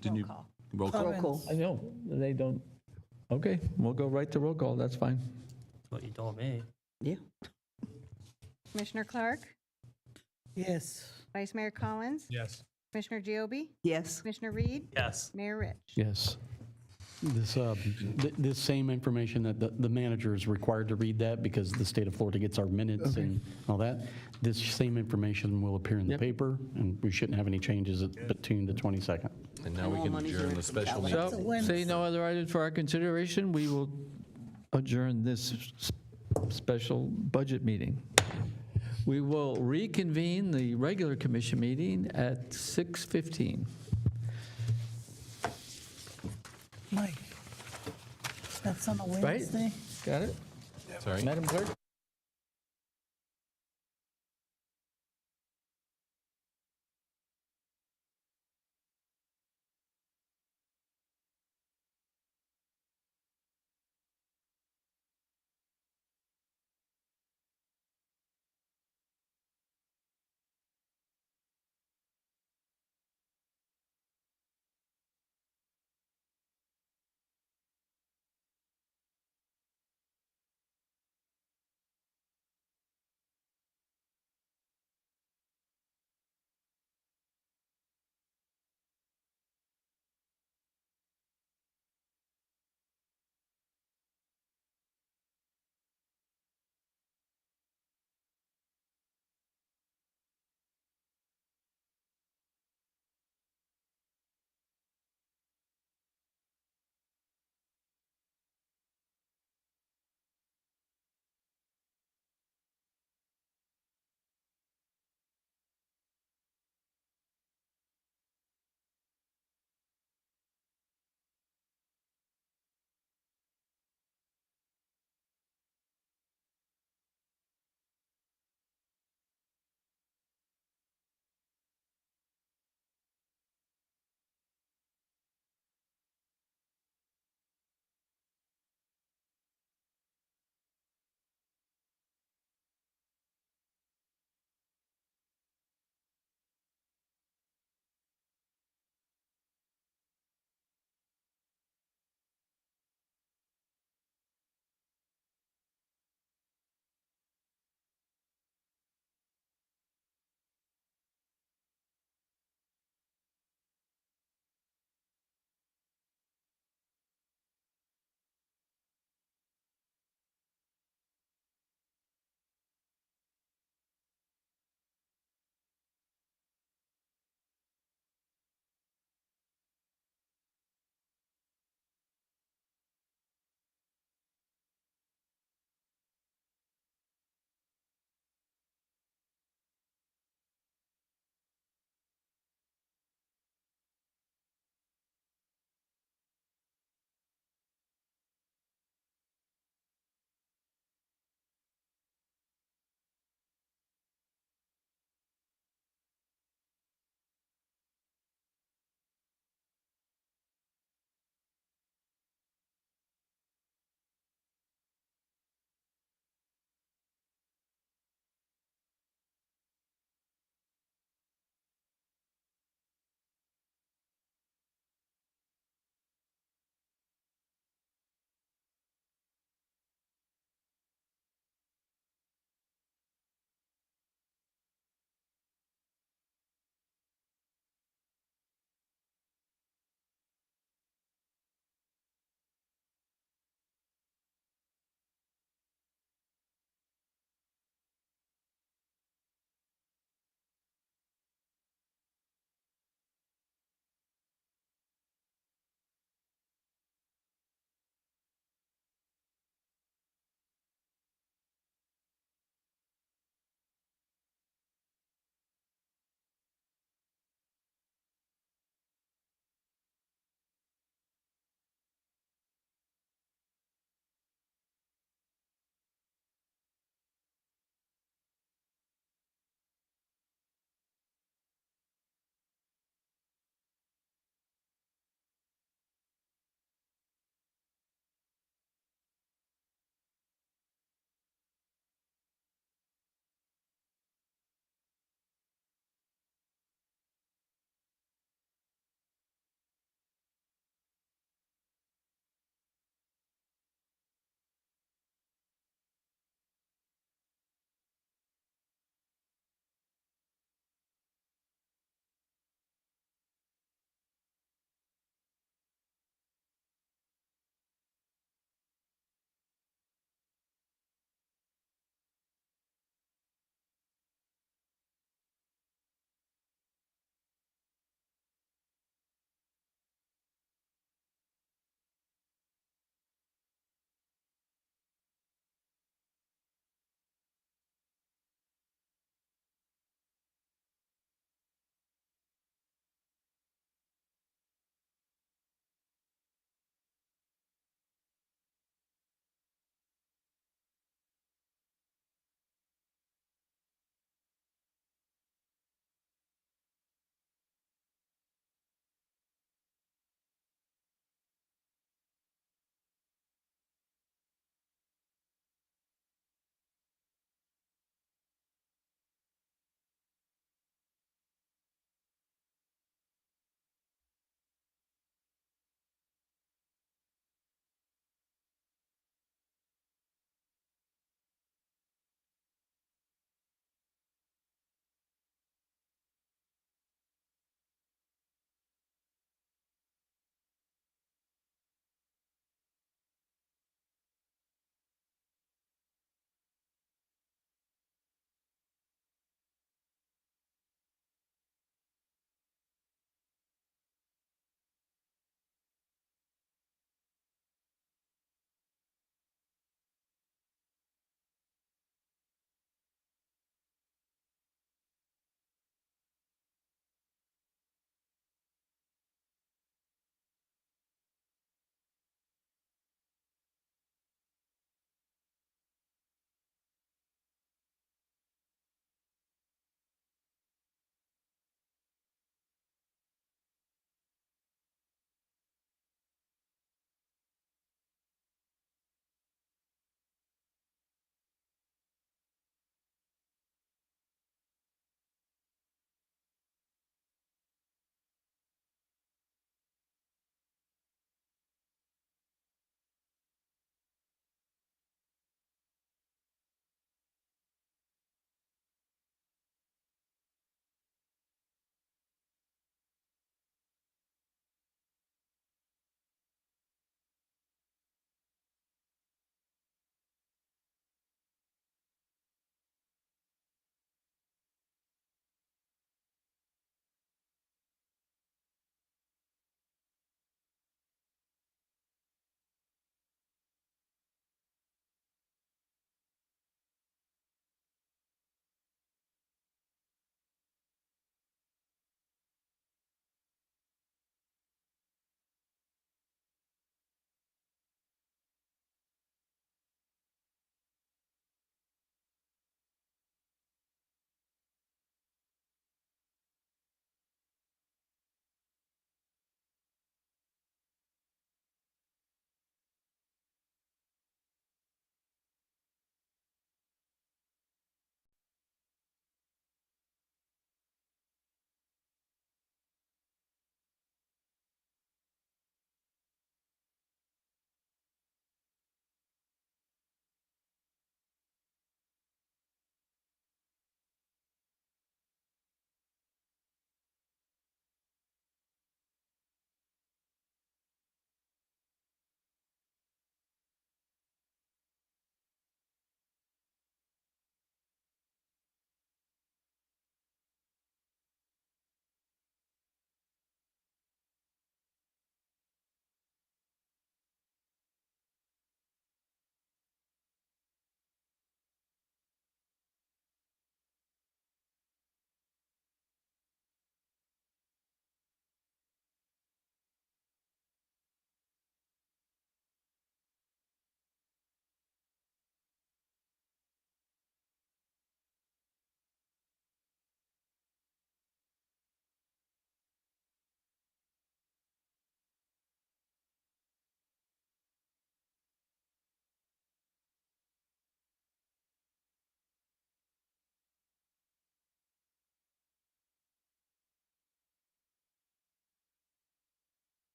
Didn't you? Roll call? Roll call. I know, they don't. Okay, we'll go right to roll call, that's fine. That's what you told me. Yeah. Commissioner Clark? Yes. Vice Mayor Collins? Yes. Commissioner Giobbe? Yes. Commissioner Reed? Yes. Mayor Rich? Yes. This same information that the manager is required to read that because the state of Florida gets our minutes and all that. This same information will appear in the paper, and we shouldn't have any changes between the 22nd. And now we can adjourn the special meeting. So, seeing no other items for our consideration, we will adjourn this special budget meeting. We will reconvene the regular commission meeting at 6:15. Mike, that's on a Right? Wednesday? Got it? Sorry. Madam Clerk?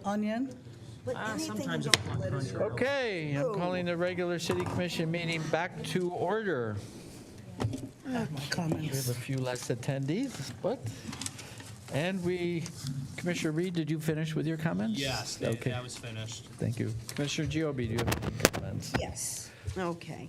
Onion? Sometimes Okay, I'm calling the regular city commission meeting back to order. We have a few less attendees, Commissioner Reed, did you finish with your comments? Yes, Okay, that was finished. thank you. Commissioner Giobi, do you have any comments? Yes, okay.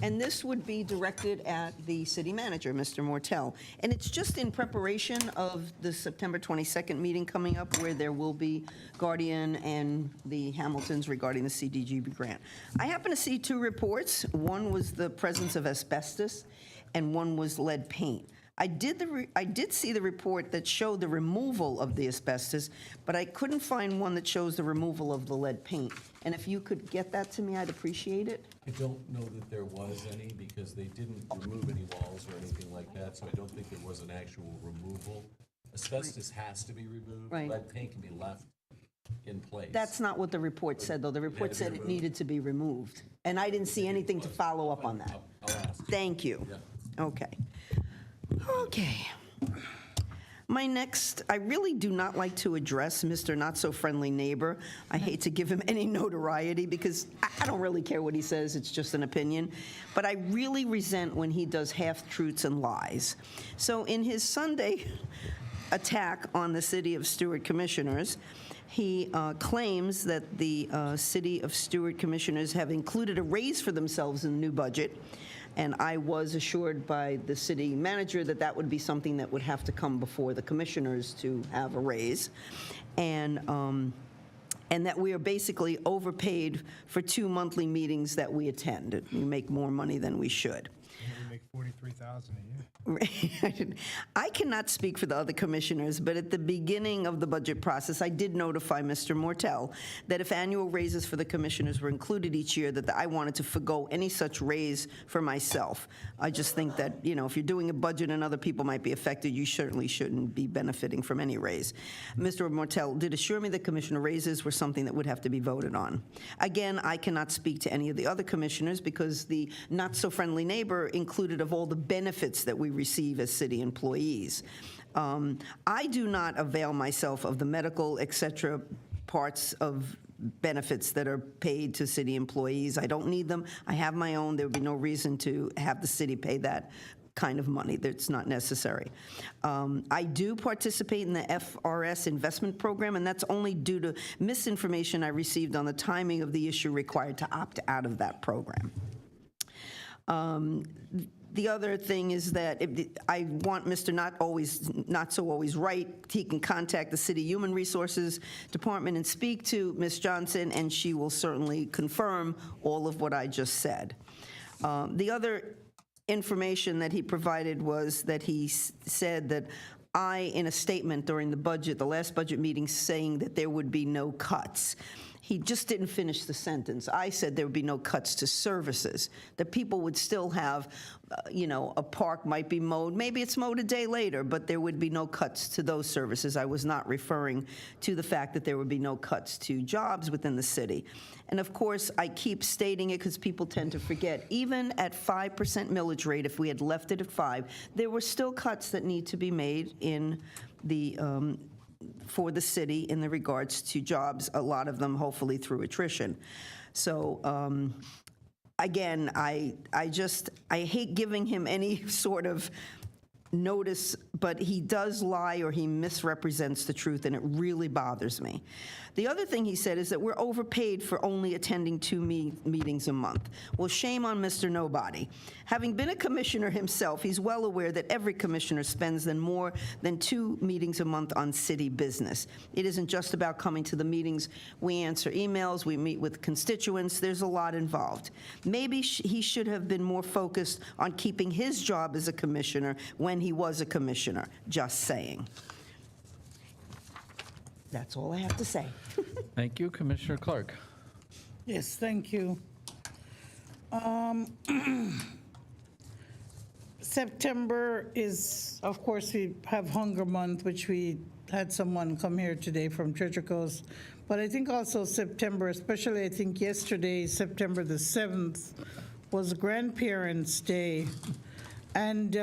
And this would be directed at the city manager, Mr. Mortel. And it's just in preparation of the September 22nd meeting coming up where there will be Guardian and the Hamiltons regarding the CDGB grant. I happen to see two reports. One was the presence of asbestos and one was lead paint. I did see the report that showed the removal of the asbestos, but I couldn't find one that shows the removal of the lead paint. And if you could get that to me, I'd appreciate it. I don't know that there was any because they didn't remove any walls or anything like that, so I don't think there was an actual removal. Asbestos has to be removed. Right. Lead paint can be left in place. That's not what the report said, though. The report to be said it removed? needed to be removed. And I didn't see anything to follow up on that. I'll ask. Thank you. Okay. Okay. My next, I really do not like to address Mr. Not-So-Friendly Neighbor. I hate to give him any notoriety because I don't really care what he says, it's just an opinion. But I really resent when he does half-truths and lies. So in his Sunday attack on the City of Stuart commissioners, he claims that the City of Stuart commissioners have included a raise for themselves in the new budget. And I was assured by the city manager that that would be something that would have to come before the commissioners to have a raise. And that we are basically overpaid for 2 monthly meetings that we attend. We make more money than we should. We make $43,000 a year. I cannot speak for the other commissioners, but at the beginning of the budget process, I did notify Mr. Mortel that if annual raises for the commissioners were included each year, that I wanted to forgo any such raise for myself. I just think that, you know, if you're doing a budget and other people might be affected, you certainly shouldn't be benefiting from any raise. Mr. Mortel did assure me that commissioner raises were something that would have to be voted on. Again, I cannot speak to any of the other commissioners because the not-so-friendly neighbor included of all the benefits that we receive as city employees. I do not avail myself of the medical, et cetera, parts of benefits that are paid to city employees. I don't need them. I have my own. There would be no reason to have the city pay that kind of money. That's not necessary. I do participate in the FRS investment program, and that's only due to misinformation I received on the timing of the issue required to opt out of that program. The other thing is that I want Mr. Not So Always Right. He can contact the City Human Resources Department and speak to Ms. Johnson, and she will certainly confirm all of what I just said. The other information that he provided was that he said that in a statement during the last budget meeting, saying that there would be no cuts. He just didn't finish the sentence. I said there would be no cuts to services, that people would still have, a park might be mowed. Maybe it's mowed a day later, but there would be no cuts to those services. I was not referring to the fact that there would be no cuts to jobs within the city. And of course, I keep stating it because people tend to forget. Even at 5% millage rate, if we had left it at 5, there were still cuts that need to be made in the for the city in the regards to jobs, a lot of them hopefully through attrition. So again, I hate giving him any sort of notice, but he does lie or he misrepresents the truth, and it really bothers me. The other thing he said is that we're overpaid for only attending 2 meetings a month. Well, shame on Mr. Nobody. Having been a commissioner himself, he's well aware that every commissioner spends more than 2 meetings a month on city business. It isn't just about coming to the meetings. We answer emails, we meet with constituents, there's a lot involved. Maybe he should have been more focused on keeping his job as a commissioner when he was a commissioner, just saying. That's all I have to say. Thank you, Commissioner Clark. Yes, thank you. September is, of course, we have Hunger Month, which we had someone come here today from Treasure Coast. But I think also September, especially I think yesterday, September the 7th, was Grandparents' Day. And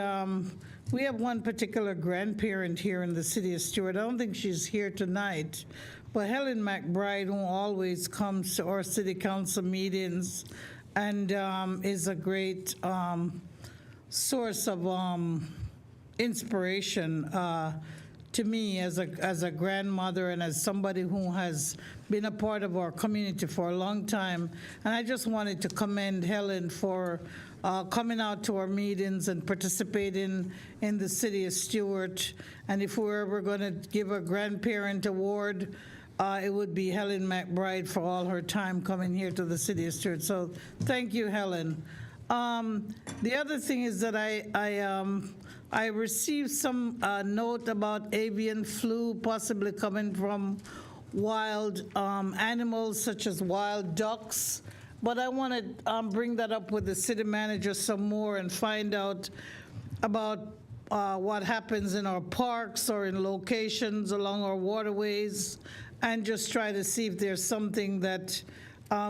we have one particular grandparent here in the city of Stuart. I don't think she's here tonight, but Helen McBride, who always comes to our city council meetings and is a great source of inspiration to me as a grandmother and as somebody who has been a part of our community for a long time. And I just wanted to commend Helen for coming out to our meetings and participating in the city of Stuart. And if we're ever going to give a grandparent award, it would be Helen McBride for all her time coming here to the city of Stuart. So thank you, Helen. The other thing is that I received some note about avian flu possibly coming from wild animals such as wild ducks. But I want to bring that up with the city manager some more and find out about what happens in our parks or in locations along our waterways, and just try to see if there's something that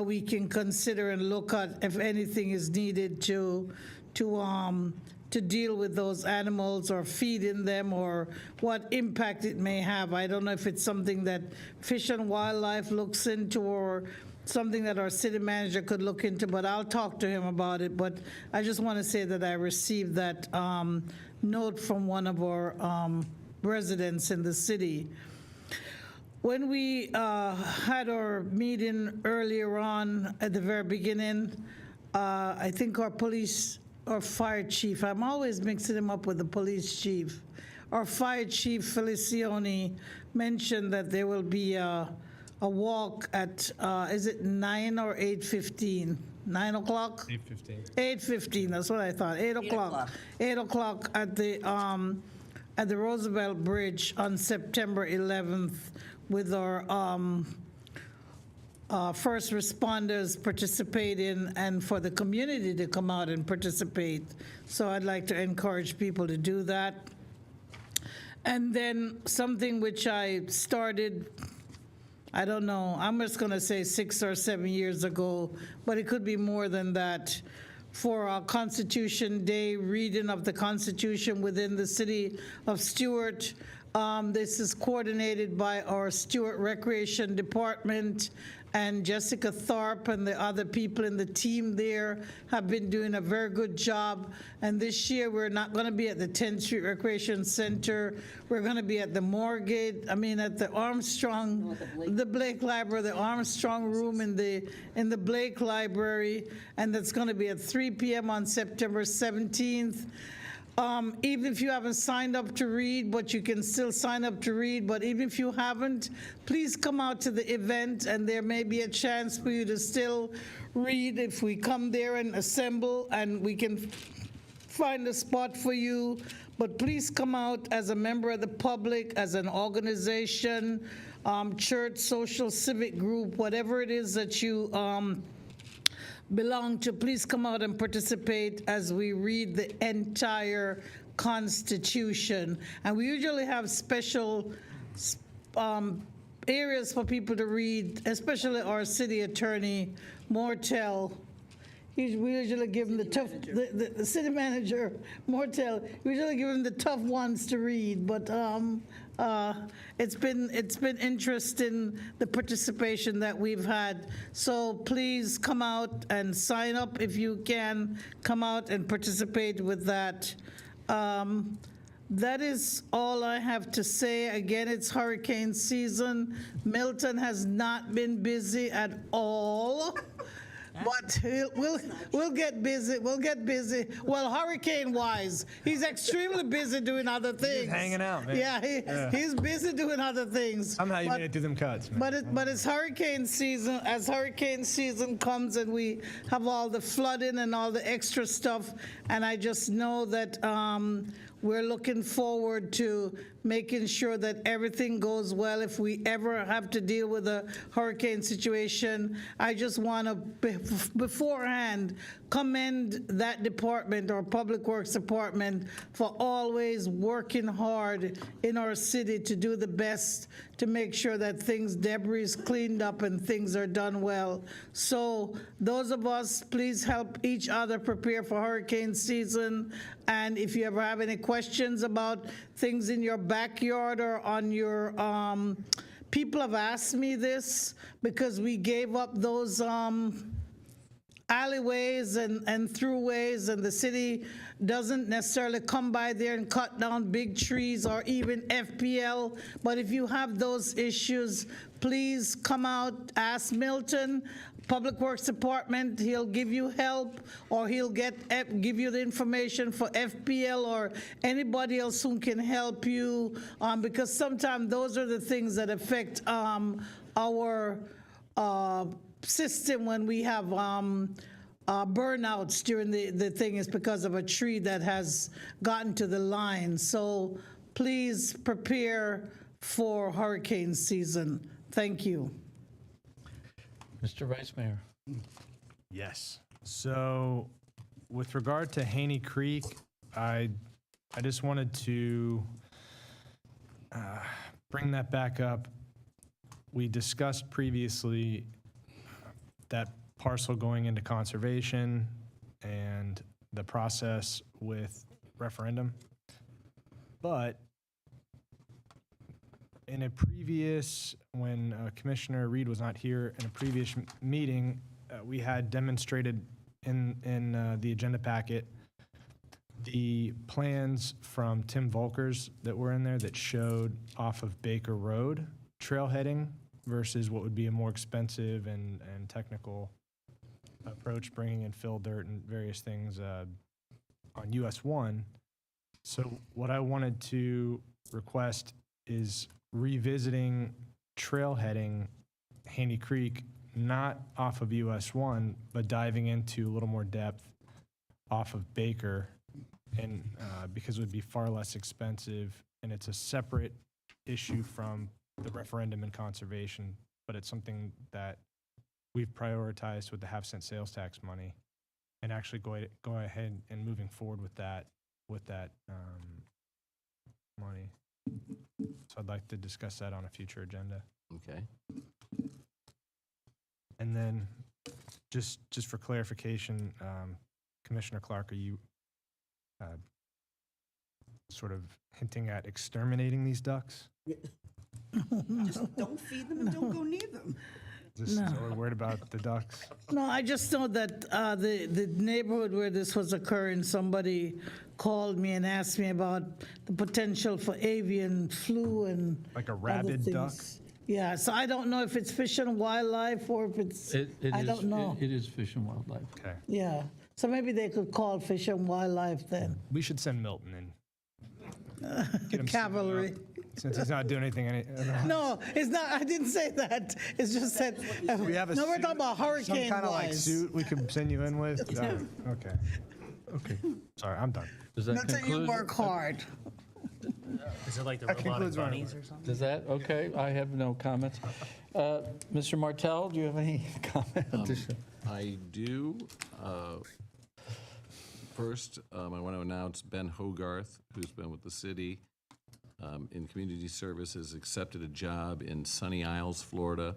we can consider and look at if anything is needed to deal with those animals or feeding them, or what impact it may have. I don't know if it's something that Fish and Wildlife looks into or something that our city manager could look into, but I'll talk to him about it. But I just want to say that I received that note from one of our residents in the city. When we had our meeting earlier on at the very beginning, I think our fire chief, I'm always mixing him up with the police chief, our fire chief Felicioni mentioned that there will be a walk at, is it 9 or 8:15? 9 o'clock? 8:15. 8:15, that's what I thought, 8 o'clock. 8 o'clock at the Roosevelt Bridge on September 11th with our first responders participating and for the community to come out and participate. So I'd like to encourage people to do that. And then something which I started, I don't know, I'm just going to say 6 or 7 years ago, but it could be more than that, for our Constitution Day reading of the Constitution within the city of Stuart. This is coordinated by our Stuart Recreation Department, and Jessica Tharp and the other people in the team there have been doing a very good job. And this year, we're not going to be at the 10th Street Recreation Center. We're going to be at the at the Armstrong, the Blake Library, the Armstrong Room in the Blake Library, and that's going to be at 3 p.m. on September 17th. Even if you haven't signed up to read, but you can still sign up to read. But even if you haven't, please come out to the event, and there may be a chance for you to still read if we come there and assemble, and we can find a spot for you. But please come out as a member of the public, as an organization, church, social, civic group, whatever it is that you belong to. Please come out and participate as we read the entire Constitution. And we usually have special areas for people to read, especially our city attorney, Mortel. We usually give him the tough, the city manager, Mortel, we usually give him the tough ones to read, but it's been interesting, the participation that we've had. So please come out and sign up if you can. Come out and participate with that. That is all I have to say. Again, it's hurricane season. Milton has not been busy at all. But we'll get busy. We'll get busy. Well, hurricane-wise, he's extremely busy doing other things. He's hanging out, man. Yeah, he's busy doing other things. Somehow you made it through them cuts, man. But it's hurricane season. As hurricane season comes and we have all the flooding and all the extra stuff, and I just know that we're looking forward to making sure that everything goes well. If we ever have to deal with a hurricane situation, I just want to beforehand commend that department, our Public Works Department, for always working hard in our city to do the best to make sure that debris is cleaned up and things are done well. So those of us, please help each other prepare for hurricane season. And if you ever have any questions about things in your backyard or on your people have asked me this because we gave up those alleyways and throughways, and the city doesn't necessarily come by there and cut down big trees or even FPL. But if you have those issues, please come out, ask Milton, Public Works Department, he'll give you help, or he'll give you the information for FPL or anybody else who can help you, because sometimes those are the things that affect our system when we have burnouts during the thing is because of a tree that has gotten to the line. So please prepare for hurricane season. Thank you. Mr. Vice Mayor. Yes. So with regard to Haney Creek, I just wanted to bring that back up. We discussed previously that parcel going into conservation and the process with referendum. But in a previous, when Commissioner Reed was not here, in a previous meeting, we had demonstrated in the agenda packet the plans from Tim Volkers that were in there that showed off of Baker Road trailheading versus what would be a more expensive and technical approach, bringing in fill dirt and various things on US 1. So what I wanted to request is revisiting trailheading Haney Creek, not off of US 1, but diving into a little more depth off of Baker, and because it would be far less expensive, and it's a separate issue from the referendum and conservation, but it's something that we've prioritized with the half-cent sales tax money, and actually go ahead and moving forward with that money. So I'd like to discuss that on a future agenda. Okay. And then, just for clarification, Commissioner Clark, are you sort of hinting at exterminating these ducks? Just don't feed them and don't go near them. So we're worried about the ducks? No, I just know that the neighborhood where this was occurring, somebody called me and asked me about the potential for avian flu and Like a other rabid duck? things. Yeah, so I don't know if it's Fish and Wildlife or if it's, I don't know. It is Fish and Wildlife. Okay. Yeah, so maybe they could call Fish and Wildlife then. We should send Milton in. Get him Cavalry. Since he's not doing anything. No, it's not, I didn't say that. It's just that, We have a no, we're suit, talking about some hurricane kind of like wise. suit we could send you in with? Okay. Okay. Sorry, I'm done. Does that Not that you conclude? work hard. Is it like the That robotic concludes my bunnies or something? Does that, okay, I have no comments. Mr. Martell, do you have any comments? I do. First, I want to announce Ben Hogarth, who's been with the city in community services, accepted a job in Sunny Isles, Florida.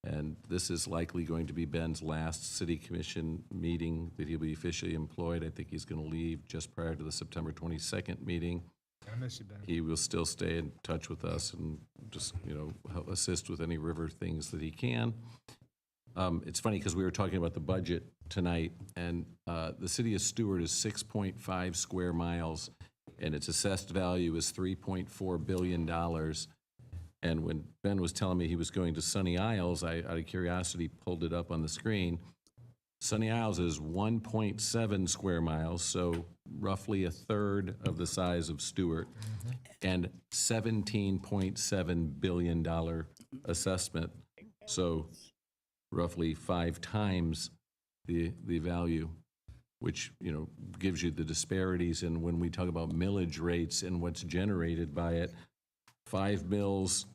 And this is likely going to be Ben's last city commission meeting that he'll be officially employed. I think he's going to leave just prior to the September 22nd meeting. I miss you, Ben. He will still stay in touch with us and just, help assist with any river things that he can. It's funny because we were talking about the budget tonight, and the city of Stuart is 6.5 square miles, and its assessed value is $3.4 billion. And when Ben was telling me he was going to Sunny Isles, I, out of curiosity, pulled it up on the screen. Sunny Isles is 1.7 square miles, so roughly a third of the size of Stuart, and $17.7 billion assessment, so roughly 5 times the value, which gives you the disparities. And when we talk about millage rates and what's generated by it, 5 mills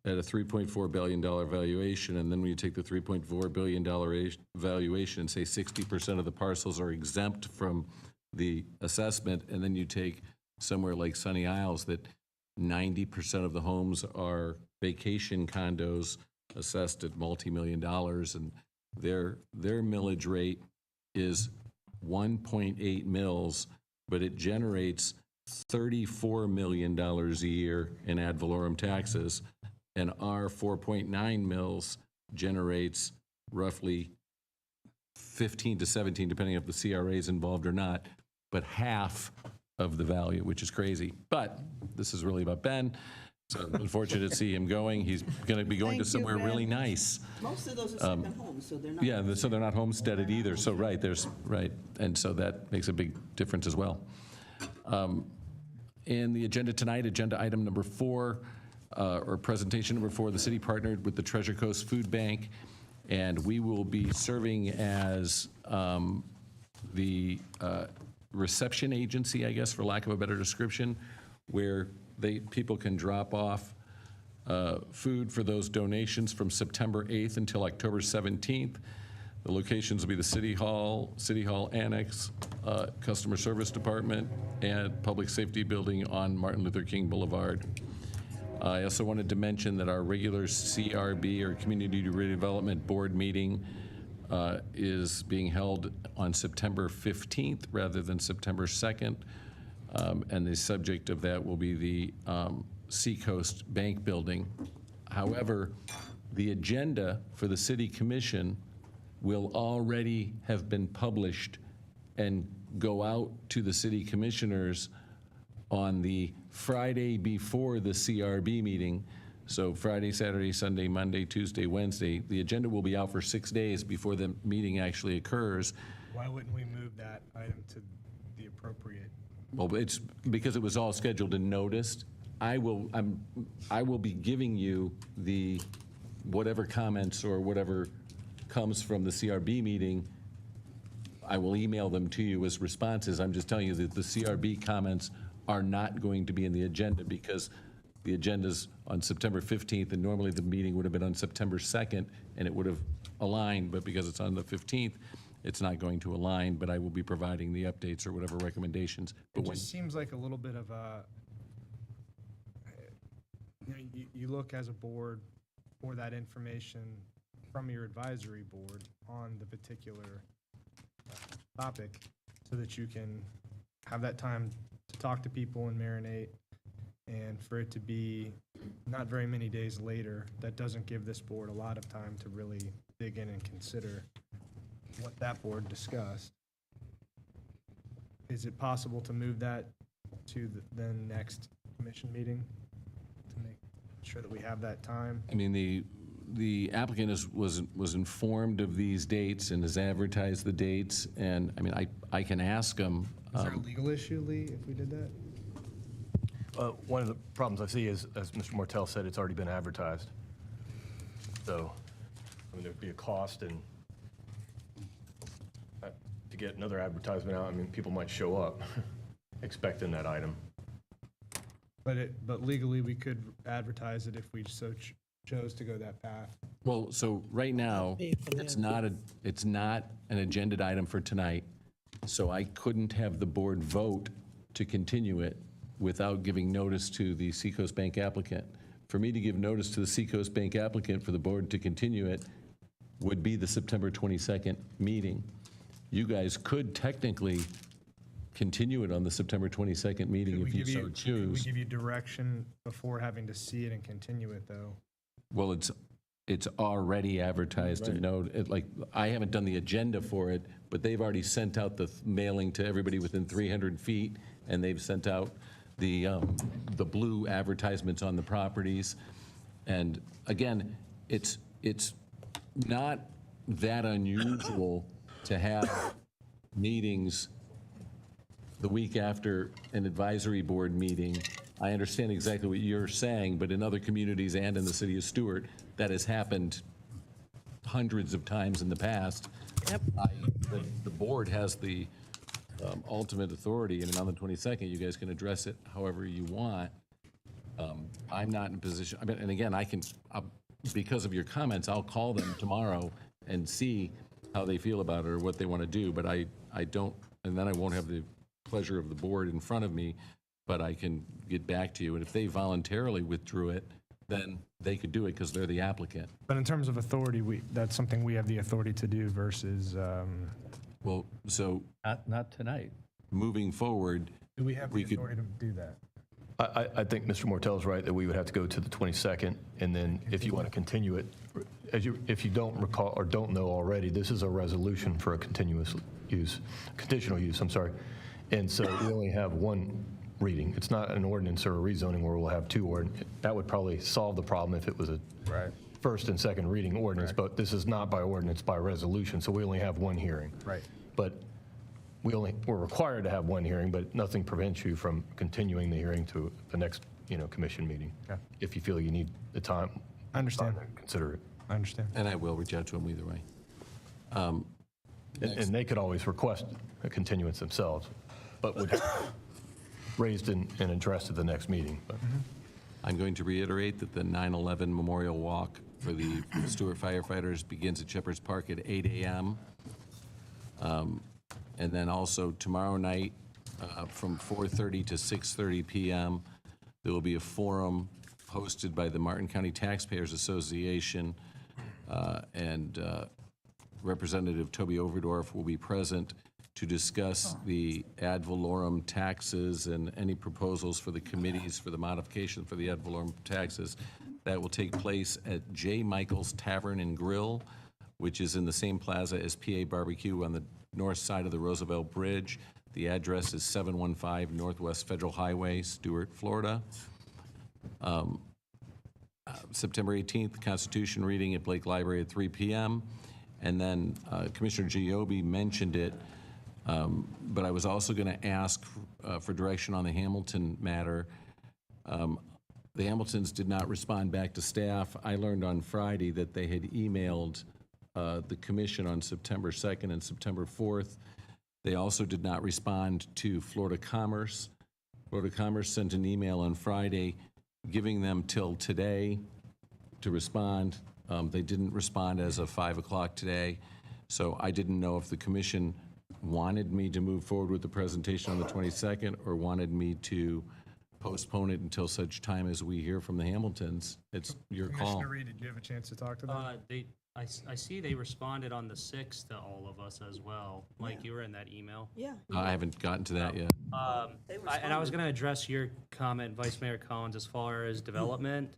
at a $3.4 billion valuation, and then when you take the $3.4 billion valuation and say 60% of the parcels are exempt from the assessment, and then you take somewhere like Sunny Isles that 90% of the homes are vacation condos assessed at multi-million dollars, and their millage rate is 1.8 mils, but it generates $34 million a year in ad valorem taxes. and our 4.9 mils generates roughly 15 to 17, depending if the CRA is involved or not, but half of the value, which is crazy. But this is really about Ben. So unfortunate to see him going. He's going to be going to Thank you, somewhere really Ben. nice. Most of those are second homes, so they're not. Yeah, so they're not homesteaded either. So, right, and so that makes a big difference as well. And the agenda tonight, agenda item number 4, or presentation number 4, the city partnered with the Treasure Coast Food Bank, and we will be serving as the reception agency, I guess, for lack of a better description, where people can drop off food for those donations from September 8th until October 17th. The locations will be the City Hall Annex, Customer Service Department, and Public Safety Building on Martin Luther King Boulevard. I also wanted to mention that our regular CRB, or Community Redevelopment Board meeting, is being held on September 15th rather than September 2nd. And the subject of that will be the Seacoast Bank Building. However, the agenda for the City Commission will already have been published and go out to the city commissioners on the Friday before the CRB meeting. So Friday, Saturday, Sunday, Monday, Tuesday, Wednesday. The agenda will be out for 6 days before the meeting actually occurs. Why wouldn't we move that item to the appropriate? Well, it's because it was all scheduled and noticed. I will be giving you the whatever comments or whatever comes from the CRB meeting. I will email them to you as responses. I'm just telling you that the CRB comments are not going to be in the agenda because the agenda's on September 15th, and normally the meeting would have been on September 2nd, and it would have aligned, but because it's on the 15th, it's not going to align, but I will be providing the updates or whatever recommendations. But It when, just seems like a little bit of a, you look as a board for that information from your advisory board on the particular topic so that you can have that time to talk to people and marinate, and for it to be not very many days later, that doesn't give this board a lot of time to really dig in and consider what that board discussed. Is it possible to move that to the next commission meeting to make sure that we have that time? I mean, the applicant was informed of these dates and has advertised the dates, and I mean, I can ask them. Is there a legal issue, Lee, if we did that? One of the problems I see is, as Mr. Mortel said, it's already been advertised. So, I mean, there'd be a cost, and to get another advertisement out, I mean, people might show up expecting that item. But legally, we could advertise it if we so chose to go that path. Well, so right now, it's not an agended item for tonight, so I couldn't have the board vote to continue it without giving notice to the Seacoast Bank applicant. For me to give notice to the Seacoast Bank applicant for the board to continue it would be the September 22nd meeting. You guys could technically continue it on the September 22nd meeting if you so choose. Could we give you direction before having to see it and continue it, though? Well, it's already advertised and noted. Like, I haven't done the agenda for it, but they've already sent out the mailing to everybody within 300 feet, and they've sent out the blue advertisements on the properties. And again, it's not that unusual to have meetings the week after an advisory board meeting. I understand exactly what you're saying, but in other communities and in the city of Stuart, that has happened hundreds of times in the past. Yep. The board has the ultimate authority, and on the 22nd, you guys can address it however you want. I'm not in a position, I mean, and again, because of your comments, I'll call them tomorrow and see how they feel about it or what they want to do, but I don't, and then I won't have the pleasure of the board in front of me, but I can get back to you. And if they voluntarily withdrew it, then they could do it because they're the applicant. But in terms of authority, that's something we have the authority to do versus. Well, so Not tonight. moving forward, Do we have the we could, authority to do that? I think Mr. Mortel's right that we would have to go to the 22nd, and then if you want to continue it, if you don't recall or don't know already, this is a resolution for a conditional use, I'm sorry. And so we only have one reading. It's not an ordinance or a rezoning where we'll have two ordinances. That would probably solve the problem if it was a first and second reading ordinance, but this is not by ordinance, by resolution, so we only have one hearing. Right. But we're required to have one hearing, but nothing prevents you from continuing the hearing to the next, commission meeting. Okay. If you feel you need the time. I understand. to Consider it. I understand. And I will reach out to them either way. And they could always request a continuance themselves, but would have raised and addressed at the next meeting. But I'm going to reiterate that the 9/11 Memorial Walk for the Stuart firefighters begins at Shepherd's Park at 8 a.m. And then also tomorrow night from 4:30 to 6:30 p.m., there will be a forum hosted by the Martin County Taxpayers Association, and Representative Toby Overdorf will be present to discuss the ad valorem taxes and any proposals for the committees for the modification for the ad valorem taxes. That will take place at J. Michael's Tavern and Grill, which is in the same plaza as PA Barbecue on the north side of the Roosevelt Bridge. The address is 715 Northwest Federal Highway, Stuart, Florida. September 18th, Constitution reading at Blake Library at 3 p.m. And then Commissioner Giobbe mentioned it, but I was also going to ask for direction on the Hamilton matter. The Hamiltons did not respond back to staff. I learned on Friday that they had emailed the commission on September 2nd and September 4th. They also did not respond to Florida Commerce. Florida Commerce sent an email on Friday giving them till today to respond. They didn't respond as of 5 o'clock today, so I didn't know if the commission wanted me to move forward with the presentation on the 22nd or wanted me to postpone it until such time as we hear from the Hamiltons. It's your call. Commissioner Reed, did you have a chance to talk to them? I see they responded on the 6th to all of us as well. Mike, you were in that email. Yeah. I haven't gotten to that yet. And I was going to address your comment, Vice Mayor Collins, as far as development.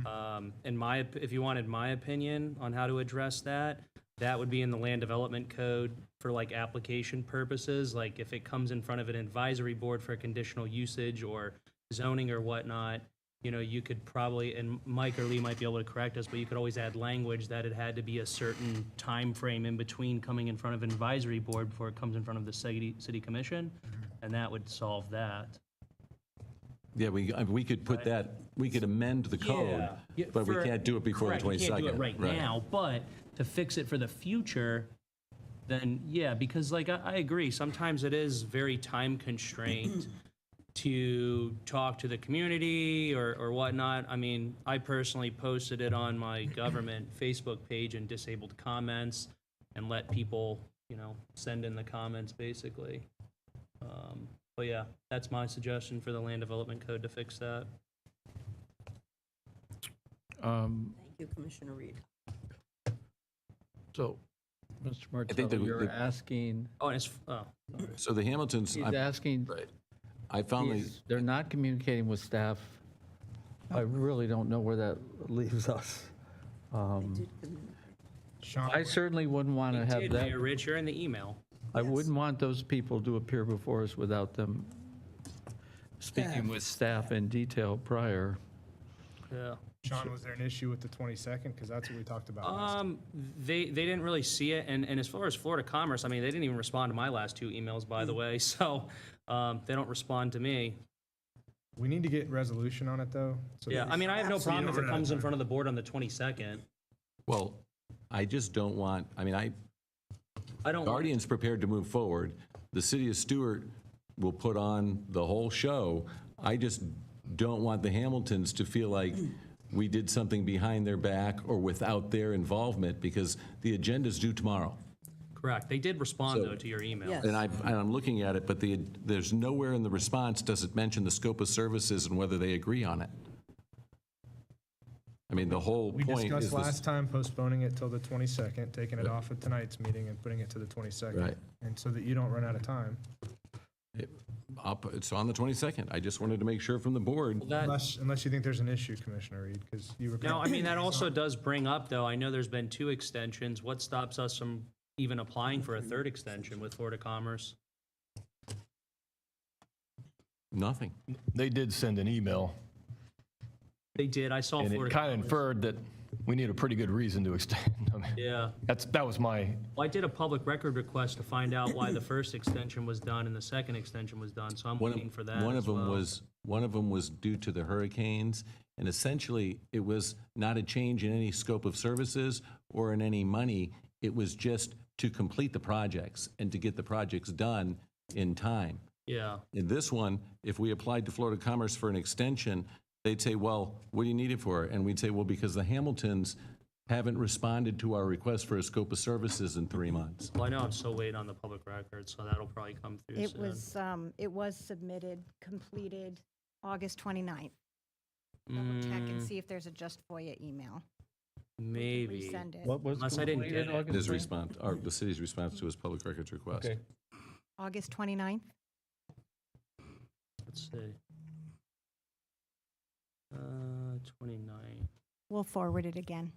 If you wanted my opinion on how to address that, that would be in the land development code for like application purposes. Like if it comes in front of an advisory board for conditional usage or zoning or whatnot, you could probably, and Mike or Lee might be able to correct us, but you could always add language that it had to be a certain time frame in between coming in front of an advisory board before it comes in front of the city commission, and that would solve that. Yeah, we could put that, we could amend the code, but we can't do it before the 22nd. Correct, you can't do it right now, but to fix it for the future, then yeah, because like I agree, sometimes it is very time constrained to talk to the community or whatnot. I mean, I personally posted it on my government Facebook page and disabled comments and let people, send in the comments basically. But yeah, that's my suggestion for the land development code to fix that. Thank you, Commissioner Reed. So, Mr. I think Martello, you're asking, So the Hamiltons, he's asking, I found they're not communicating with staff. I really don't know where that leaves us. I certainly wouldn't want to have that. Mayor Rich, you're in the email. I wouldn't want those people to appear before us without them speaking with staff in detail prior. Yeah. Sean, was there an issue with the 22nd? Because that's what we talked about last time. They didn't really see it, and as far as Florida Commerce, I mean, they didn't even respond to my last 2 emails, by the way, so they don't respond to me. We need to get resolution on it, though. So Yeah, I mean, I have no problem if it comes in front of the board on the 22nd. well, I just don't want, I don't Guardian's prepared to move forward. The city of Stuart will put on the whole show. I just don't want the Hamiltons to feel like we did something behind their back or without their involvement, because the agenda's due tomorrow. Correct. They did respond, though, to your email. Yes. And I'm looking at it, but there's nowhere in the response does it mention the scope of services and whether they agree on it. I mean, the whole We point discussed is last time postponing it till the 22nd, taking it off of tonight's meeting and putting it to the 22nd. Right. And so that you don't run out of time. It's on the 22nd. I just wanted to make sure from the board. Unless you think there's an issue, Commissioner Reed, because you were. No, I mean, that also does bring up, though, I know there's been 2 extensions. What stops us from even applying for a 3rd extension with Florida Commerce? Nothing. They did send an email, They did, I saw and it Florida kind of Commerce. inferred that we need a pretty good reason to extend. I mean, Yeah. that was my, Well, I did a public record request to find out why the 1st extension was done and the 2nd extension was done, so I'm waiting for that One as of them well. was due to the hurricanes, and essentially, it was not a change in any scope of services or in any money. It was just to complete the projects and to get the projects done in time. Yeah. In this one, if we applied to Florida Commerce for an extension, they'd say, well, what do you need it for? And we'd say, well, because the Hamiltons haven't responded to our request for a scope of services in 3 months. Well, I know I'm still waiting on the public record, so that'll probably come through soon. It was submitted, completed August 29th. Double check and see if there's a Just FOIA email. Maybe. Resend it. What was Unless I didn't completed get it. August His 9th? response, or the city's response to his public records request. Okay. August 29th? Let's see. 29. We'll forward it again.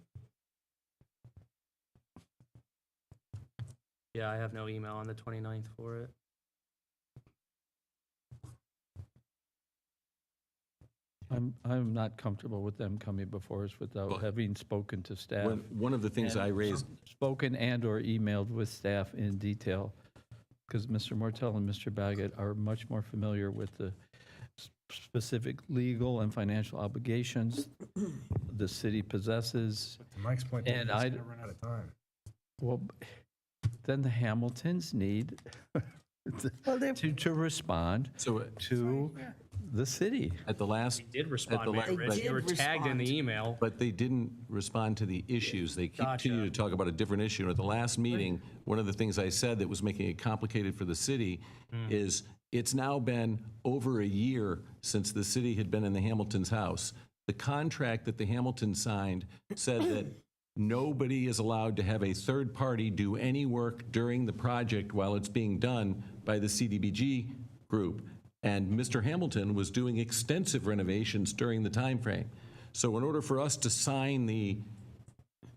Yeah, I have no email on the 29th for it. I'm not comfortable with them coming before us without having spoken to staff. One of the things and I raised, spoken and/or emailed with staff in detail, because Mr. Mortel and Mr. Baggett are much more familiar with the specific legal and financial obligations the city possesses. To Mike's point, And it's I- gonna run out of time. Well, then the Hamiltons need to respond to the city. at the last. They did respond, at the Mayor la- Rich. but- They were tagged in the email. But they didn't respond to the issues. They continue to talk about a different issue. And at the last meeting, one of the things I said that was making it complicated for the city is it's now been over a year since the city had been in the Hamiltons' house. The contract that the Hamiltons signed said that nobody is allowed to have a third party do any work during the project while it's being done by the CDBG group. And Mr. Hamilton was doing extensive renovations during the time frame. So in order for us to sign the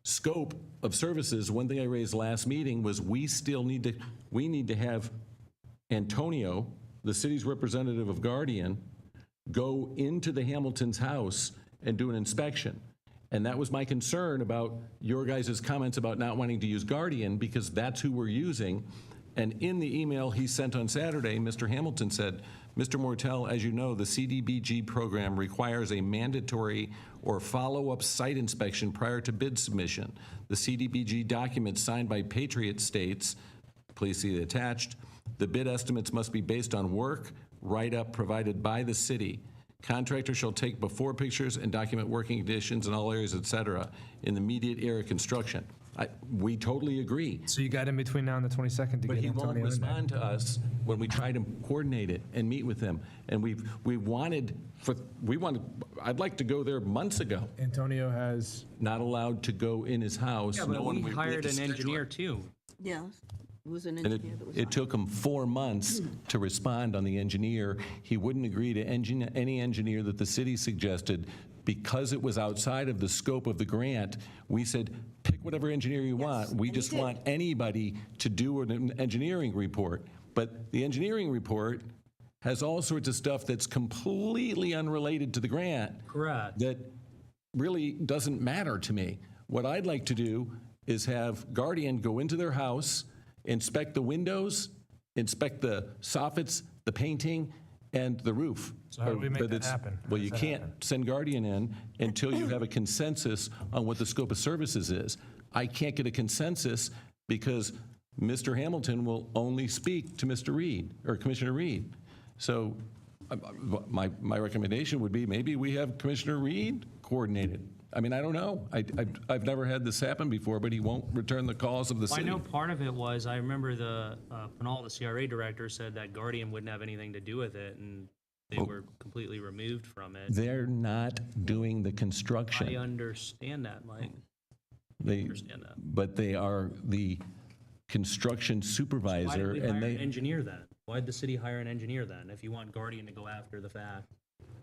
scope of services, one thing I raised last meeting was we need to have Antonio, the city's representative of Guardian, go into the Hamilton's house and do an inspection. And that was my concern about your guys' comments about not wanting to use Guardian, because that's who we're using. And in the email he sent on Saturday, Mr. Hamilton said, Mr. Mortel, as you know, the CDBG program requires a mandatory or follow-up site inspection prior to bid submission. The CDBG document signed by Patriot states, please see attached, the bid estimates must be based on work write-up provided by the city. Contractor shall take before pictures and document working conditions in all areas, et cetera, in the immediate area of construction. We totally agree. So you got in between now and the 22nd to But get he won't Antonio in there. respond to us when we try to coordinate it and meet with him. And I'd like to go there months ago. Antonio has. Not allowed to go in his house. Yeah, but knowing we have hired to an schedule engineer it. too. Yeah, it was an And engineer that was it took him 4 months to respond on the engineer. He wouldn't agree to any engineer that the city suggested because it was outside of the scope of the grant. We said, pick whatever engineer you want. We just want anybody to do an engineering report. But the engineering report has all sorts of stuff that's completely unrelated to the grant. Correct. That really doesn't matter to me. What I'd like to do is have Guardian go into their house, inspect the windows, inspect the soffits, the painting, and the roof. So how do we make But that it's- happen? How Well, does you that can't happen? send Guardian in until you have a consensus on what the scope of services is. I can't get a consensus because Mr. Hamilton will only speak to Mr. Reed, or Commissioner Reed. So my recommendation would be maybe we have Commissioner Reed coordinate it. I mean, I don't know. I've never had this happen before, but he won't return the calls of the Well, I city. know part of it was, I remember the, Pinal, the CRA director, said that Guardian wouldn't have anything to do with it, and they were completely removed from it. They're not doing the construction. I understand that, Mike. They, understand that. but they are the construction Why supervisor, did we hire and an they, engineer then? Why'd the city hire an engineer then, if you want Guardian to go after the fact?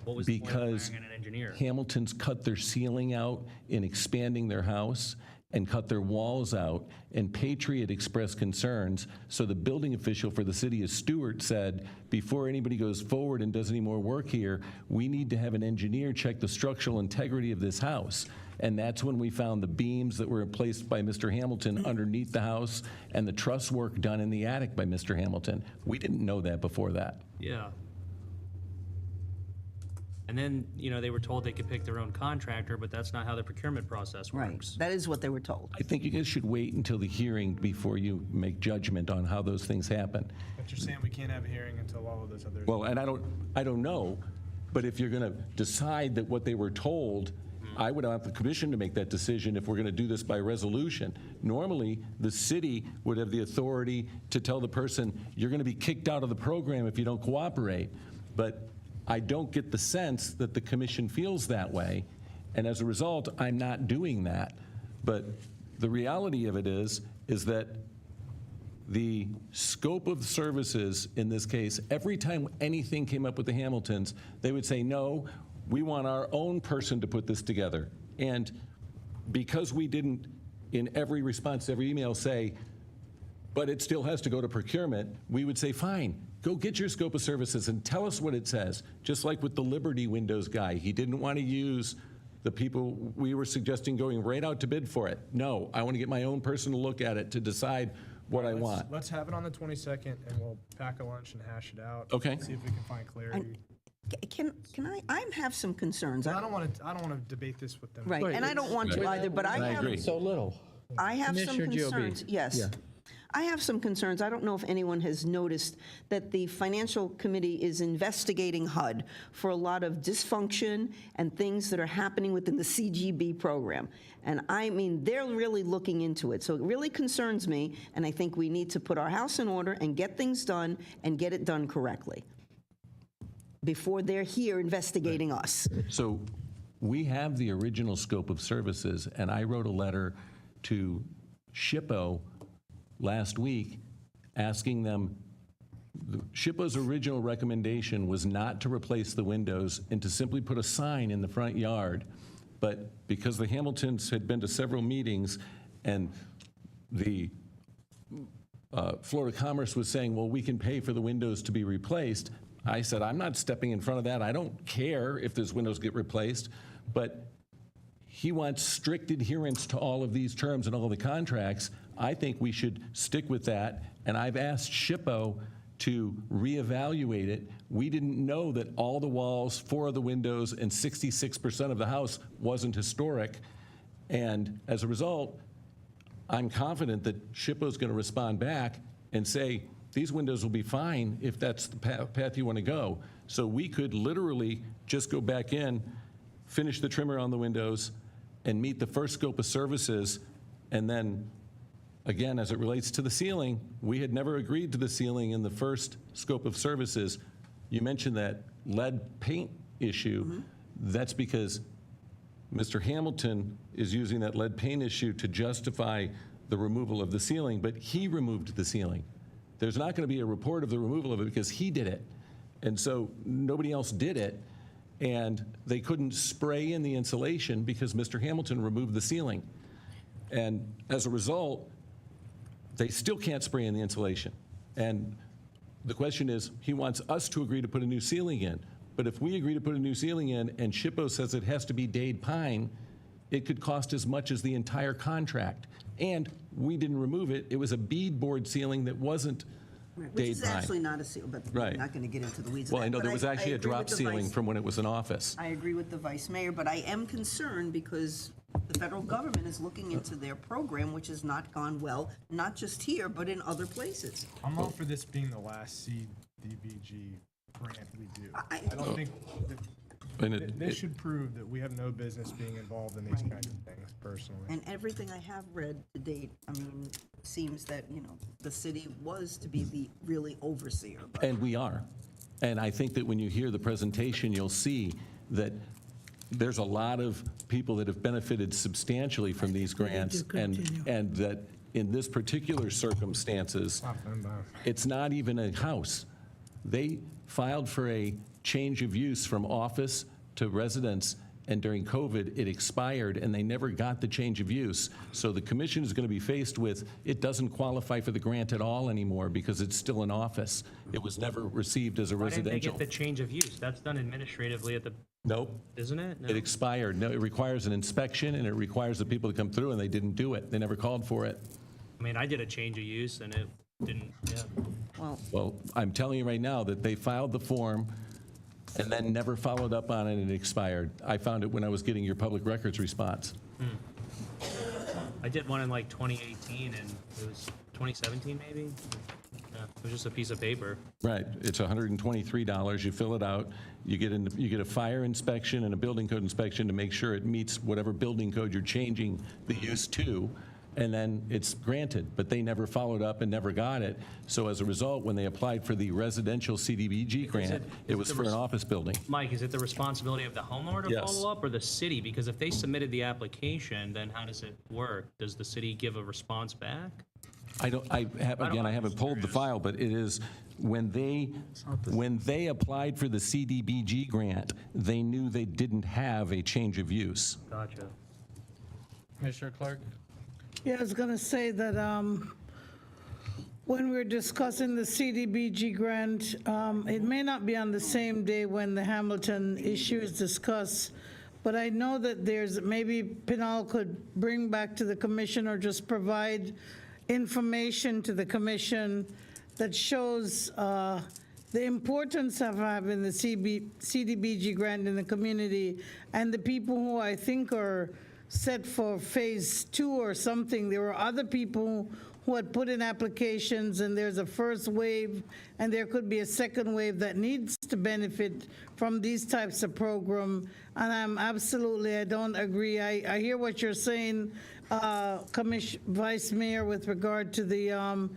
What was the point of Because hiring an engineer? Hamilton's cut their ceiling out in expanding their house and cut their walls out, and Patriot expressed concerns. So the building official for the city of Stuart said, before anybody goes forward and does any more work here, we need to have an engineer check the structural integrity of this house. And that's when we found the beams that were placed by Mr. Hamilton underneath the house and the truss work done in the attic by Mr. Hamilton. We didn't know that before that. Yeah. And then, they were told they could pick their own contractor, but that's not how the procurement process works. That is what they were told. I think you guys should wait until the hearing before you make judgment on how those things happen. But you're saying we can't have a hearing until all of this other. Well, and I don't know, but if you're going to decide that what they were told, I would want the commission to make that decision if we're going to do this by resolution. Normally, the city would have the authority to tell the person, you're going to be kicked out of the program if you don't cooperate. But I don't get the sense that the commission feels that way, and as a result, I'm not doing that. But the reality of it is that the scope of services in this case, every time anything came up with the Hamiltons, they would say, no, we want our own person to put this together. And because we didn't, in every response to every email, say, but it still has to go to procurement, we would say, fine, go get your scope of services and tell us what it says. Just like with the Liberty Windows guy, he didn't want to use the people we were suggesting going right out to bid for it. No, I want to get my own person to look at it to decide what I want. Let's have it on the 22nd, and we'll pack a lunch and hash it out. Okay. See if we can find clarity. Can I have some concerns. I don't want to debate this with them. Right, and I don't want to either, but I have. agree. So little. I have some Commissioner Giobe. concerns, yes. Yeah. I have some concerns. I don't know if anyone has noticed that the Financial Committee is investigating HUD for a lot of dysfunction and things that are happening within the CGB program. And I mean, they're really looking into it. So it really concerns me, and I think we need to put our house in order and get things done and get it done correctly before they're here investigating us. So we have the original scope of services, and I wrote a letter to SHPO last week asking them, SHPO's original recommendation was not to replace the windows and to simply put a sign in the front yard. But because the Hamiltons had been to several meetings and the Florida Commerce was saying, well, we can pay for the windows to be replaced, I said, I'm not stepping in front of that. I don't care if those windows get replaced, but he wants strict adherence to all of these terms and all the contracts. I think we should stick with that, and I've asked SHPO to reevaluate it. We didn't know that all the walls, 4 of the windows, and 66% of the house wasn't historic, and as a result, I'm confident that SHPO is going to respond back and say, these windows will be fine if that's the path you want to go. So we could literally just go back in, finish the trimmer on the windows, and meet the first scope of services. And then, again, as it relates to the ceiling, we had never agreed to the ceiling in the first scope of services. You mentioned that lead paint issue. That's because Mr. Hamilton is using that lead paint issue to justify the removal of the ceiling, but he removed the ceiling. There's not going to be a report of the removal of it because he did it. And so nobody else did it. And they couldn't spray in the insulation because Mr. Hamilton removed the ceiling. And as a result, they still can't spray in the insulation. And the question is, he wants us to agree to put a new ceiling in. But if we agree to put a new ceiling in and SHPO says it has to be Dade Pine, it could cost as much as the entire contract. And we didn't remove it. It was a beadboard ceiling that wasn't Which Dade is Pine. actually not a seal, but Right. I'm not going to get into the weeds of Well, that. I know But there was actually a agree drop with the ceiling vice- from when it was in office. I agree with the vice mayor, but I am concerned because the federal government is looking into their program, which has not gone well, not just here, but in other places. I'm all for this being the last CDBG grant we do. I don't think that And it- this should prove that we have no business being involved in these kinds of things personally. And everything I have read to date, I mean, seems that, the city was to be the really overseer. But And we are. And I think that when you hear the presentation, you'll see that there's a lot of people that have benefited substantially from these grants, and that in this particular circumstances, it's not even a house. They filed for a change of use from office to residence, and during COVID, it expired, and they never got the change of use. So the commission is going to be faced with, it doesn't qualify for the grant at all anymore because it's still an office. It was never received as a Why didn't they residential. get the change of use? That's done administratively at the, Nope. isn't it? No. It expired. No, it requires an inspection, and it requires the people to come through, and they didn't do it. They never called for it. I mean, I did a change of use and it didn't, yeah. Well, I'm telling you right now that they filed the form and then never followed up on it, and it expired. I found it when I was getting your public records response. I did one in like 2018 and it was 2017 maybe? Yeah, it was just a piece of paper. Right. It's $123. You fill it out. You get a fire inspection and a building code inspection to make sure it meets whatever building code you're changing the use to, and then it's granted. But they never followed up and never got it. So as a result, when they applied for the residential CDBG grant, it was for an office building. Mike, is it the responsibility of the homeowner to Yes. follow up or the city? Because if they submitted the application, then how does it work? Does the city give a response back? I haven't pulled the file, but it is, when they applied for the CDBG grant, they knew they didn't have a change of use. Gotcha. Commissioner Clark? Yeah, I was going to say that when we're discussing the CDBG grant, it may not be on the same day when the Hamilton issue is discussed, but I know that maybe Pinal could bring back to the commission or just provide information to the commission that shows the importance of having the CDBG grant in the community, and the people who I think are set for phase 2 or something. There were other people who had put in applications, and there's a first wave, and there could be a second wave that needs to benefit from these types of program. And I don't agree. I hear what you're saying, Vice Mayor, with regard to the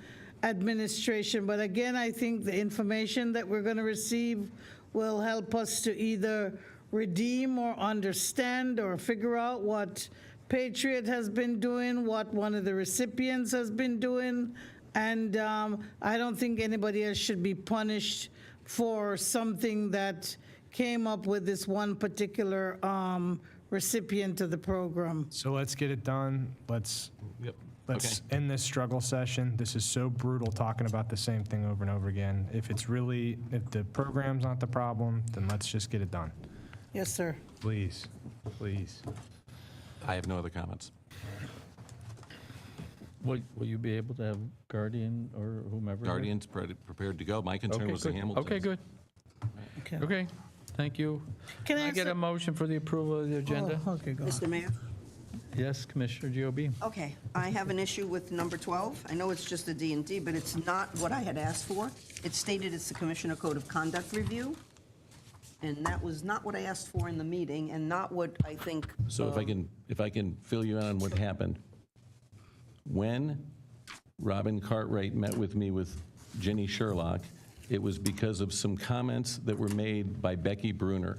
administration. But again, I think the information that we're going to receive will help us to either redeem or understand or figure out what Patriot has been doing, what one of the recipients has been doing. And I don't think anybody else should be punished for something that came up with this one particular recipient of the program. So let's get it done. Let's end this struggle session. This is so brutal talking about the same thing over and over again. If the program's not the problem, then let's just get it done. Yes, sir. Please, please. I have no other comments. Will you be able to have Guardian or whomever? Guardian's prepared to go. My concern Okay, was the good. Hamiltons. Okay, good. Okay, thank you. Can I get a motion for the approval of the agenda? Oh, okay, go on. Mr. Mayor? Yes, Commissioner Giobbe. Okay, I have an issue with number 12. I know it's just a D&D, but it's not what I had asked for. It's stated it's the Commissioner Code of Conduct review, and that was not what I asked for in the meeting, and not what I think. So if I can fill you in on what happened. When Robin Cartwright met with me with Jenny Sherlock, it was because of some comments that were made by Becky Bruner.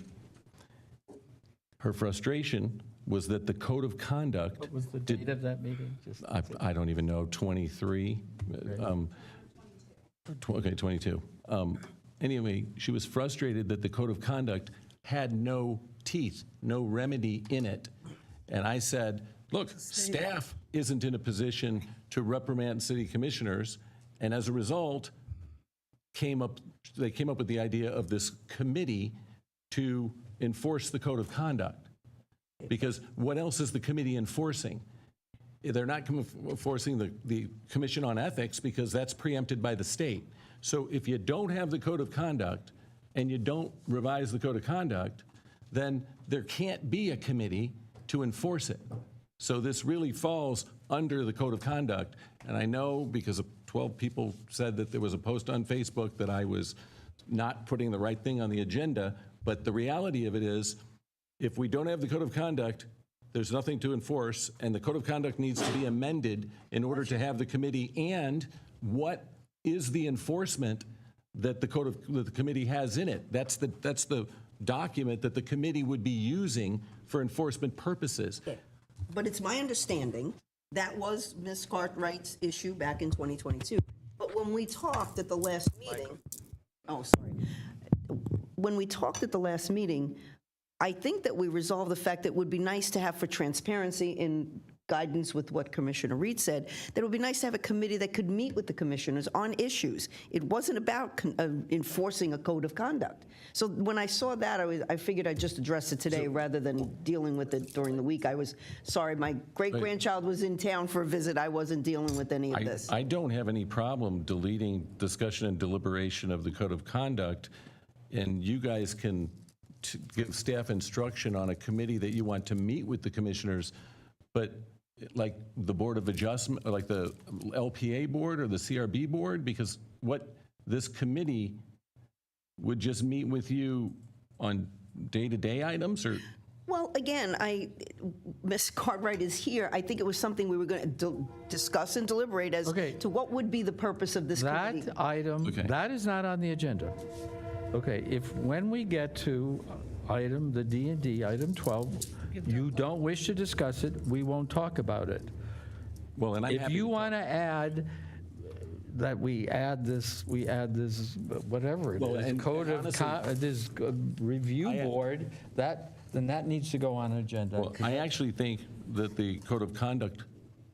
Her frustration was that the code of conduct. What was the date of that meeting? Just- I don't even know, 23. Okay, 22. Anyway, she was frustrated that the code of conduct had no teeth, no remedy in it. And I said, look, staff isn't in a position to reprimand city commissioners, and as a result, they came up with the idea of this committee to enforce the code of conduct. Because what else is the committee enforcing? They're not enforcing the Commission on Ethics because that's preempted by the state. So if you don't have the code of conduct and you don't revise the code of conduct, then there can't be a committee to enforce it. So this really falls under the code of conduct. And I know because 12 people said that there was a post on Facebook that I was not putting the right thing on the agenda, but the reality of it is, if we don't have the code of conduct, there's nothing to enforce, and the code of conduct needs to be amended in order to have the committee. And what is the enforcement that the committee has in it? That's the document that the committee would be using for enforcement purposes. But it's my understanding that was Ms. Cartwright's issue back in 2022. But when we talked at the last meeting, Oh, sorry. When we talked at the last meeting, I think that we resolved the fact that it would be nice to have, for transparency in guidance with what Commissioner Reed said, that it would be nice to have a committee that could meet with the commissioners on issues. It wasn't about enforcing a code of conduct. So when I saw that, I figured I'd just address it today rather than dealing with it during the week. I was sorry, my great-grandchild was in town for a visit. I wasn't dealing with any of this. I don't have any problem deleting discussion and deliberation of the code of conduct, and you guys can give staff instruction on a committee that you want to meet with the commissioners, but like the Board of Adjustment, or like the LPA board or the CRB board, because what this committee would just meet with you on day-to-day items, or? Well, again, Ms. Cartwright is here. I think it was something we were going to discuss and deliberate as to what would be the purpose of this committee. That item, that is not on the agenda. Okay, when we get to the D&D, item 12, you don't wish to discuss it, we won't talk about it. Well, and if you want to add that we add this, whatever it is, code of this review board, then that needs to go on agenda. Well, I actually think that the code of conduct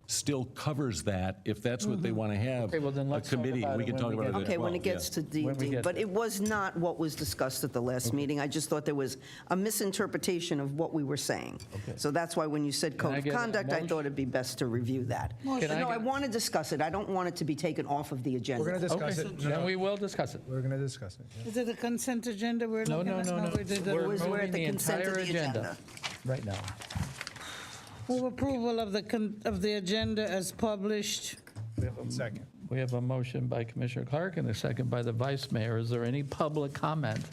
still covers that, if that's what they want to have. Okay, well, then let's a committee. talk about We it can when talk we about get it. Okay, when it gets to D&D, but it was not what was discussed at the last meeting. I just thought there was a misinterpretation of what we were saying. So that's why when you said Can I code of get a conduct, I motion? thought it'd be best to review that. Can I No, I get- want to discuss it. I don't want it to be taken off of the agenda. We're going to discuss it. Then we will discuss it. We're going to discuss it. yeah. Is it a consent agenda we're No, looking no, at? no, no. we did We're the- we're at moving the the consent of entire the agenda right now. Move approval of the agenda as published. Second. We have a motion by Commissioner Clark and a second by the Vice Mayor. Is there any public comment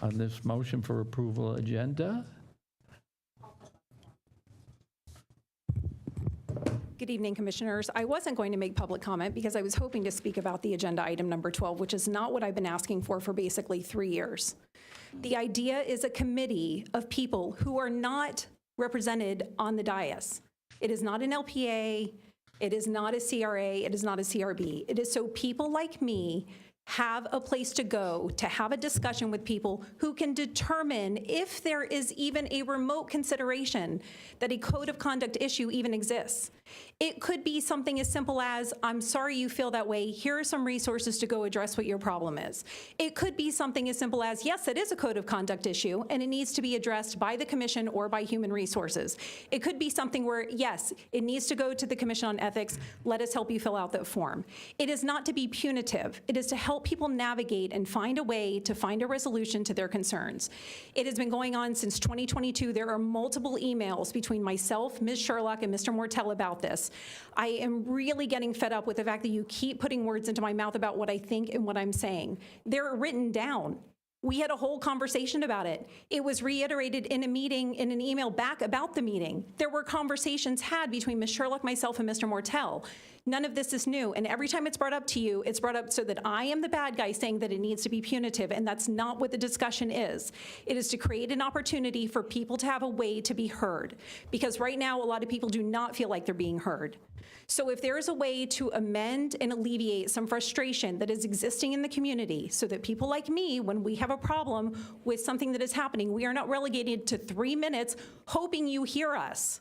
on this motion for approval agenda? Good evening, Commissioners. I wasn't going to make public comment because I was hoping to speak about the agenda item number 12, which is not what I've been asking for basically 3 years. The idea is a committee of people who are not represented on the dais. It is not an LPA, it is not a CRA, it is not a CRB. It is so people like me have a place to go to have a discussion with people who can determine if there is even a remote consideration that a code of conduct issue even exists. It could be something as simple as, I'm sorry you feel that way, here are some resources to go address what your problem is. It could be something as simple as, yes, it is a code of conduct issue and it needs to be addressed by the commission or by human resources. It could be something where, yes, it needs to go to the Commission on Ethics, let us help you fill out that form. It is not to be punitive, it is to help people navigate and find a way to find a resolution to their concerns. It has been going on since 2022. There are multiple emails between myself, Ms. Sherlock, and Mr. Mortel about this. I am really getting fed up with the fact that you keep putting words into my mouth about what I think and what I'm saying. They're written down. We had a whole conversation about it. It was reiterated in a meeting, in an email back about the meeting. There were conversations had between Ms. Sherlock, myself, and Mr. Mortel. None of this is new, and every time it's brought up to you, it's brought up so that I am the bad guy saying that it needs to be punitive, and that's not what the discussion is. It is to create an opportunity for people to have a way to be heard, because right now, a lot of people do not feel like they're being heard. So if there is a way to amend and alleviate some frustration that is existing in the community so that people like me, when we have a problem with something that is happening, we are not relegated to 3 minutes hoping you hear us.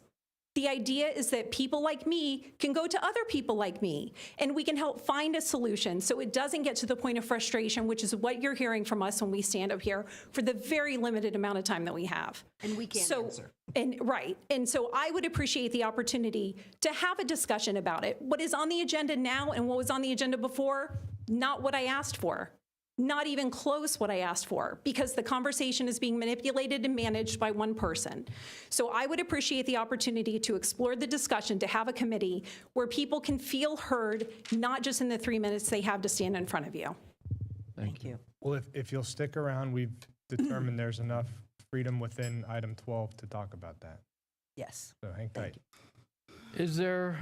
The idea is that people like me can go to other people like me, and we can help find a solution so it doesn't get to the point of frustration, which is what you're hearing from us when we stand up here for the very limited amount of time that we have. And we can't answer. Right. And so I would appreciate the opportunity to have a discussion about it. What is on the agenda now and what was on the agenda before, not what I asked for. Not even close what I asked for, because the conversation is being manipulated and managed by one person. So I would appreciate the opportunity to explore the discussion, to have a committee where people can feel heard, not just in the 3 minutes they have to stand in front of you. Thank you. Well, if you'll stick around, we've determined there's enough freedom within item 12 to talk about that. Yes. So hang tight. Is there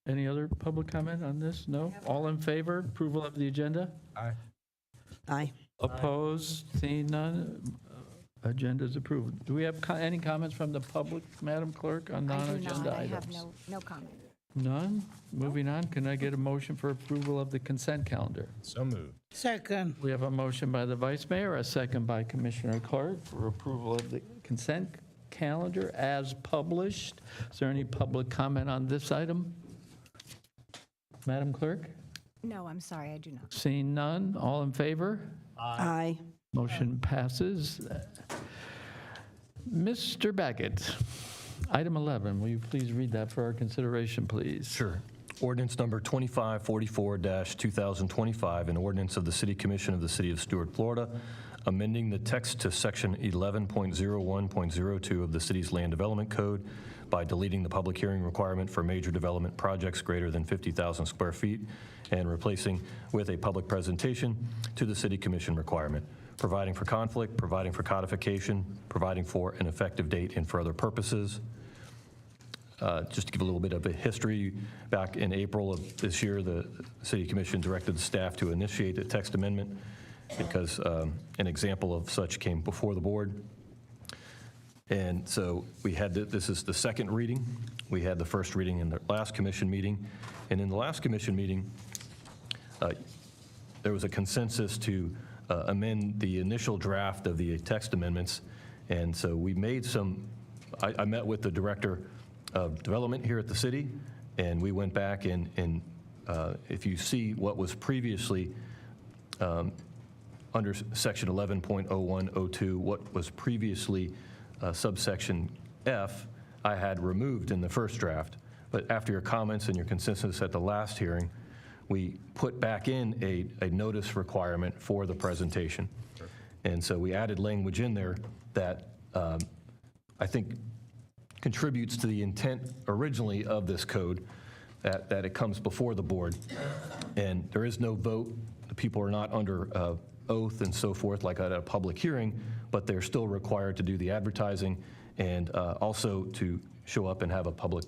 any other public comment on this? No? All in favor, approval of the agenda? Aye. Aye. Opposed? Seeing none? Agenda is approved. Do we have any comments from the public, Madam Clerk, on I do non-agenda not. I items? have no comment. None? Moving on, can I get a motion for approval of the consent calendar? So moved. Second. We have a motion by the Vice Mayor, a second by Commissioner Clark for approval of the consent calendar as published. Is there any public comment on this item? Madam Clerk? No, I'm sorry, I do not. Seeing none, all in favor? Aye. Motion passes. Mr. Baggett, item 11, will you please read that for our consideration, please? Sure. Ordinance number 2544-2025, an ordinance of the City Commission of the City of Stuart, Florida, amending the text to section 11.01.02 of the city's Land Development Code by deleting the public hearing requirement for major development projects greater than 50,000 square feet and replacing with a public presentation to the City Commission requirement, providing for conflict, providing for codification, providing for an effective date and for other purposes. Just to give a little bit of a history, back in April of this year, the City Commission directed the staff to initiate a text amendment because an example of such came before the board. And so we had, this is the second reading. We had the first reading in the last commission meeting. And in the last commission meeting, there was a consensus to amend the initial draft of the text amendments. And so we made some, I met with the director of development here at the city, and we went back and if you see what was previously under section 11.0102, what was previously subsection F, I had removed in the first draft. But after your comments and your consensus at the last hearing, we put back in a notice requirement for the presentation. Sure. And so we added language in there that I think contributes to the intent originally of this code, that it comes before the board. And there is no vote. The people are not under oath and so forth like at a public hearing, but they're still required to do the advertising and also to show up and have a public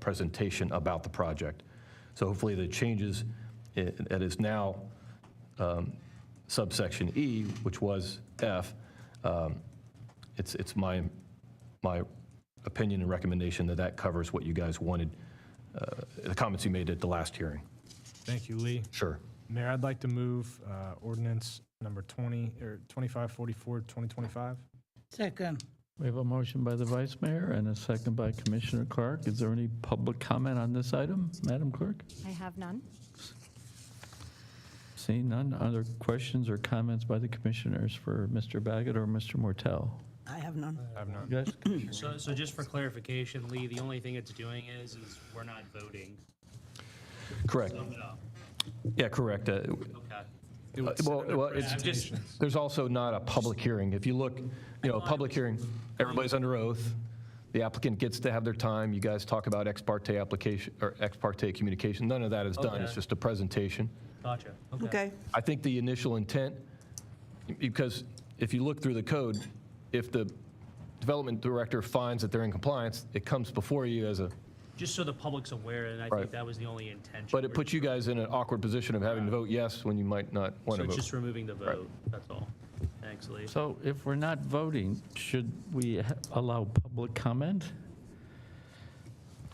presentation about the project. So hopefully the changes that is now subsection E, which was F, it's my opinion and recommendation that that covers what you guys wanted, the comments you made at the last hearing. Thank you, Lee. Sure. Mayor, I'd like to move ordinance number 2544-2025. Second. We have a motion by the Vice Mayor and a second by Commissioner Clark. Is there any public comment on this item, Madam Clerk? I have none. Seeing none, other questions or comments by the commissioners for Mr. Baggett or Mr. Mortel? I have none. I have none. Yes? So just for clarification, Lee, the only thing it's doing is we're not voting. Correct. Sum it up. Yeah, correct. Okay. There's also not a public hearing. If you look, a public hearing, everybody's under oath. The applicant gets to have their time. You guys talk about ex parte application or ex parte communication. None of that is done. Okay. It's just a presentation. Gotcha. Okay. I think the initial intent, because if you look through the code, if the development director finds that they're in compliance, it comes before you as a, Just so the public's aware, and I Right. think that was the only intention. but it puts you guys in an awkward position of having to vote yes when you might not want So to it's vote. just removing the vote, that's all. Thanks, Lee. So if we're not voting, should we allow public comment?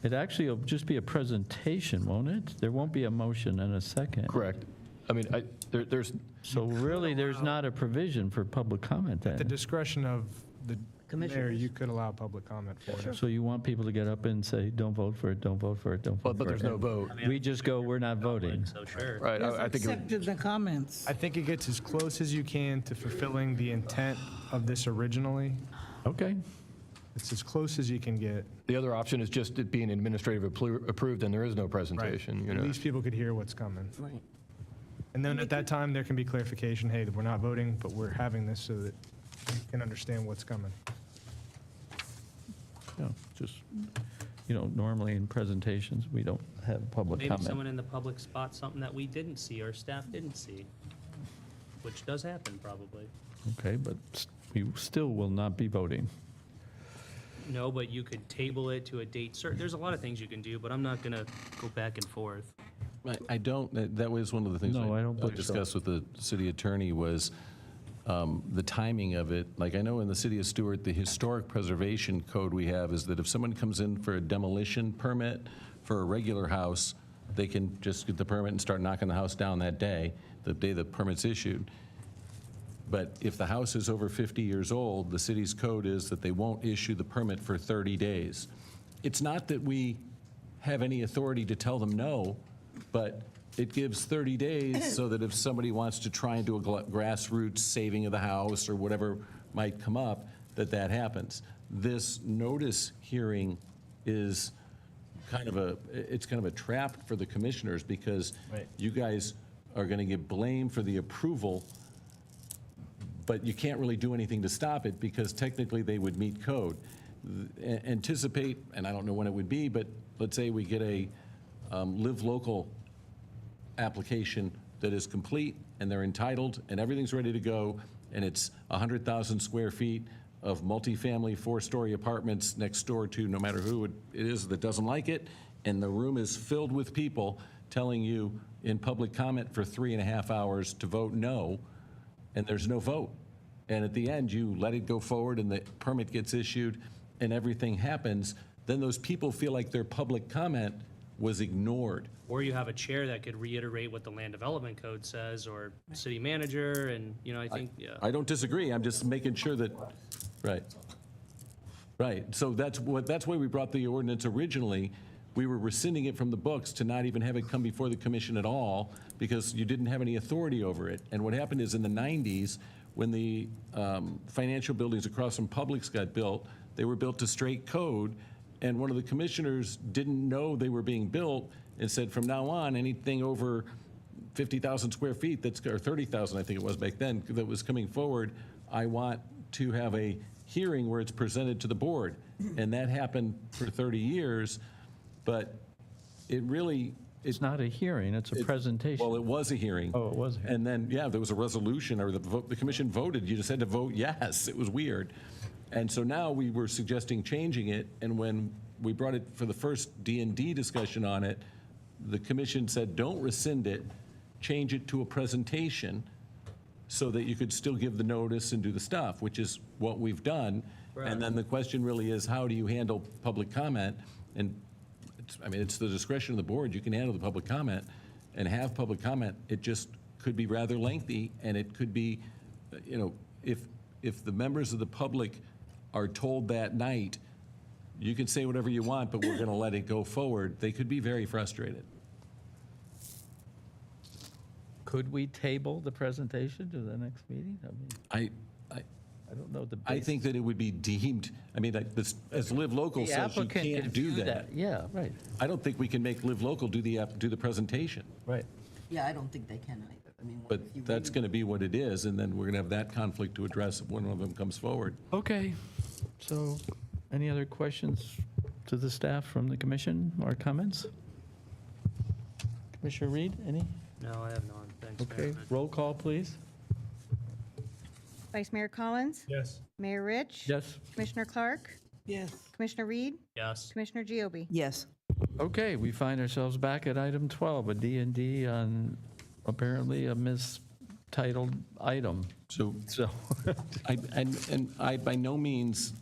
It actually will just be a presentation, won't it? There won't be a motion and a second. Correct. I mean, there's, So really, there's not a provision for public comment At the then? discretion of the mayor, Commissioners. you could allow public comment for it. So you want people to get up and say, don't vote for it, don't vote for it, don't vote for it? but there's no vote. We just go, we're not voting. So sure. Right, I think, Accepted the comments. I think it gets as close as you can to fulfilling the intent of this originally. Okay. It's as close as you can get. the other option is just it being administrative approved and there is no presentation, you At know. least people could hear what's coming. Right. And then at that time, there can be clarification, hey, we're not voting, but we're having this so that you can understand what's coming. Yeah, just, normally in presentations, we don't have public Maybe comment. someone in the public spots something that we didn't see or staff didn't see, which does happen probably. Okay, but we still will not be voting. No, but you could table it to a date certain. There's a lot of things you can do, but I'm not going to go back and forth. I don't, that was one of the things No, I don't I believe so. discussed with the city attorney was the timing of it. Like, I know in the city of Stuart, the historic preservation code we have is that if someone comes in for a demolition permit For a regular house, they can just get the permit and start knocking the house down that day, the day the permit's issued. But if the house is over 50 years old, the city's code is that they won't issue the permit for 30 days. It's not that we have any authority to tell them no, but it gives 30 days so that if somebody wants to try and do a grassroots saving of the house or whatever might come up, that happens. This notice hearing is kind of a trap for the commissioners, because you guys are going to get blamed for the approval, but you can't really do anything to stop it because technically they would meet code. Anticipate, and I don't know when it would be, but let's say we get a live local application that is complete and they're entitled and everything's ready to go, and it's 100,000 square feet of multifamily 4-story apartments next door to no matter who it is that doesn't like it, and the room is filled with people telling you in public comment for 3.5 hours to vote no, and there's no vote. And at the end, you let it go forward and the permit gets issued and everything happens, then those people feel like their public comment was ignored. Or you have a chair that could reiterate what the land development code says, or city manager, and, I think, yeah. I don't disagree, I'm just making sure that, right. Right, so that's why we brought the ordinance originally. We were rescinding it from the books to not even have it come before the commission at all, because you didn't have any authority over it. And what happened is in the 90s, when the financial buildings across from Publix got built, they were built to straight code, and one of the commissioners didn't know they were being built and said, from now on, anything over 50,000 square feet, or 30,000, I think it was back then, that was coming forward, I want to have a hearing where it's presented to the board. And that happened for 30 years, but it really... It's not a hearing, it's a presentation. Well, it was a hearing. Oh, it was a hearing. And then, yeah, there was a resolution, or the commission voted. You just had to vote yes. It was weird. And so now we were suggesting changing it, and when we brought it for the first D&D discussion on it, the commission said, don't rescind it, change it to a presentation so that you could still give the notice and do the stuff, which is what we've done. Right. And then the question really is, how do you handle public comment? And it's the discretion of the board. You can handle the public comment and have public comment. It just could be rather lengthy, and it could be, if the members of the public are told that night, you can say whatever you want, but we're going to let it go forward, they could be very frustrated. Could we table the presentation to the next meeting? I don't know the I think that it would be deemed, as Live Local The says, you applicant can't can do view that. Yeah, right. I don't think we can make Live Local do the presentation. Right. Yeah, I don't think they can either. But that's going to be what it is, and then we're going to have that conflict to address if one of them comes forward. Okay, so any other questions to the staff from the commission or comments? Commissioner Reed, any? No, I have none. Thanks, Mayor. Okay, roll call, please. Vice Mayor Collins? Yes. Mayor Rich? Yes. Commissioner Clark? Yes. Commissioner Reed? Yes. Commissioner Giobbe? Yes. Okay, we find ourselves back at item 12, a D&D on apparently a mistitled item. So I by no means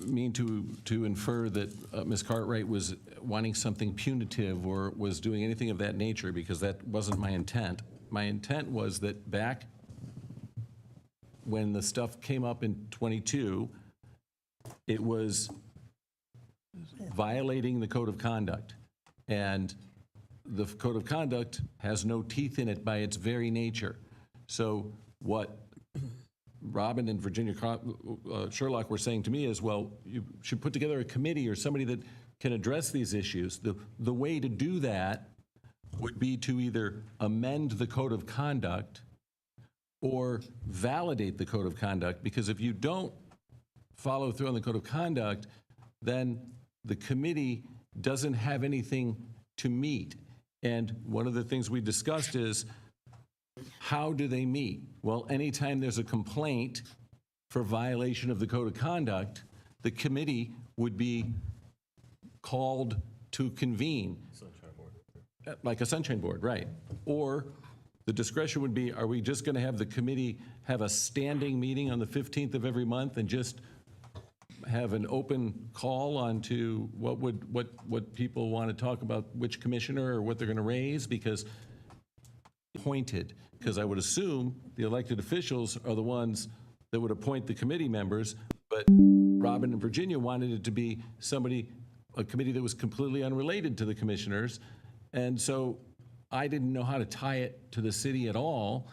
mean to infer that Ms. Cartwright was wanting something punitive or was doing anything of that nature, because that wasn't my intent. My intent was that back when the stuff came up in '22, it was violating the code of conduct. And the code of conduct has no teeth in it by its very nature. So what Robin and Virginia Sherlock were saying to me is, well, you should put together a committee or somebody that can address these issues. The way to do that would be to either amend the code of conduct or validate the code of conduct, because if you don't follow through on the code of conduct, then the committee doesn't have anything to meet. And one of the things we discussed is, how do they meet? Well, anytime there's a complaint for violation of the code of conduct, the committee would be called to convene. Like a sunshine board, right. Or the discretion would be, are we just going to have the committee have a standing meeting on the 15th of every month and just have an open call onto what people want to talk about, which commissioner or what they're going to raise, because I would assume the elected officials are the ones that would appoint the committee members, but Robin and Virginia wanted it to be a committee that was completely unrelated to the commissioners, and so I didn't know how to tie it to the city at all.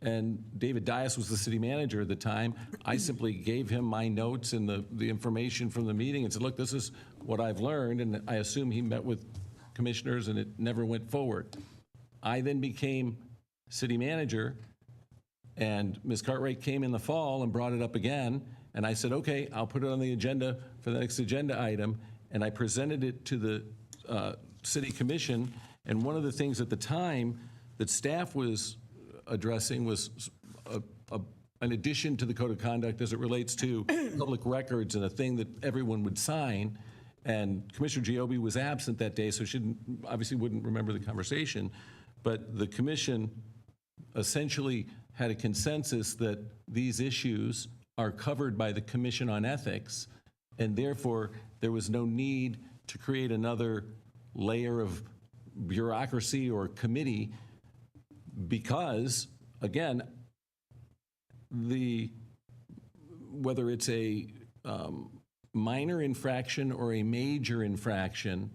And David Dias was the city manager at the time. I simply gave him my notes and the information from the meeting and said, look, this is what I've learned. And I assume he met with commissioners and it never went forward. I then became city manager, and Ms. Cartwright came in the fall and brought it up again. And I said, okay, I'll put it on the agenda for the next agenda item. And I presented it to the city commission. And one of the things at the time that staff was addressing was an addition to the code of conduct as it relates to public records and a thing that everyone would sign. And Commissioner Giobbe was absent that day, so she obviously wouldn't remember the conversation. But the commission essentially had a consensus that these issues are covered by the Commission on Ethics, and therefore there was no need to create another layer of bureaucracy or committee, because, again, whether it's a minor infraction or a major infraction,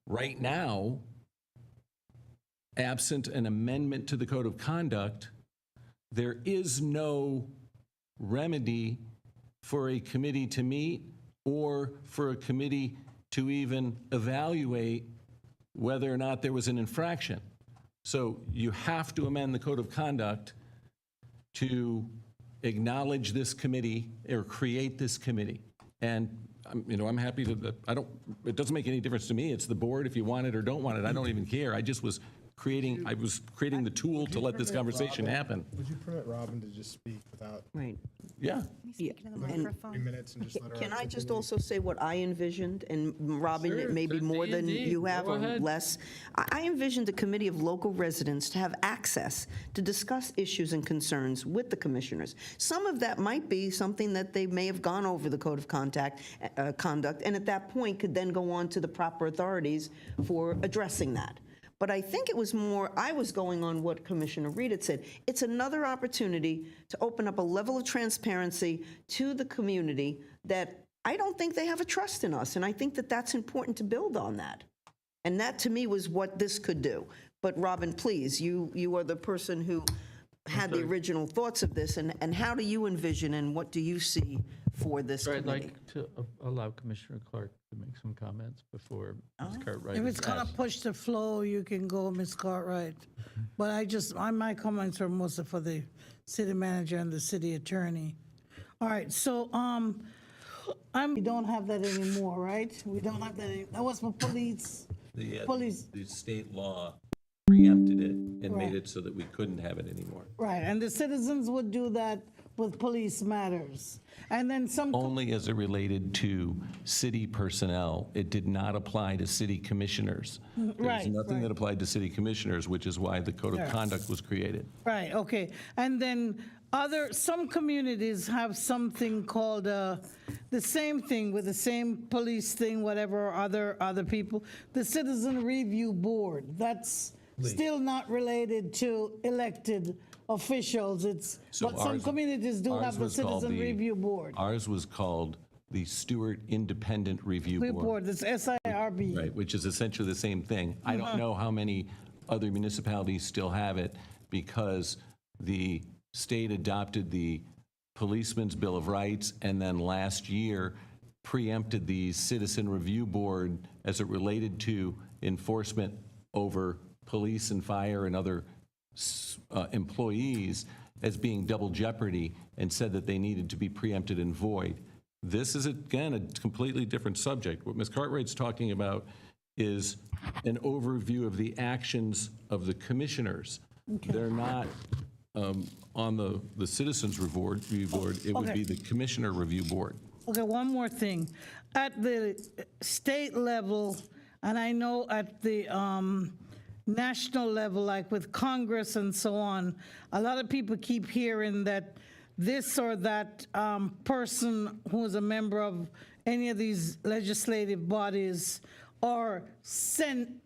right now, absent an amendment to the Code of Conduct, there is no remedy for a committee to meet or for a committee to even evaluate whether or not there was an infraction. So you have to amend the Code of Conduct to acknowledge this committee or create this committee. And I'm happy to, it doesn't make any difference to me. It's the board if you want it or don't want it. I don't even care. I was creating the tool to let this conversation happen. Would you permit Robin to just speak without? Right. Yeah. And 3 minutes and just let her. can I just also say what I envisioned, and Robin, Sure, it may be more than indeed. you have Go or ahead. less. I envisioned a committee of local residents to have access to discuss issues and concerns with the commissioners. Some of that might be something that they may have gone over the Code of Conduct, and at that point could then go on to the proper authorities for addressing that. But I think it was more, I was going on what Commissioner Reed had said. It's another opportunity to open up a level of transparency to the community that I don't think they have a trust in us. And I think that that's important to build on that. And that, to me, was what this could do. But Robin, please, you are the person who had the original thoughts of this. And how do you envision and what do you see for this I'd committee? like to allow Commissioner Clark to make some comments before Ms. Cartwright. If it's is going to asked. push the flow, you can go, Ms. Cartwright. But my comments are mostly for the city manager and the city attorney. All right, so we don't have that anymore, right? We don't have that anymore. That was for police. Police. The state law preempted it and Right. made it so that we couldn't have it anymore. Right, and the citizens would do that with police matters. And then some. Only as it related to city personnel. It did not apply to city commissioners. There was Right, nothing right. that applied to city commissioners, which is why the Code of Sure. Conduct was created. Right, okay. And then some communities have something called, the same thing with the same police thing, whatever, other people. The Citizen Review Board, that's still not related to elected officials. So But some ours- communities do ours have the was called Citizen Review Board. Ours was called the Stuart Independent Review Board. Board, it's SIRB. Right, which is essentially the same thing. I don't know how many other municipalities still have it, because the state adopted the Policeman's Bill of Rights, and then last year preempted the Citizen Review Board as it related to enforcement over police and fire and other employees as being double jeopardy, and said that they needed to be preempted and void. This is, again, a completely different subject. What Ms. Cartwright's talking about is an overview of the actions of the commissioners. They're not on the Citizens Review Board. It would Okay. be the Commissioner Review Board. Okay, one more thing. At the state level, and I know at the national level, like with Congress and so on, a lot of people keep hearing that this or that person who is a member of any of these legislative bodies are censured.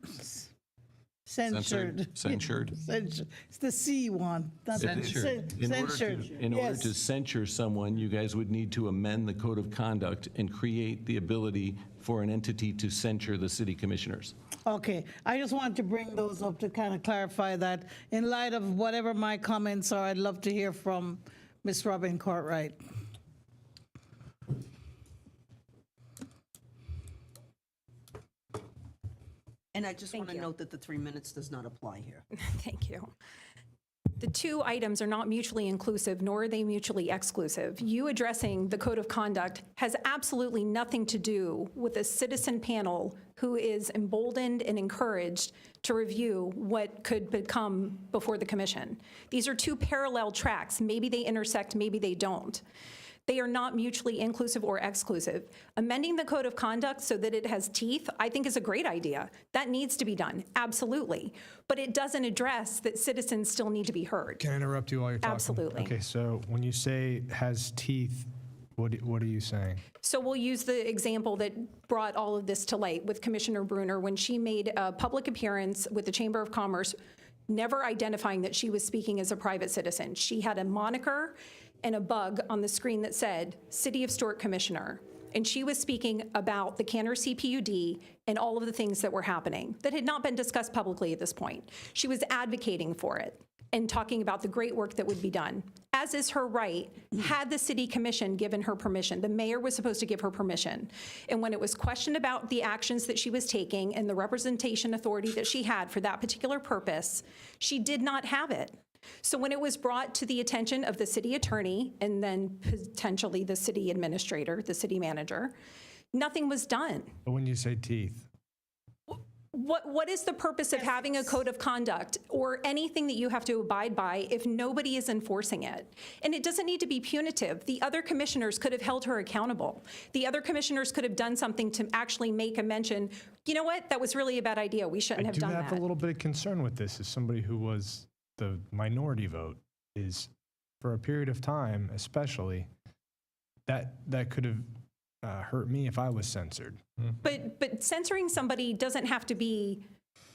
Censured. It's the C one. not the- Censured. Censured. In order Yes. to censure someone, you guys would need to amend the code of conduct and create the ability for an entity to censure the city commissioners. Okay, I just wanted to bring those up to kind of clarify that. In light of whatever my comments are, I'd love to hear from Ms. Robin Cartwright. And I just want to note that the 3 minutes does not apply here. Thank you. The two items are not mutually inclusive, nor are they mutually exclusive. You addressing the code of conduct has absolutely nothing to do with a citizen panel who is emboldened and encouraged to review what could become before the commission. These are two parallel tracks. Maybe they intersect, maybe they don't. They are not mutually inclusive or exclusive. Amending the code of conduct so that it has teeth, I think is a great idea. That needs to be done, absolutely. But it doesn't address that citizens still need to be heard. Can I interrupt you while you're talking? Absolutely. Okay, so when you say has teeth, what are you saying? So we'll use the example that brought all of this to light with Commissioner Bruner when she made a public appearance with the Chamber of Commerce, never identifying that she was speaking as a private citizen. She had a moniker and a bug on the screen that said, City of Stuart Commissioner. And she was speaking about the Cantor CPUD and all of the things that were happening that had not been discussed publicly at this point. She was advocating for it and talking about the great work that would be done, as is her right, had the city commission given her permission. The mayor was supposed to give her permission. And when it was questioned about the actions that she was taking and the representation authority that she had for that particular purpose, she did not have it. So when it was brought to the attention of the city attorney and then potentially the city administrator, the city manager, nothing was done. But when you say teeth, What is the purpose of having a code of conduct or anything that you have to abide by if nobody is enforcing it? And it doesn't need to be punitive. The other commissioners could have held her accountable. The other commissioners could have done something to actually make a mention, you know what, that was really a bad idea. We shouldn't have done I do have that. a little bit of concern with this as somebody who was the minority vote, is for a period of time, especially, that could have hurt me if I was censored. But censoring somebody doesn't have to be,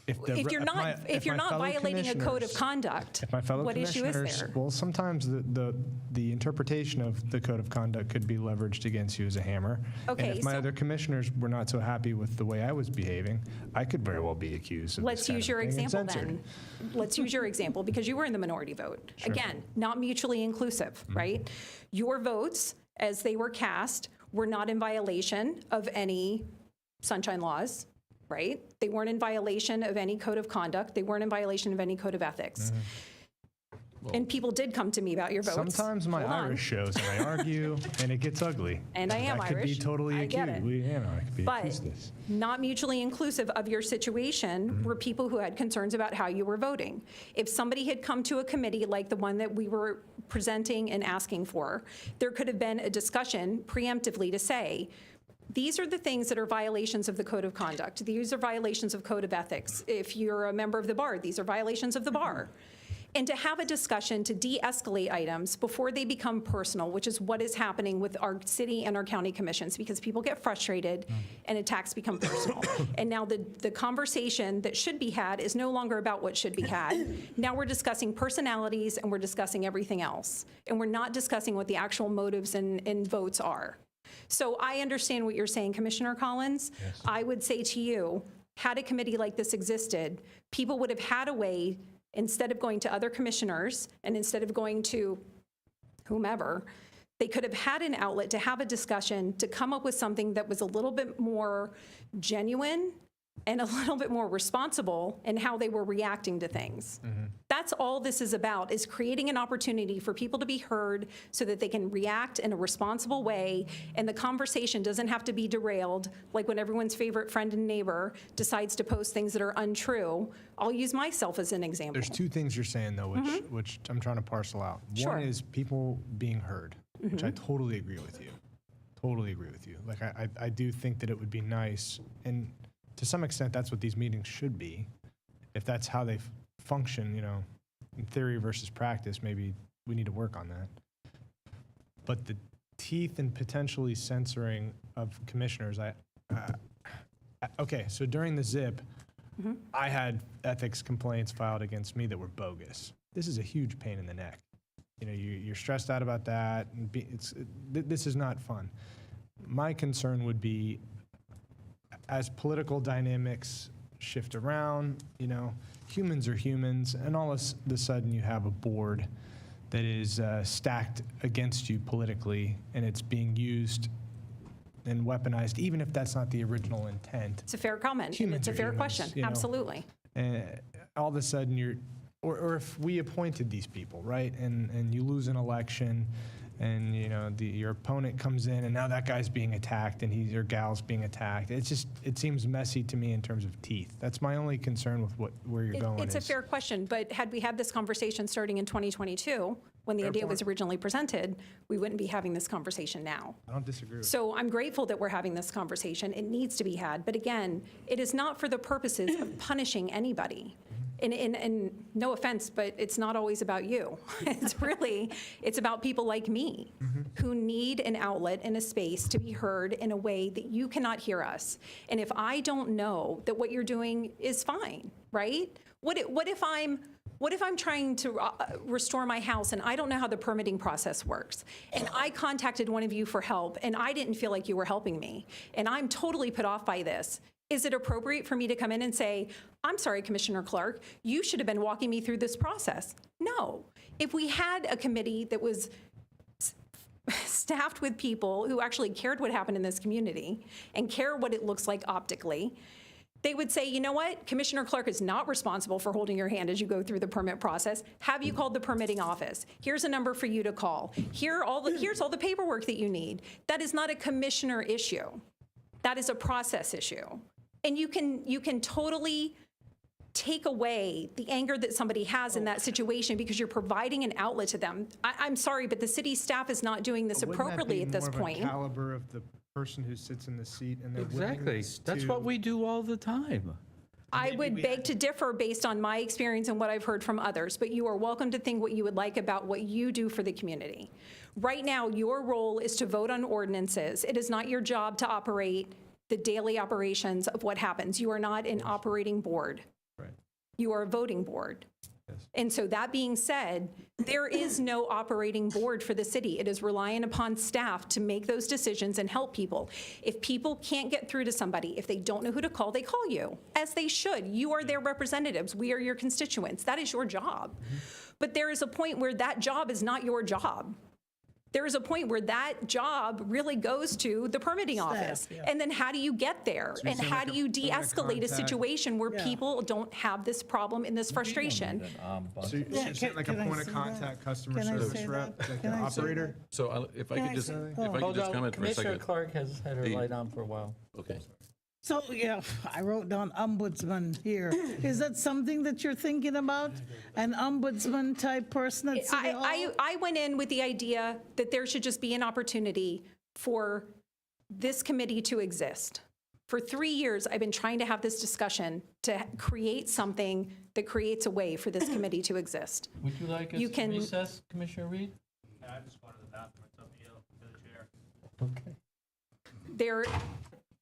if you're not violating a code of conduct, If my fellow what issue is commissioners, there? well, sometimes the interpretation of the code of conduct could be leveraged against you as a hammer. Okay, And if my so- other commissioners were not so happy with the way I was behaving, I could very well be accused of Let's this kind use of your thing and example censored. then. Let's use your example because you were in the minority vote. Again, not mutually inclusive, right? Your votes, as they were cast, were not in violation of any sunshine laws, right? They weren't in violation of any code of conduct. They weren't in violation of any code of ethics. And people did come to me about your votes. Sometimes my Hold on. Irish shows and I argue and it gets ugly. And I am That could be Irish. totally I get accused. it. I could be But accused of this. not mutually inclusive of your situation were people who had concerns about how you were voting. If somebody had come to a committee like the one that we were presenting and asking for, there could have been a discussion preemptively to say, these are the things that are violations of the code of conduct. These are violations of code of ethics. If you're a member of the bar, these are violations of the bar. And to have a discussion to de-escalate items before they become personal, which is what is happening with our city and our county commissions, because people get frustrated and attacks become personal. And now the conversation that should be had is no longer about what should be had. Now we're discussing personalities and we're discussing everything else. And we're not discussing what the actual motives and votes are. So I understand what you're saying, Commissioner Collins. I would say to you, had a committee like this existed, people would have had a way, instead of going to other commissioners and instead of going to whomever, they could have had an outlet to have a discussion, to come up with something that was a little bit more genuine and a little bit more responsible in how they were reacting to things. That's all this is about, is creating an opportunity for people to be heard so that they can react in a responsible way, and the conversation doesn't have to be derailed, like when everyone's favorite friend and neighbor decides to post things that are untrue. I'll use myself as an example. There's two things you're saying, though, which I'm trying to parcel out. Sure. One is people being heard, which I totally agree with you. Totally agree with you. Like, I do think that it would be nice, and to some extent, that's what these meetings should be. If that's how they function, in theory versus practice, maybe we need to work on that. but the teeth and potentially censoring of commissioners, okay, so during the zip, I had ethics complaints filed against me that were bogus. This is a huge pain in the neck. You know, you're stressed out about that, and this is not fun. My concern would be, as political dynamics shift around, you know, humans are humans, and all of a sudden you have a board that is stacked against you politically, and it's being used and weaponized, even if that's not the original intent. It's a fair comment. Humans It's a are fair humans, question. you know. Absolutely. And all of a sudden you're, or if we appointed these people, right, and you lose an election, and you know your opponent comes in, and now that guy's being attacked, and he or gal's being attacked. It's just, it seems messy to me in terms of teeth. That's my only concern with where you're going. It's a fair question, but had we had this conversation starting in 2022, when the Fair idea point. was originally presented, we wouldn't be having this conversation now. I don't disagree with So I'm grateful that we're having this conversation. It needs to be had. But again, it is not for the purposes of punishing anybody. And no offense, but it's not always about you. It's about people like me who need an outlet and a space to be heard in a way that you cannot hear us. And if I don't know that what you're doing is fine, right? What if I'm trying to restore my house and I don't know how the permitting process works, and I contacted one of you for help and I didn't feel like you were helping me, and I'm totally put off by this? Is it appropriate for me to come in and say, I'm sorry, Commissioner Clark, you should have been walking me through this process? No. If we had a committee that was staffed with people who actually cared what happened in this community and care what it looks like optically, they would say, you know what, Commissioner Clark is not responsible for holding your hand as you go through the permit process. Have you called the permitting office? Here's a number for you to call. Here's all the paperwork that you need. That is not a commissioner issue. That is a process issue. And you can totally take away the anger that somebody has in that situation because you're providing an outlet to them. I'm sorry, but the city staff is not doing this appropriately at this point. Wouldn't that be more of a caliber of the person who sits in the seat and their Exactly. willingness That's to- what we do all the time. I would beg to differ based on my experience and what I've heard from others, but you are welcome to think what you would like about what you do for the community. Right now, your role is to vote on ordinances. It is not your job to operate the daily operations of what happens. You are not an operating board. Right. You are a voting board. And so that being said, there is no operating board for the city. It is reliant upon staff to make those decisions and help people. If people can't get through to somebody, if they don't know who to call, they call you, as they should. You are their representatives. We are your constituents. That is your job. But there is a point where that job is not your job. There is a point where that job really goes to the permitting office. yeah. And then how do you get there? So you're And saying how like do a you point of de-escalate a contact? situation where Yeah. people don't have this problem and this frustration? So you're Yeah, saying like a can I point of say that? contact customer Can I service say rep, that? like Can an I say operator? So if I Can could I just, say- if I could Hold just on, comment for a Commissioner second. Clark has had her The- light on for a while. Okay. So, yeah, I wrote down ombudsman here. Is that something that you're thinking about? An ombudsman type person at City Hall? I went in with the idea that there should just be an opportunity for this committee to exist. For 3 years, I've been trying to have this discussion to create something that creates a way for this committee to exist. Would you like us You to can- recess, Commissioner Reed? I just go to the bathroom. It's up to you, to the chair. Okay. There,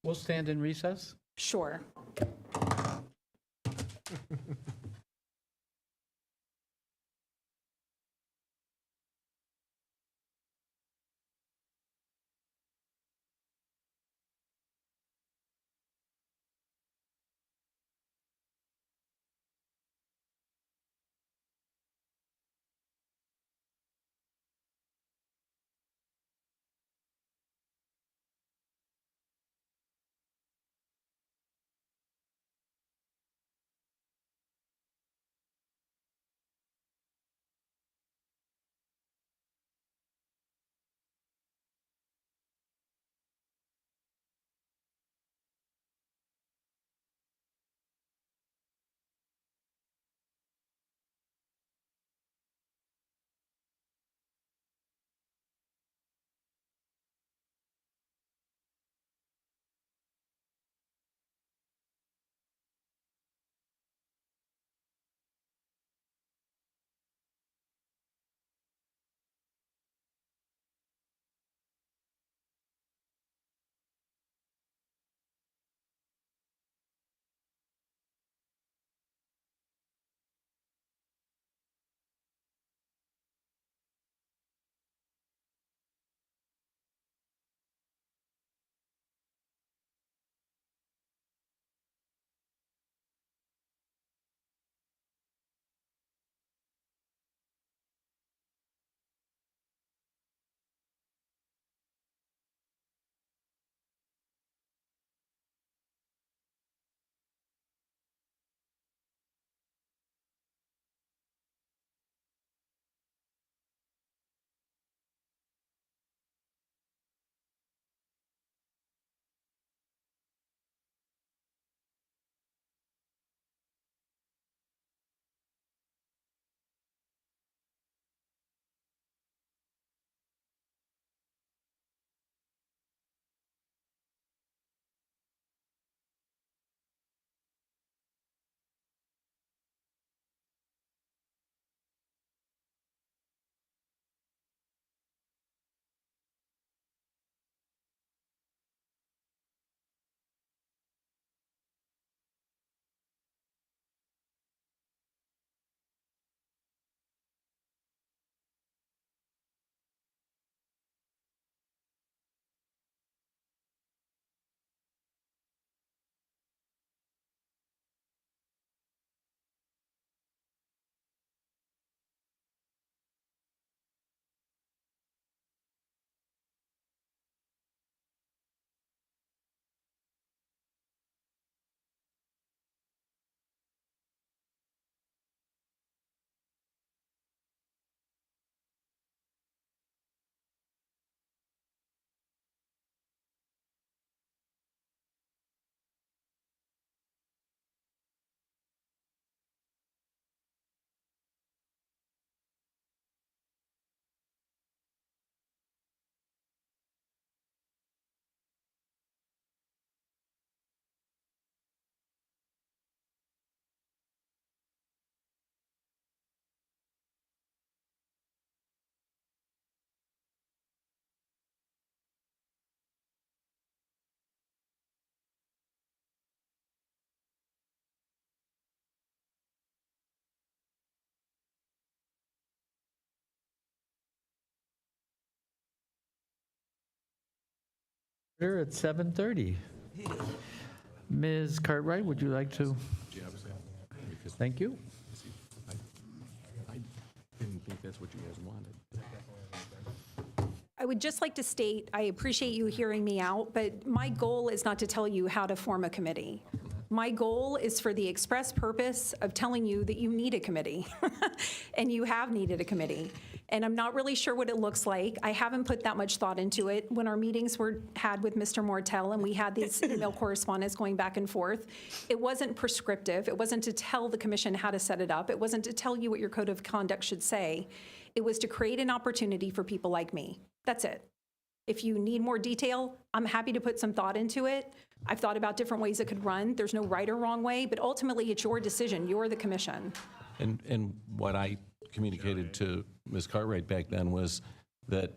We'll stand in recess. sure. We're at 7:30. Ms. Cartwright, would you like to? Thank you. I didn't think that's what you guys wanted. I would just like to state, I appreciate you hearing me out, but my goal is not to tell you how to form a committee. My goal is for the express purpose of telling you that you need a committee, and you have needed a committee. And I'm not really sure what it looks like. I haven't put that much thought into it. When our meetings were had with Mr. Mortel and we had this email correspondence going back and forth, it wasn't prescriptive. It wasn't to tell the commission how to set it up. It wasn't to tell you what your code of conduct should say. It was to create an opportunity for people like me. That's it. If you need more detail, I'm happy to put some thought into it. I've thought about different ways it could run. There's no right or wrong way, but ultimately it's your decision. You're the commission. And what I communicated to Ms. Cartwright back then was that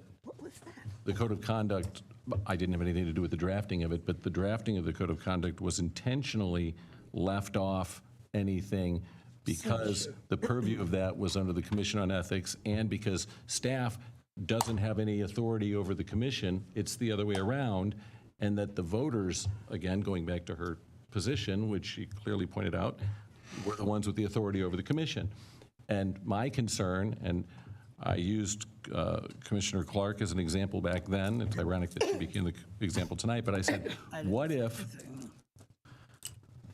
the code of conduct, I didn't have anything to do with the drafting of it, but the drafting of the code of conduct was intentionally left off anything because the purview of that was under the Commission on Ethics, and because staff doesn't have any authority over the commission, it's the other way around, and that the voters, again, going back to her position, which she clearly pointed out, were the ones with the authority over the commission. And my concern, and I used Commissioner Clark as an example back then, it's ironic that she became the example tonight, but I said, what if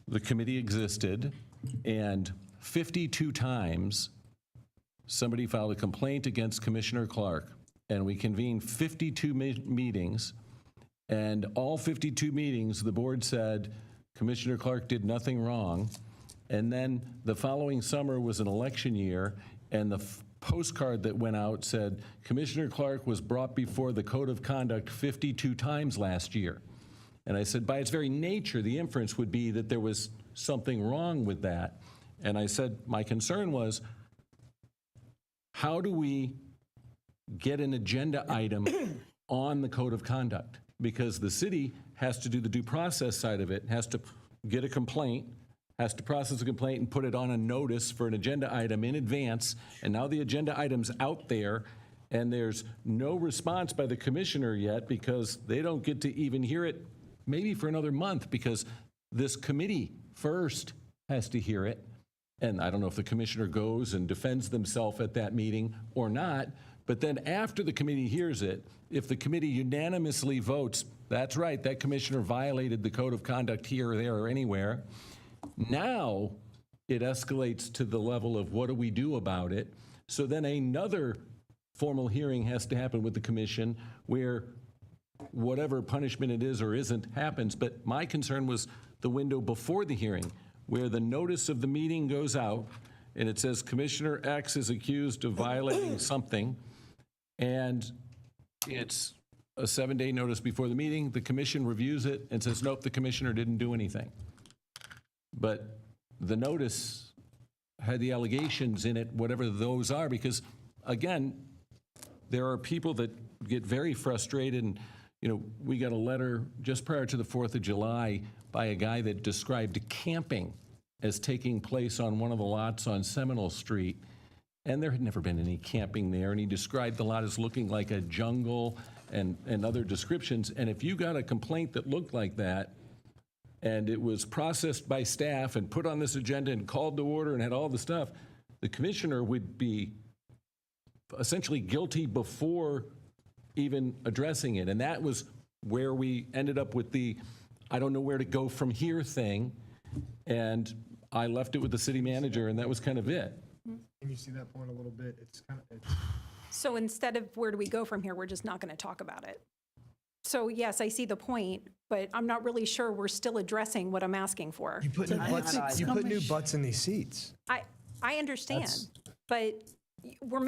the committee existed and 52 times somebody filed a complaint against Commissioner Clark, and we convened 52 meetings, and all 52 meetings, the board said, Commissioner Clark did nothing wrong, and then the following summer was an election year, and the postcard that went out said, Commissioner Clark was brought before the Code of Conduct 52 times last year. And I said, by its very nature, the inference would be that there was something wrong with that. And I said, my concern was, how do we get an agenda item on the Code of Conduct? Because the city has to do the due process side of it, has to get a complaint, has to process a complaint and put it on a notice for an agenda item in advance, and now the agenda item's out there, and there's no response by the commissioner yet because they don't get to even hear it maybe for another month because this committee first has to hear it. And I don't know if the commissioner goes and defends themselves at that meeting or not, but then after the committee hears it, if the committee unanimously votes, that's right, that commissioner violated the code of conduct here or there or anywhere, now it escalates to the level of what do we do about it? So then another formal hearing has to happen with the commission where whatever punishment it is or isn't happens. But my concern was the window before the hearing, where the notice of the meeting goes out and it says Commissioner X is accused of violating something, and it's a 7-day notice before the meeting. The commission reviews it and says, nope, the commissioner didn't do anything. But the notice had the allegations in it, whatever those are, because again, there are people that get very frustrated. And, you know, we got a letter just prior to the 4th of July by a guy that described camping as taking place on one of the lots on Seminole Street. And there had never been any camping there. And he described the lot as looking like a jungle and other descriptions. And if you got a complaint that looked like that, and it was processed by staff and put on this agenda and called to order and had all the stuff, the commissioner would be essentially guilty before even addressing it. And that was where we ended up with the I don't know where to go from here thing. And I left it with the city manager, and that was kind of it. Can you see that point a little bit? It's kind of, So instead of where do we go from here, we're just not going to talk about it. So yes, I see the point, but I'm not really sure we're still addressing what I'm asking for. you put new butts in these seats. I understand, but we're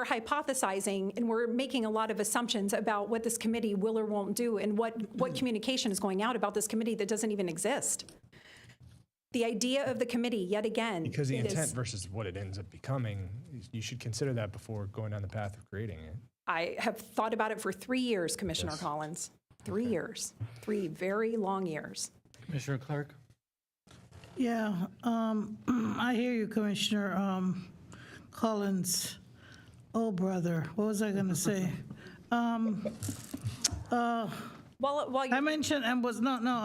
hypothesizing and we're making a lot of assumptions about what this committee will or won't do and what communication is going out about this committee that doesn't even exist. The idea of the committee, yet again, Because the intent versus what it ends up becoming, you should consider that before going down the path of creating it. I have thought about it for 3 years, Commissioner Collins. 3 years, 3 very long years. Commissioner Clark? Yeah, I hear you, Commissioner Collins. Oh, brother, what was I going to say? While I you're, mentioned I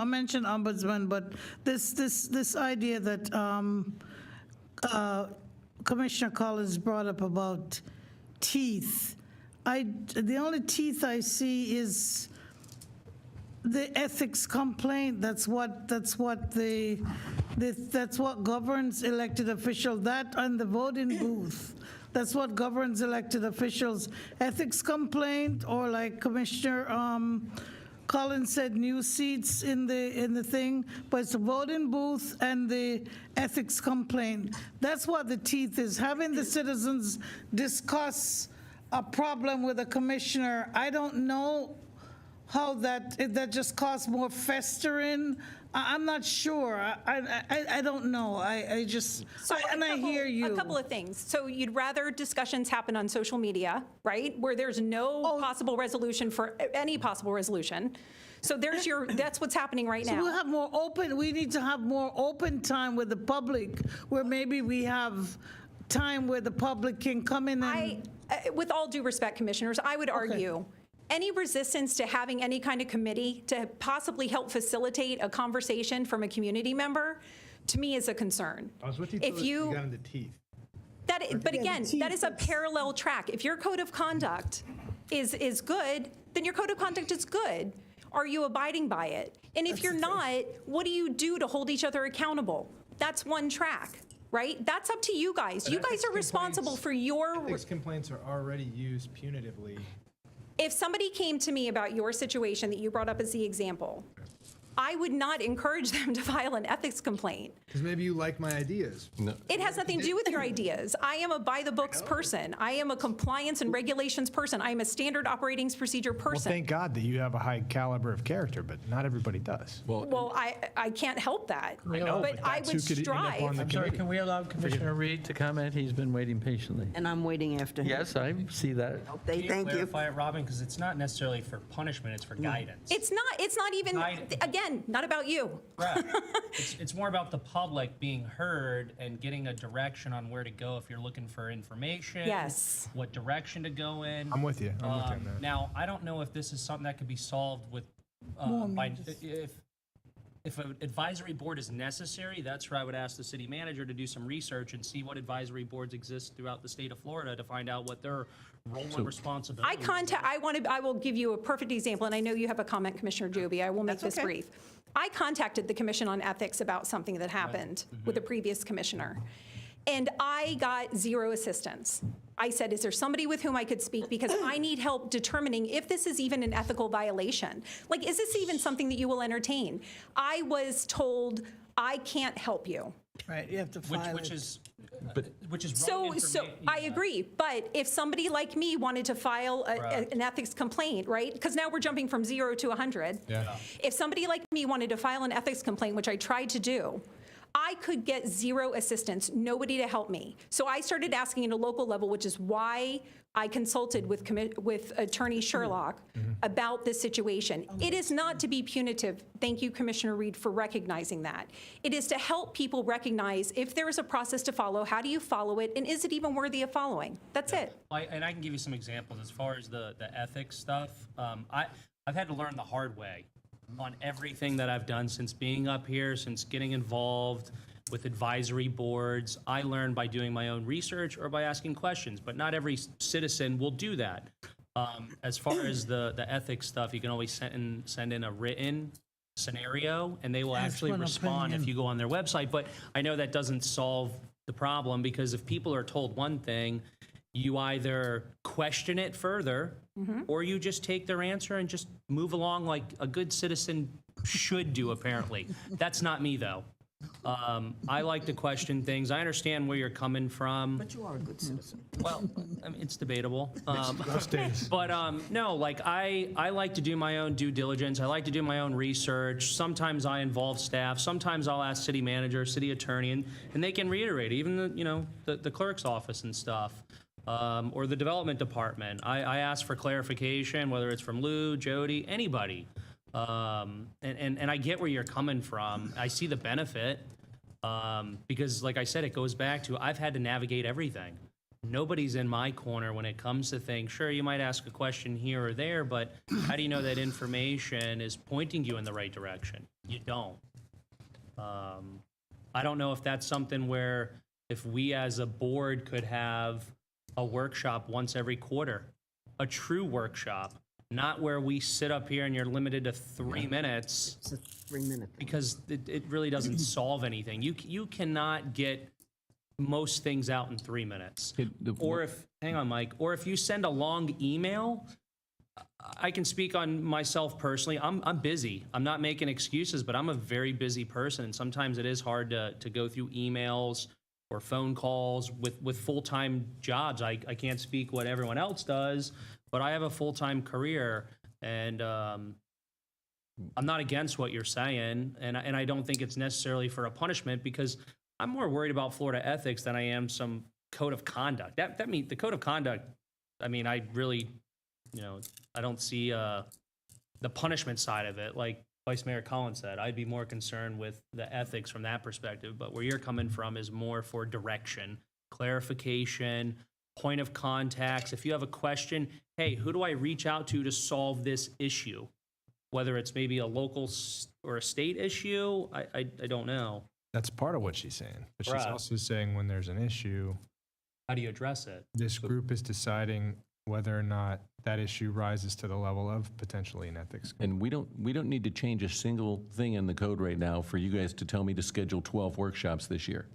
mentioned ombudsman, but this idea that Commissioner Collins brought up about teeth, the only teeth I see is the ethics complaint. That's what governs elected officials. That and the voting booth. That's what governs elected officials. Ethics complaint, or like Commissioner Collins said, new seats in the thing, but it's the voting booth and the ethics complaint. That's what the teeth is. Having the citizens discuss a problem with a commissioner, I don't know how that just caused more festering. I'm not sure. I don't know. I hear you. A couple of things. So you'd rather discussions happen on social media, right? Where there's no possible resolution for any possible resolution. So that's what's happening right So now. we'll have more open, we need to have more open time with the public, where maybe we have time where the public can come in and. With all due respect, commissioners, I would argue any resistance to having any kind of committee to possibly help facilitate a conversation from a community member, to me, is a concern. I was with you If till you got into teeth. But again, that is a parallel track. If your code of conduct is good, then your code of conduct is good. Are you abiding by it? And if you're not, what do you do to hold each other accountable? That's one track, right? That's up to you guys. You guys are responsible for your. Ethics complaints are already used punitively. If somebody came to me about your situation that you brought up as the example, I would not encourage them to file an ethics complaint. Because maybe you like my ideas. No. It has nothing to do with your ideas. I am a by-the-books person. I am a compliance and regulations person. I am a standard operating procedure Well, person. thank God that you have a high caliber of character, but not everybody does. Well, I can't help that. I know, but but I that's would who could end up strive. on the I'm sorry, committee. can we allow Commissioner Reed to comment? He's been waiting patiently. And I'm waiting after him. Yes, I see that. Thank you. Clarify it, Robin, because it's not necessarily for punishment, it's for guidance. It's not even, again, not about you. Correct. It's more about the public being heard and getting a direction on where to go if you're looking for information. Yes. What direction to go in. I'm with you. I'm with you on that. Now, I don't know if this is something that could be solved with, if an advisory board is necessary, that's where I would ask the city manager to do some research and see what advisory boards exist throughout the state of Florida to find out what their role and responsibility is. I will give you a perfect example, and I know you have a comment, Commissioner Joby. I will make this brief. I contacted the Commission on Ethics about something that happened with a previous commissioner, and I got zero assistance. I said, is there somebody with whom I could speak? Because I need help determining if this is even an ethical violation. Like, is this even something that you will entertain? I was told, I can't help you. Right, you have to file Which it. is So wrong I agree, but if somebody like me wanted to file an ethics complaint, right? Because now we're jumping from 0 to 100. Yeah. If somebody like me wanted to file an ethics complaint, which I tried to do, I could get zero assistance, nobody to help me. So I started asking at a local level, which is why I consulted with Attorney Sherlock about this situation. It is not to be punitive. Thank you, Commissioner Reed, for recognizing that. It is to help people recognize if there is a process to follow, how do you follow it, and is it even worthy of following? That's it. And I can give you some examples as far as the ethics stuff. I've had to learn the hard way on everything that I've done since being up here, since getting involved with advisory boards. I learned by doing my own research or by asking questions, but not every citizen will do that. As far as the ethics stuff, you can always send in a written scenario, and they will actually respond if you go on their website. But I know that doesn't solve the problem, because if people are told one thing, you either question it further, or you just take their answer and just move along like a good citizen should do, apparently. That's not me, though. I like to question things. I understand where you're coming from. But you are a good citizen. Well, I mean, it's debatable. Those days. But no, like I like to do my own due diligence. I like to do my own research. Sometimes I involve staff. Sometimes I'll ask city manager, city attorney, and they can reiterate, even the clerk's office and stuff. Or the development department. I ask for clarification, whether it's from Lou, Jody, anybody. And I get where you're coming from. I see the benefit, because like I said, it goes back to I've had to navigate everything. nobody's in my corner when it comes to things. Sure, you might ask a question here or there, but how do you know that information is pointing you in the right direction? You don't. I don't know if that's something where if we as a board could have a workshop once every quarter, a true workshop, not where we sit up here and you're limited to 3 minutes. It's a 3-minute. Because it really doesn't solve anything. You cannot get most things out in 3 minutes. Or if, hang on, Mike, or if you send a long email, I can speak on myself personally. I'm busy. I'm not making excuses, but I'm a very busy person. And sometimes it is hard to go through emails or phone calls with full-time jobs. I can't speak what everyone else does, but I have a full-time career, and I'm not against what you're saying, and I don't think it's necessarily for a punishment, because I'm more worried about Florida ethics than I am some code of conduct. That means the code of conduct, I mean, I really, I don't see the punishment side of it. Like Vice Mayor Collins said, I'd be more concerned with the ethics from that perspective, but where you're coming from is more for direction, clarification, point of contacts. If you have a question, hey, who do I reach out to solve this issue? Whether it's maybe a local or a state issue, I don't know. That's part of what she's saying. But she's Right. also saying when there's an issue, How do you address it? this group is deciding whether or not that issue rises to the level of potentially an ethics. And we don't need to change a single thing in the code right now for you guys to tell me to schedule 12 workshops this year.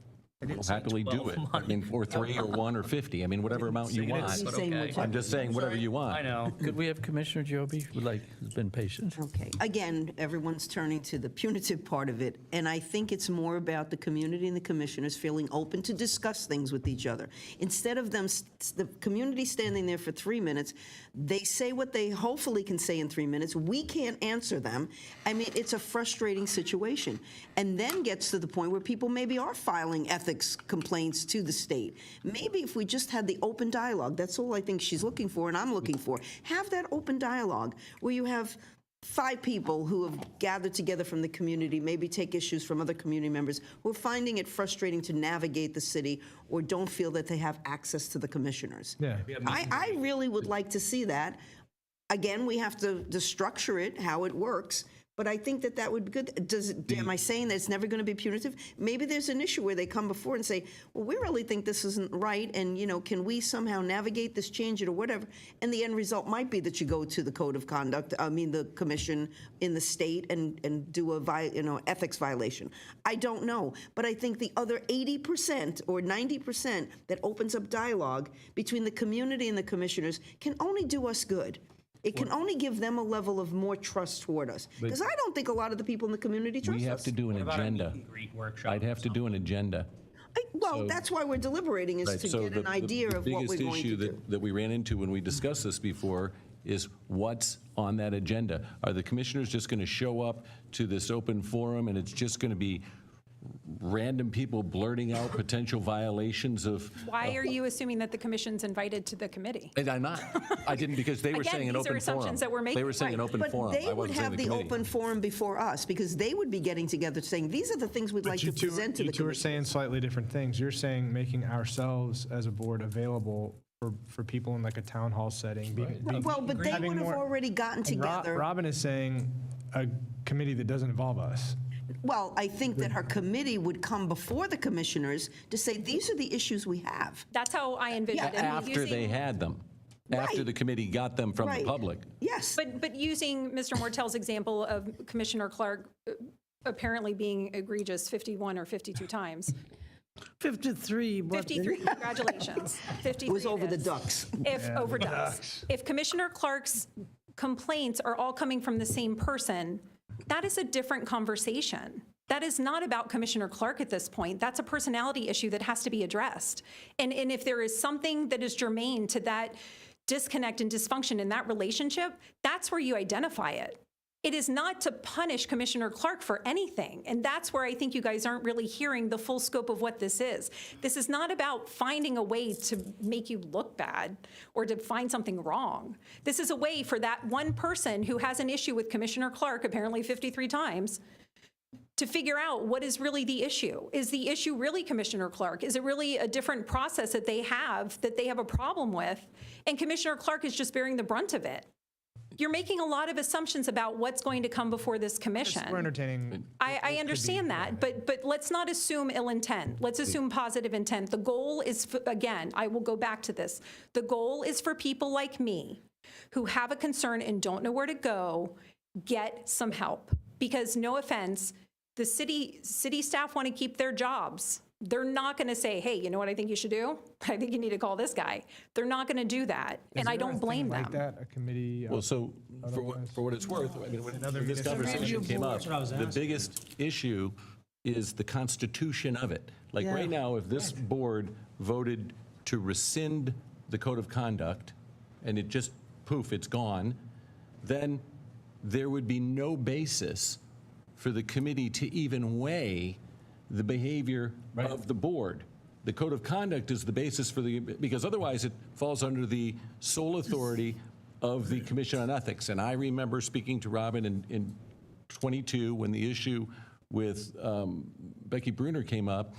We'll happily do it. I mean, or 3 or 1 or 50. I mean, whatever amount you want. But okay. I'm just saying whatever you want. I know. Could we have Commissioner Joby, who has been patient? Okay. Again, everyone's turning to the punitive part of it, and I think it's more about the community and the commissioners feeling open to discuss things with each other. Instead of the community standing there for 3 minutes, they say what they hopefully can say in 3 minutes. We can't answer them. I mean, it's a frustrating situation. And then gets to the point where people maybe are filing ethics complaints to the state. Maybe if we just had the open dialogue, that's all I think she's looking for and I'm looking for. Have that open dialogue where you have 5 people who have gathered together from the community, maybe take issues from other community members who are finding it frustrating to navigate the city or don't feel that they have access to the commissioners. Yeah. I really would like to see that. Again, we have to structure it, how it works, but I think that would be good. Am I saying that it's never going to be punitive? Maybe there's an issue where they come before and say, well, we really think this isn't right, and, can we somehow navigate this, change it, or whatever? And the end result might be that you go to the code of conduct, the commission in the state and do a ethics violation. I don't know, but I think the other 80% or 90% that opens up dialogue between the community and the commissioners can only do us good. It can only give them a level of more trust toward us. Because I don't think a lot of the people in the community trust us. We have to do an agenda. I'd have to do an agenda. That's why we're deliberating, is to get an idea of what we're going to do. The biggest issue that we ran into when we discussed this before is what's on that agenda. Are the commissioners just going to show up to this open forum and it's just going to be random people blurting out potential violations of... Why are you assuming that the commission's invited to the committee? And I'm not. I didn't, because they were Again, saying an these are open forum. assumptions that we're making. They were saying an open forum. But they I would wasn't saying have the committee. open forum before us, because they would be getting together saying, these are the things we'd like to present to the You two are commission. saying slightly different things. You're saying making ourselves as a board available for people in like a town hall setting. Well, but they having would have more- already gotten And together. Robin is saying a committee that doesn't involve us. Well, I think that her committee would come before the commissioners to say, these are the issues we have. That's how I envisioned it. And After they using- had them. After the committee got them from the Right. public. Yes. But using Mr. Mortel's example of Commissioner Clark apparently being egregious 51 or 52 times. 53. 53, congratulations. 53 It was over it the is. ducks. Over ducks. If Commissioner Clark's complaints are all coming from the same person, that is a different conversation. That is not about Commissioner Clark at this point. That's a personality issue that has to be addressed. And if there is something that is germane to that disconnect and dysfunction in that relationship, that's where you identify it. It is not to punish Commissioner Clark for anything. And that's where I think you guys aren't really hearing the full scope of what this is. This is not about finding a way to make you look bad or to find something wrong. This is a way for that one person who has an issue with Commissioner Clark, apparently 53 times, to figure out what is really the issue. Is the issue really Commissioner Clark? Is it really a different process that they have a problem with? And Commissioner Clark is just bearing the brunt of it. You're making a lot of assumptions about what's going to come before this commission. We're entertaining. I understand that, but let's not assume ill intent. Let's assume positive intent. The goal is, again, I will go back to this. The goal is for people like me who have a concern and don't know where to go, get some help. Because no offense, the city staff want to keep their jobs. They're not going to say, hey, you know what I think you should do? I think you need to call this guy. They're not going to do that, and I don't blame them. Like that, a committee. Well, so for what it's worth, I mean, when this conversation came up, the biggest issue is the constitution of it. Like right now, if this board voted to rescind the code of conduct and it just, poof, it's gone, then there would be no basis for the committee to even weigh the behavior of the board. The code of conduct is the basis for because otherwise it falls under the sole authority of the Commission on Ethics. And I remember speaking to Robin in 22 when the issue with Becky Bruner came up,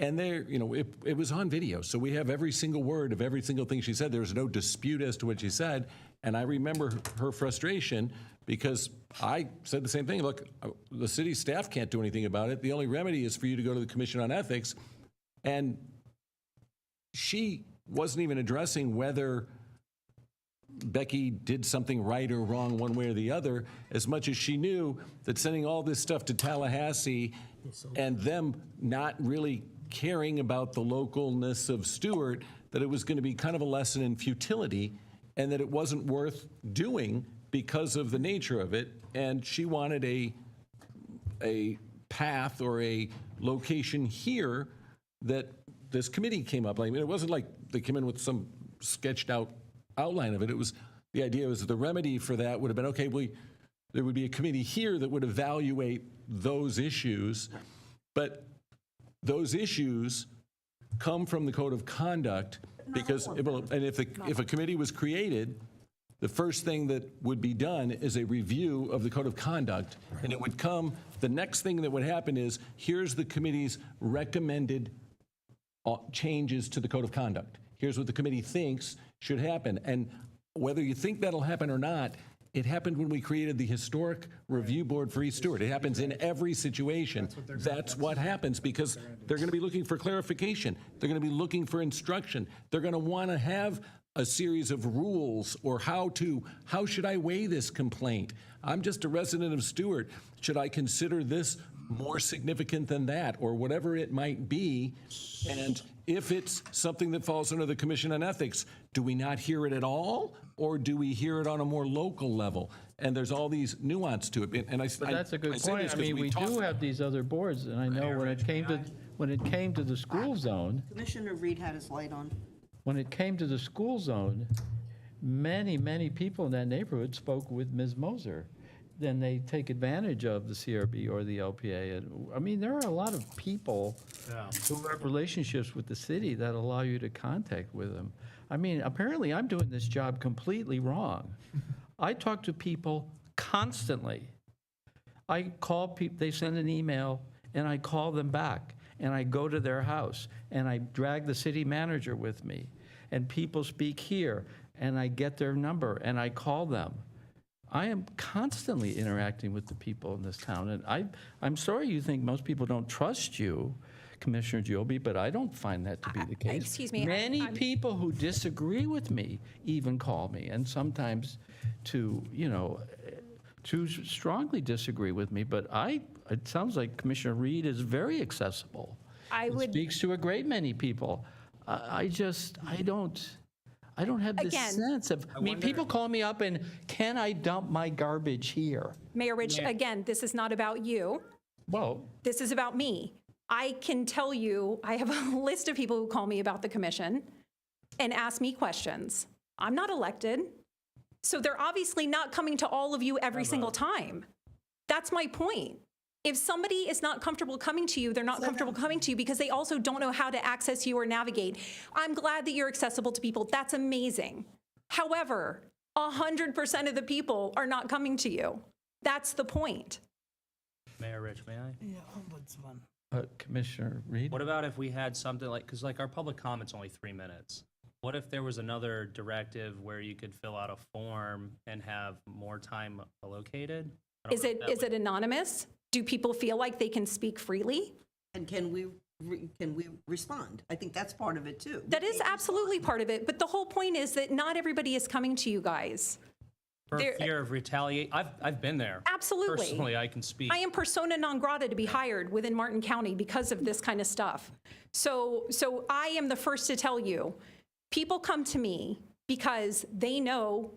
and there, it was on video. So we have every single word of every single thing she said. There was no dispute as to what she said. And I remember her frustration because I said the same thing. Look, the city staff can't do anything about it. The only remedy is for you to go to the Commission on Ethics. And she wasn't even addressing whether Becky did something right or wrong one way or the other, as much as she knew that sending all this stuff to Tallahassee and them not really caring about the localness of Stuart, that it was going to be kind of a lesson in futility and that it wasn't worth doing because of the nature of it. And she wanted a path or a location here that this committee came up. I mean, it wasn't like they came in with some sketched out outline of it. It was, the idea was the remedy for that would have been, okay, there would be a committee here that would evaluate those issues, but those issues come from the code of conduct because, and if a committee was created, the first thing that would be done is a review of the code of conduct, and it would come, the next thing that would happen is, here's the committee's recommended changes to the code of conduct. Here's what the committee thinks should happen. And whether you think that'll happen or not, it happened when we created the Historic Review Board for East Stewart. It happens in every situation. That's what happens because they're going to be looking for clarification. They're going to be looking for instruction. They're going to want to have a series of rules or how should I weigh this complaint? I'm just a resident of Stewart. Should I consider this more significant than that or whatever it might be? And if it's something that falls under the Commission on Ethics, do we not hear it at all? Or do we hear it on a more local level? And there's all these nuance to it. And But that's a good point. I mean, we do have these other boards, and I know when it came to the school zone, Commissioner Reed had his light on. when it came to the school zone, many people in that neighborhood spoke with Ms. Moser. Then they take advantage of the CRB or the LPA. And I mean, there are a lot of people who have relationships with the city that allow you to contact with them. I mean, apparently I'm doing this job completely wrong. I talk to people constantly. I call people, they send an email, and I call them back, and I go to their house, and I drag the city manager with me, and people speak here, and I get their number, and I call them. I am constantly interacting with the people in this town, and I'm sorry you think most people don't trust you, Commissioner Giobi, but I don't find that to be the case. Excuse me. Many people who disagree with me even call me, and sometimes to strongly disagree with me, but it sounds like Commissioner Reed is very accessible. Speaks to a great many people. I don't have this sense of, people call me up and, can I dump my garbage here? Mayor Rich, again, this is not about you. Well, This is about me. I can tell you, I have a list of people who call me about the commission and ask me questions. I'm not elected, so they're obviously not coming to all of you every single time. That's my point. If somebody is not comfortable coming to you, they're not comfortable coming to you because they also don't know how to access you or navigate. I'm glad that you're accessible to people. That's amazing. However, 100% of the people are not coming to you. That's the point. Mayor Rich, may I? Yeah, Ombudsman. Commissioner Reed? What about if we had something like, because like our public comment's only 3 minutes. What if there was another directive where you could fill out a form and have more time allocated? I don't Is know it if that is it anonymous? Do people feel like they can speak freely? And can we respond? I think that's part of it too. That is absolutely part of it, but the whole point is that not everybody is coming to you guys. For There- fear of retaliate, I've been there. Absolutely. Personally, I can speak. I am persona non grata to be hired within Martin County because of this kind of stuff. So I am the first to tell you, people come to me because they know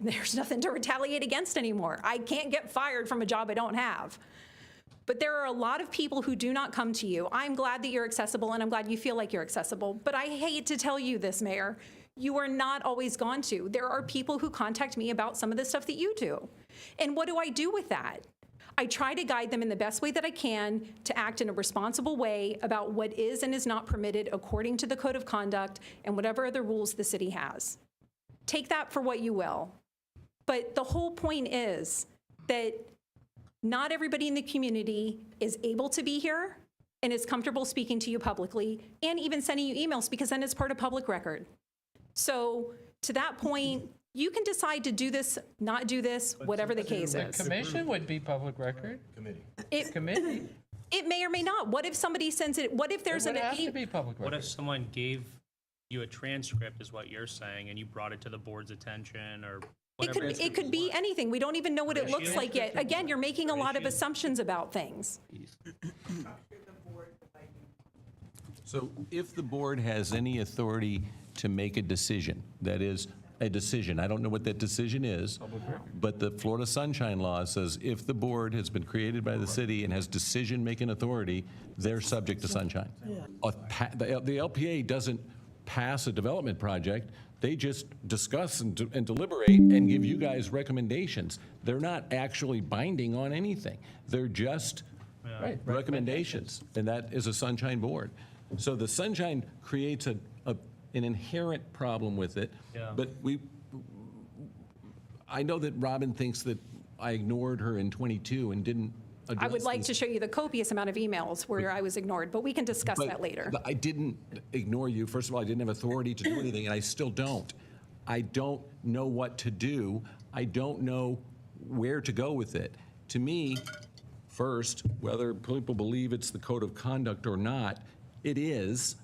there's nothing to retaliate against anymore. I can't get fired from a job I don't have. But there are a lot of people who do not come to you. I'm glad that you're accessible, and I'm glad you feel like you're accessible. But I hate to tell you this, Mayor. You are not always gone to. There are people who contact me about some of the stuff that you do. And what do I do with that? I try to guide them in the best way that I can to act in a responsible way about what is and is not permitted according to the Code of Conduct and whatever other rules the city has. Take that for what you will. But the whole point is that not everybody in the community is able to be here and is comfortable speaking to you publicly and even sending you emails, because then it's part of public record. So to that point, you can decide to do this, not do this, whatever the case The is. commission would be public record. It, Committee. it may or may not. What if somebody sends it? What if there's It would an have to be public What record. if someone gave you a transcript, is what you're saying, and you brought it to the board's attention, or whatever? it could be anything. We don't even know what it looks like yet. Again, you're making a lot of assumptions about things. So if the board has any authority to make a decision, that is, a decision, I don't know what that decision is, but the Florida Sunshine Law says if the board has been created by the city and has decision-making authority, they're subject to sunshine. The LPA doesn't pass a development project, they just discuss and deliberate and give you guys recommendations. They're not actually binding on anything. They're just recommendations, and that is a sunshine board. So the sunshine creates an inherent problem with it, but I know that Robin thinks that I ignored her in 22 and didn't address I would like these. to show you the copious amount of emails where I was ignored, but we can discuss But that later. I didn't ignore you. First of all, I didn't have authority to do anything, and I still don't. I don't know what to do. I don't know where to go with it. To me, first, whether people believe it's the code of conduct or not, it is,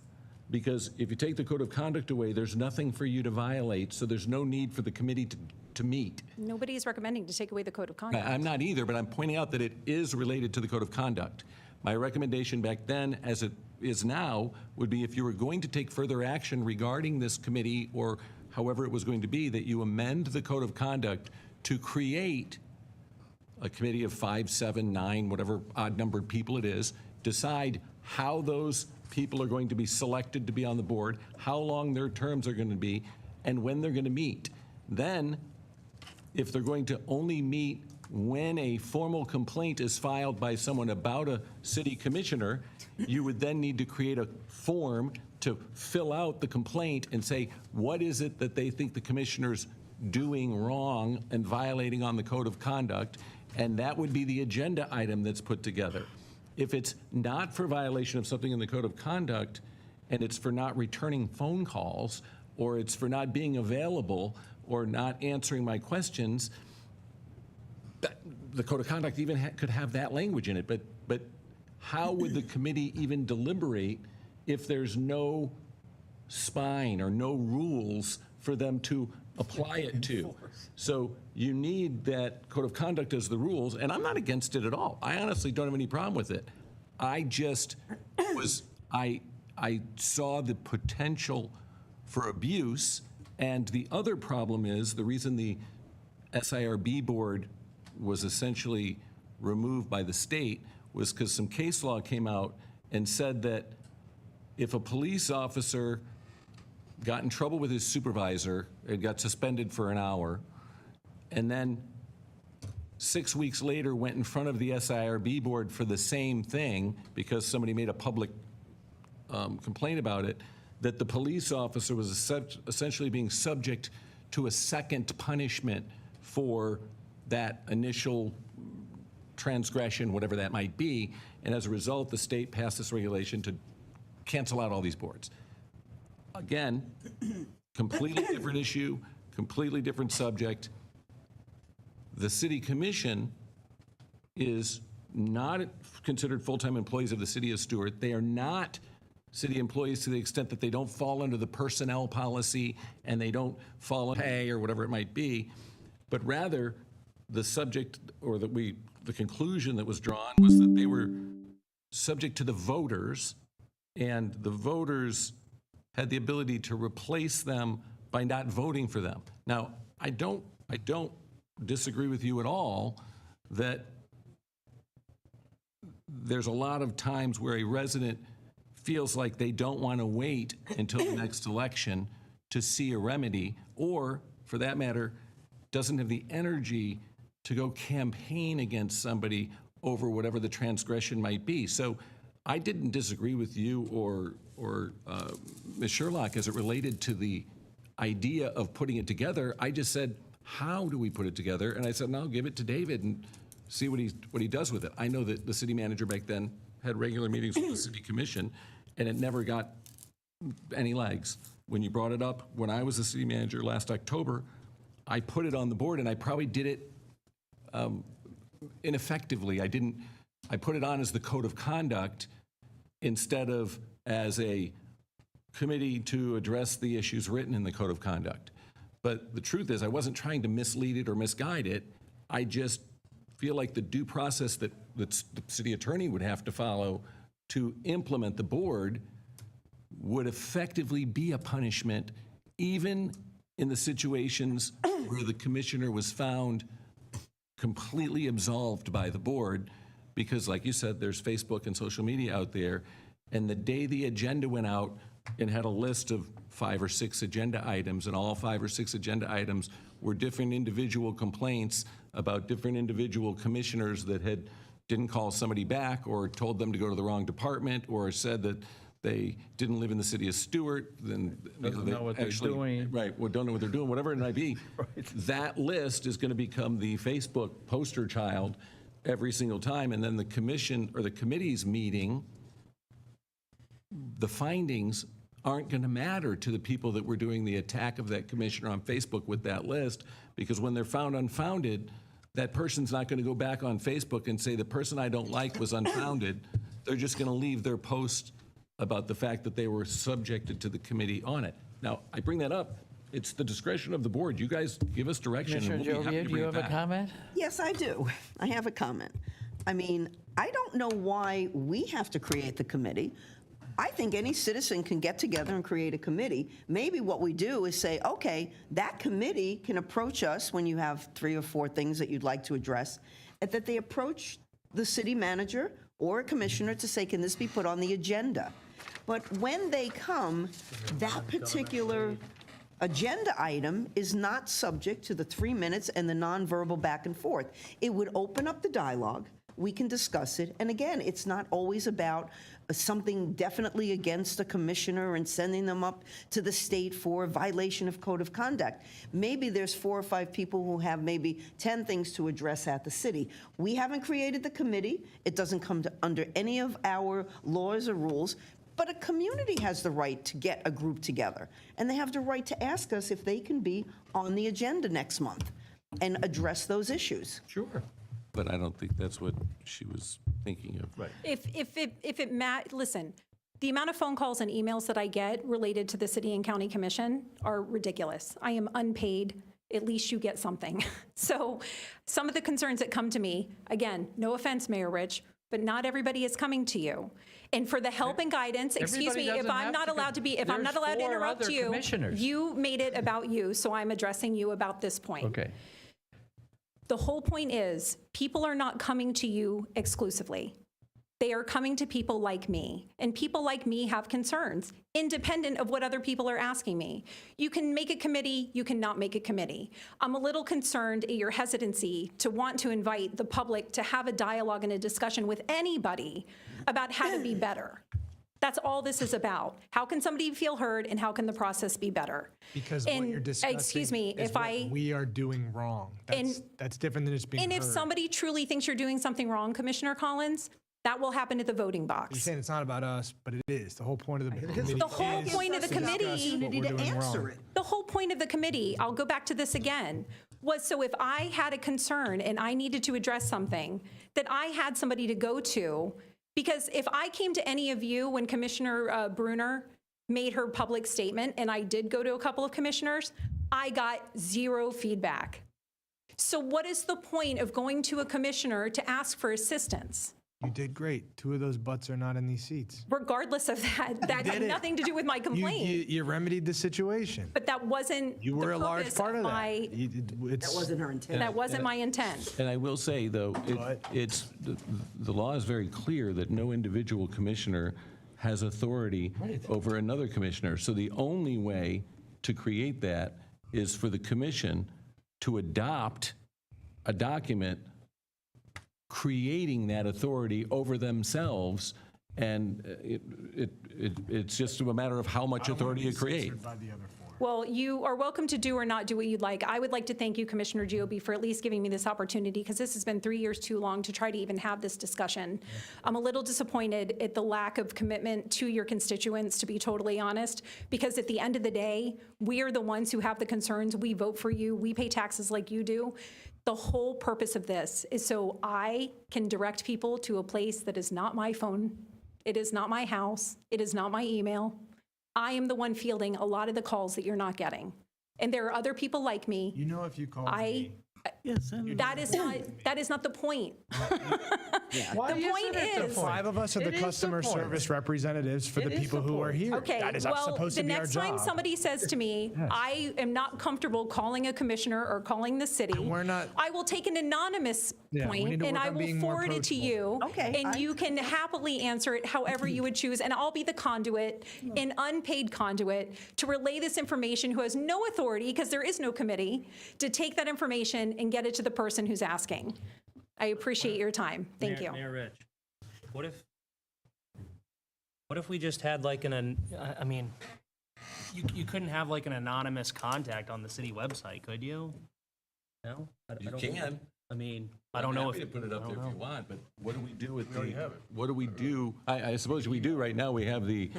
because if you take the code of conduct away, there's nothing for you to violate, so there's no need for the committee to meet. Nobody is recommending to take away the code of conduct. I'm not either, but I'm pointing out that it is related to the code of conduct. My recommendation back then, as it is now, would be if you were going to take further action regarding this committee, or however it was going to be, that you amend the code of conduct to create a committee of 5, 7, 9, whatever odd-numbered people it is, decide how those people are going to be selected to be on the board, how long their terms are going to be, and when they're going to meet. Then, if they're going to only meet when a formal complaint is filed by someone about a city commissioner, you would then need to create a form to fill out the complaint and say, what is it that they think the commissioner's doing wrong and violating on the code of conduct? And that would be the agenda item that's put together. If it's not for violation of something in the code of conduct, and it's for not returning phone calls, or it's for not being available, or not answering my questions, the code of conduct even could have that language in it. But how would the committee even deliberate if there's no spine or no rules for them to apply it to? So you need that code of conduct as the rules, and I'm not against it at all. I honestly don't have any problem with it. I just I saw the potential for abuse. And the other problem is, the reason the SIRB board was essentially removed by the state was because some case law came out and said that if a police officer got in trouble with his supervisor and got suspended for an hour, and then 6 weeks later went in front of the SIRB board for the same thing because somebody made a public complaint about it, that the police officer was essentially being subject to a second punishment for that initial transgression, whatever that might be. And as a result, the state passed this regulation to cancel out all these boards. Again, completely different issue, completely different subject. The city commission is not considered full-time employees of the city of Stuart. They are not city employees to the extent that they don't fall under the personnel policy and they don't fall under pay or whatever it might be, but rather the subject or the conclusion that was drawn was that they were subject to the voters, and the voters had the ability to replace them by not voting for them. Now, I don't disagree with you at all that there's a lot of times where a resident feels like they don't want to wait until the next election to see a remedy, or, for that matter, doesn't have the energy to go campaign against somebody over whatever the transgression might be. So I didn't disagree with you or Ms. Sherlock as it related to the idea of putting it together. I just said, how do we put it together? And I said, no, give it to David and see what he does with it. I know that the city manager back then had regular meetings with the city commission, and it never got any legs. When you brought it up, when I was the city manager last October, I put it on the board, and I probably did it ineffectively. I put it on as the code of conduct instead of as a committee to address the issues written in the code of conduct. But the truth is, I wasn't trying to mislead it or misguide it. I just feel like the due process that the city attorney would have to follow to implement the board would effectively be a punishment, even in the situations where the commissioner was found completely absolved by the board, because like you said, there's Facebook and social media out there, and the day the agenda went out and had a list of 5 or 6 agenda items, and all 5 or 6 agenda items were different individual complaints about different individual commissioners that didn't call somebody back or told them to go to the wrong department or said that they didn't live in the city of Stuart, then Doesn't know what they're doing. Right, well, don't know what they're doing, whatever it might be. That list is going to become the Facebook poster child every single time, and then the commission or the committee's meeting, the findings aren't going to matter to the people that were doing the attack of that commissioner on Facebook with that list, because when they're found unfounded, that person's not going to go back on Facebook and say the person I don't like was unfounded. They're just going to leave their post about the fact that they were subjected to the committee on it. Now, I bring that up. It's the discretion of the board. You guys give us direction. and Commissioner we'll be happy Jovia, to do bring you it have a back. comment? Yes, I do. I have a comment. I mean, I don't know why we have to create the committee. I think any citizen can get together and create a committee. Maybe what we do is say, okay, that committee can approach us when you have 3 or 4 things that you'd like to address, and that they approach the city manager or a commissioner to say, can this be put on the agenda? But when they come, that particular agenda item is not subject to the 3 minutes and the nonverbal back and forth. It would open up the dialogue. We can discuss it. And again, it's not always about something definitely against a commissioner and sending them up to the state for a violation of code of conduct. Maybe there's 4 or 5 people who have maybe 10 things to address at the city. We haven't created the committee. It doesn't come under any of our laws or rules. But a community has the right to get a group together, and they have the right to ask us if they can be on the agenda next month and address those issues. Sure. But I don't think that's what she was thinking of. Right. Listen, the amount of phone calls and emails that I get related to the city and county commission are ridiculous. I am unpaid. At least you get something. So some of the concerns that come to me, again, no offense, Mayor Rich, but not everybody is coming to you. And for the help and guidance, excuse me, if I'm not allowed to be, if I'm not allowed to interrupt you, you made it about you, so I'm addressing you about this point. Okay. The whole point is, people are not coming to you exclusively. They are coming to people like me, and people like me have concerns, independent of what other people are asking me. You can make a committee, you cannot make a committee. I'm a little concerned at your hesitancy to want to invite the public to have a dialogue and a discussion with anybody about how to be better. That's all this is about. How can somebody feel heard, and how can the process be better? Because what And, you're discussing excuse me, is if what I we are doing wrong. That's different than just being and if heard. somebody truly thinks you're doing something wrong, Commissioner Collins, that will happen at the voting You're box. saying it's not about us, but it is. The whole point of the committee The whole is point of the to discuss committee, what we're doing wrong. the whole point of the committee, I'll go back to this again, was so if I had a concern and I needed to address something, that I had somebody to go to. Because if I came to any of you when Commissioner Bruner made her public statement, and I did go to a couple of commissioners, I got zero feedback. So what is the point of going to a commissioner to ask for assistance? You did great. 2 of those butts are not in these seats. Regardless of that, that had did it. nothing to do with my complaint. You remedied the situation. But that wasn't You were the a large purpose part of that. my, That wasn't her intent. that wasn't my intent. And I will say, though, the law is very clear that no individual commissioner has authority over another commissioner. So the only way to create that is for the commission to adopt a document creating that authority over themselves, and it's just a matter of how much authority you create. Well, you are welcome to do or not do what you'd like. I would like to thank you, Commissioner Giobi, for at least giving me this opportunity, because this has been 3 years too long to try to even have this discussion. I'm a little disappointed at the lack of commitment to your constituents, to be totally honest, because at the end of the day, we are the ones who have the concerns. We vote for you. We pay taxes like you do. The whole purpose of this is so I can direct people to a place that is not my phone. It is not my house. It is not my email. I am the one fielding a lot of the calls that you're not getting. And there are other people like me. You know, if you called me. Yes, That is not the point. Why The point is, 5 of us are the customer service representatives for the people who are here. okay, That is well, supposed the to be our next job. time somebody says to me, I am not comfortable calling a commissioner or calling the city, we're not- I will take an anonymous Yeah, we need point to and work I on will being more forward it to you. Okay, And you can happily answer it however you would choose, and I'll be the conduit, an unpaid conduit, to relay this information who has no authority, because there is no committee, to take that information and get it to the person who's asking. I appreciate your time. Thank you. Mayor Rich, what if we just had like I mean, you couldn't have like an anonymous contact on the city website, could you? No? I You don't- can. I mean, I don't know if. I'm happy to put it up I there don't if you know. want, but what do we do with what do we do? I suppose we do right now. We have we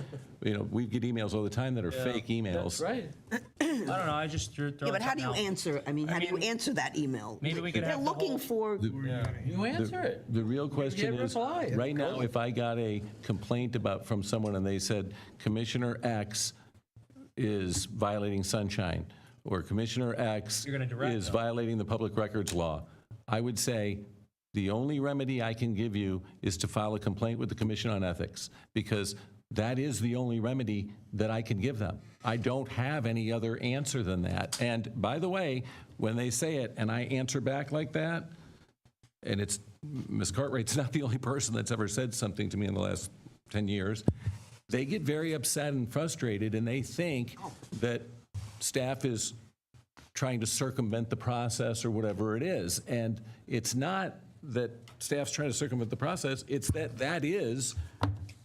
get emails all the time that are fake emails. That's right. I don't know, I just threw Yeah, but how do you something out. answer, how do you answer that email? Maybe we could They're have the looking whole- for, You answer it. The real question get is, reply. right now, if I got a complaint from someone and they said, Commissioner X is violating sunshine, or Commissioner X You're gonna direct is them. violating the public records law, I would say, the only remedy I can give you is to file a complaint with the Commission on Ethics, because that is the only remedy that I can give them. I don't have any other answer than that. And by the way, when they say it and I answer back like that, and Ms. Cartwright's not the only person that's ever said something to me in the last 10 years, they get very upset and frustrated, and they think that staff is trying to circumvent the process or whatever it is. And it's not that staff's trying to circumvent the process, it's that is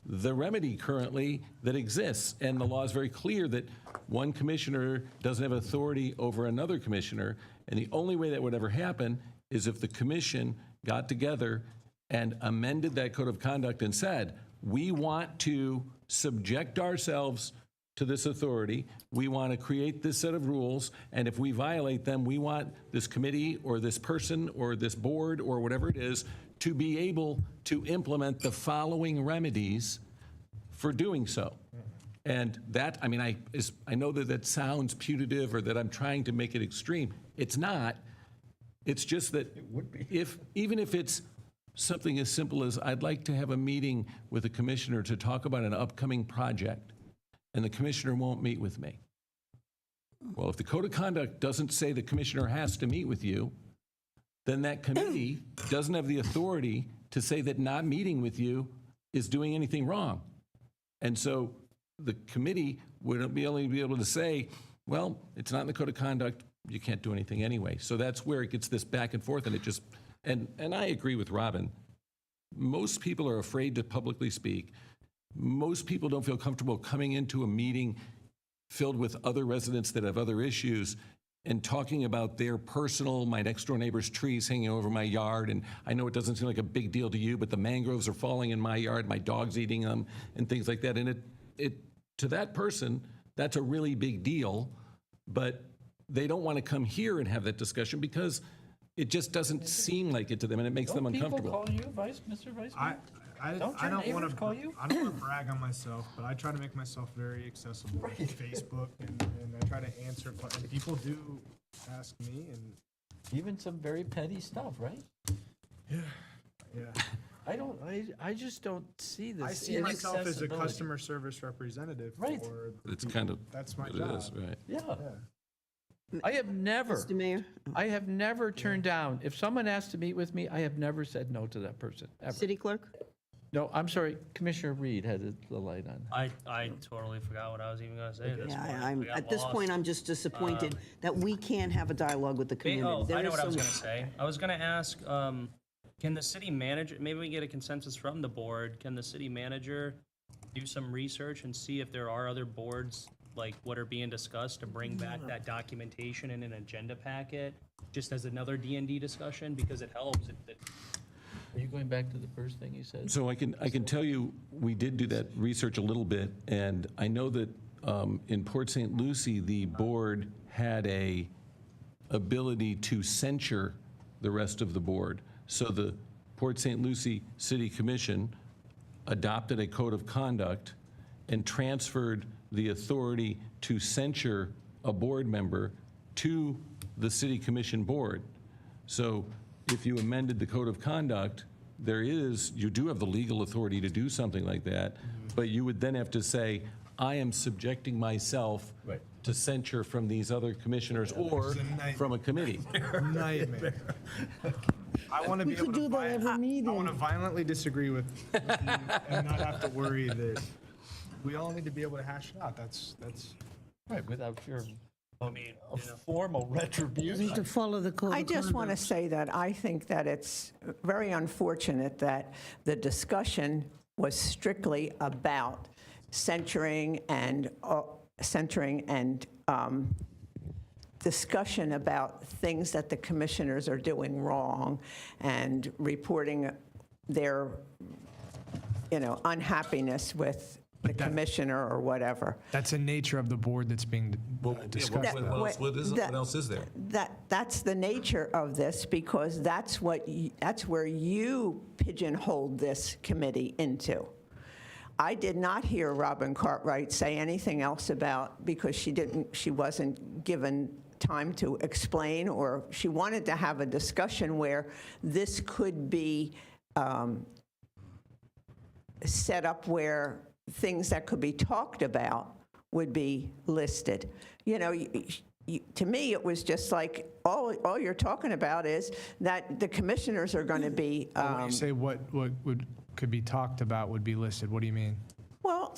the remedy currently that exists. And the law is very clear that one commissioner doesn't have authority over another commissioner, and the only way that would ever happen is if the commission got together and amended that code of conduct and said, we want to subject ourselves to this authority, we want to create this set of rules, and if we violate them, we want this committee or this person or this board or whatever it is to be able to implement the following remedies for doing so. And that, I mean, I know that sounds putative or that I'm trying to make it extreme. It's not. It's just that even if it's something as simple as I'd like to have a meeting with a commissioner to talk about an upcoming project, and the commissioner won't meet with me. Well, if the code of conduct doesn't say the commissioner has to meet with you, then that committee doesn't have the authority to say that not meeting with you is doing anything wrong. And so the committee would only be able to say, well, it's not in the code of conduct, you can't do anything anyway. So that's where it gets this back and forth, and it just, and I agree with Robin. Most people are afraid to publicly speak. most people don't feel comfortable coming into a meeting filled with other residents that have other issues and talking about their personal, my next door neighbor's trees hanging over my yard, and I know it doesn't seem like a big deal to you, but the mangroves are falling in my yard, my dog's eating them, and things like that. And it to that person, that's a really big deal, but they don't want to come here and have that discussion because it just doesn't seem like it to them, and it makes them uncomfortable. People call you, Mr. Vice Mayor? I Don't don't your want neighbors to call you? I don't want to brag on myself, but I try to make myself very accessible on Facebook, and I try to answer. And people do ask me, and Even some very petty stuff, right? yeah. I just don't see this. I see myself as a inaccessibility. customer service representative. Right. For, It's kind of that's my what job. it is, right? Yeah. I have never, Mr. Mayor, I have never turned down, if someone asked to meet with me, I have never said no to that person, ever. City Clerk? No, I'm sorry, Commissioner Reed had the light on. I totally forgot what I was even going to say at this point. Yeah, I got at this point, lost. I'm just disappointed that we can't have a dialogue with the community. Oh, There I know is what I was some- going to say. I was going to ask, can the city manager, maybe we get a consensus from the board, can the city manager do some research and see if there are other boards like what are being discussed to bring back that documentation in an agenda packet, just as another D&D discussion, because it helps. Are you going back to the first thing you said? So I can tell you, we did do that research a little bit, and I know that in Port St. Lucie, the board had a ability to censure the rest of the board. So the Port St. Lucie City Commission adopted a code of conduct and transferred the authority to censure a board member to the City Commission board. So if you amended the code of conduct, you do have the legal authority to do something like that, but you would then have to say, I am subjecting myself to censure from these other commissioners or from a committee. Nightmare. I want to be able to I want to violently disagree with you and not have to worry that we all need to be able to hash it out. That's Right, without fear I mean, of formal retribution. Need to follow the code I of just want to conduct. say that I think that it's very unfortunate that the discussion was strictly about censuring and discussion about things that the commissioners are doing wrong and reporting their, unhappiness with the commissioner or whatever. that's the nature of the board that's being discussed. What else is there? That's the nature of this, because that's where you pigeonholed this committee into. I did not hear Robin Cartwright say anything else about, because she wasn't given time to explain, or she wanted to have a discussion where this could be set up where things that could be talked about would be listed. To me, it was just like, all you're talking about is that the commissioners are going to be. When you say what could be talked about would be listed, what do you mean? Well,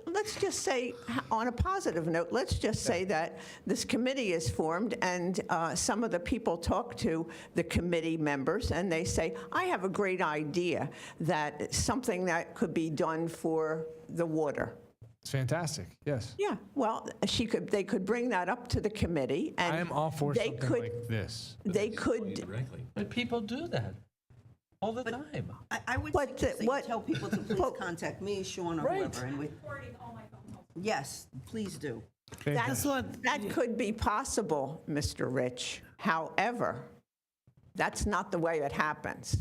let's just say, on a positive note, let's just say that this committee is formed and some of the people talk to the committee members and they say, I have a great idea that something that could be done for the water. It's fantastic. Yes. Yeah, well, they could bring that up to the committee and I am all for they something could, like this. they could, But people do that all the time. I would suggest that you tell people to please contact me, Sean, or whoever. And yes, please do. that could be possible, Mr. Rich. However, that's not the way it happens,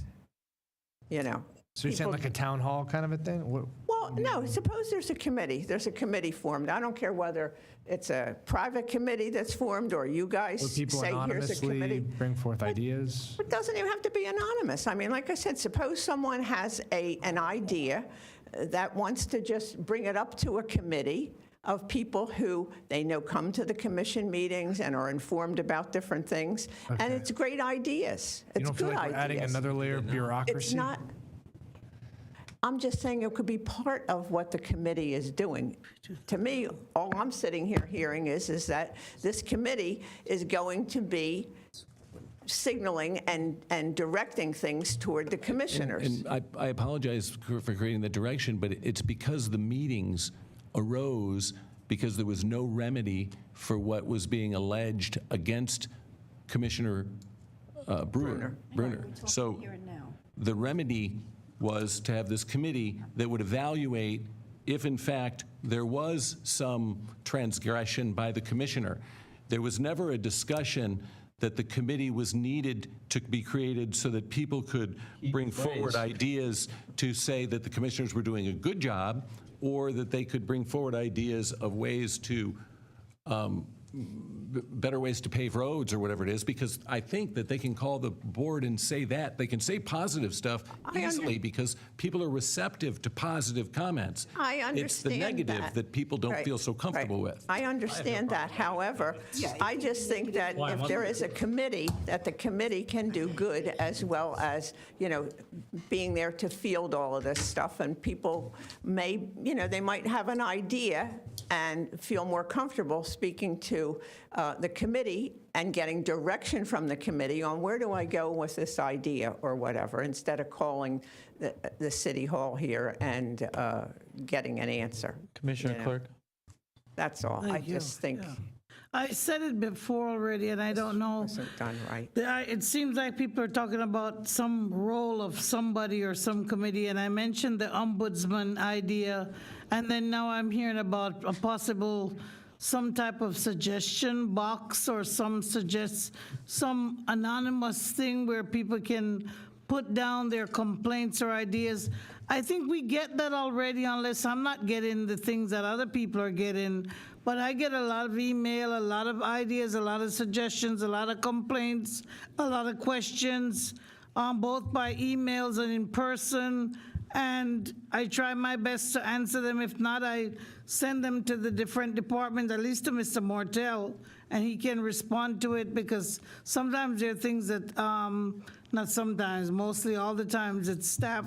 So you're saying People- like a town hall kind of a thing? Well, no, suppose there's a committee formed. I don't care whether it's a private committee that's formed or you guys Where people say, here's a anonymously committee. bring forth ideas? It doesn't even have to be anonymous. I mean, like I said, suppose someone has an idea that wants to just bring it up to a committee of people who they know come to the commission meetings and are informed about different things. And it's great ideas. You It's don't feel good like we're adding ideas. another layer of bureaucracy? It's not. I'm just saying it could be part of what the committee is doing. To me, all I'm sitting here hearing is that this committee is going to be signaling and directing things toward the commissioners. And I apologize for creating the direction, but it's because the meetings arose because there was no remedy for what was being alleged against Commissioner Bruner. So the remedy was to have this committee that would evaluate if, in fact, there was some transgression by the commissioner. There was never a discussion that the committee was needed to be created so that people could bring forward ideas to say that the commissioners were doing a good job, or that they could bring forward ideas of ways to, better ways to pave roads or whatever it is, because I think that they can call the board and say that. They can say positive stuff easily because people are receptive to positive comments. I understand It's the negative that people don't feel so comfortable with. I understand that. However, I just think that if there is a committee, that the committee can do good as well as, being there to field all of this stuff. And people may, they might have an idea and feel more comfortable speaking to the committee and getting direction from the committee on where do I go with this idea or whatever, instead of calling the city hall here and getting an answer. Commissioner Clerk? That's all. I just think. I said it before already, and I don't know. Wasn't done right. It seems like people are talking about some role of somebody or some committee, and I mentioned the ombudsman idea, and then now I'm hearing about a possible some type of suggestion box or some anonymous thing where people can put down their complaints or ideas. I think we get that already, unless I'm not getting the things that other people are getting. But I get a lot of email, a lot of ideas, a lot of suggestions, a lot of complaints, a lot of questions, both by emails and in person. And I try my best to answer them. If not, I send them to the different departments, at least to Mr. Mortel, and he can respond to it, because sometimes there are things that, not sometimes, mostly all the times, that staff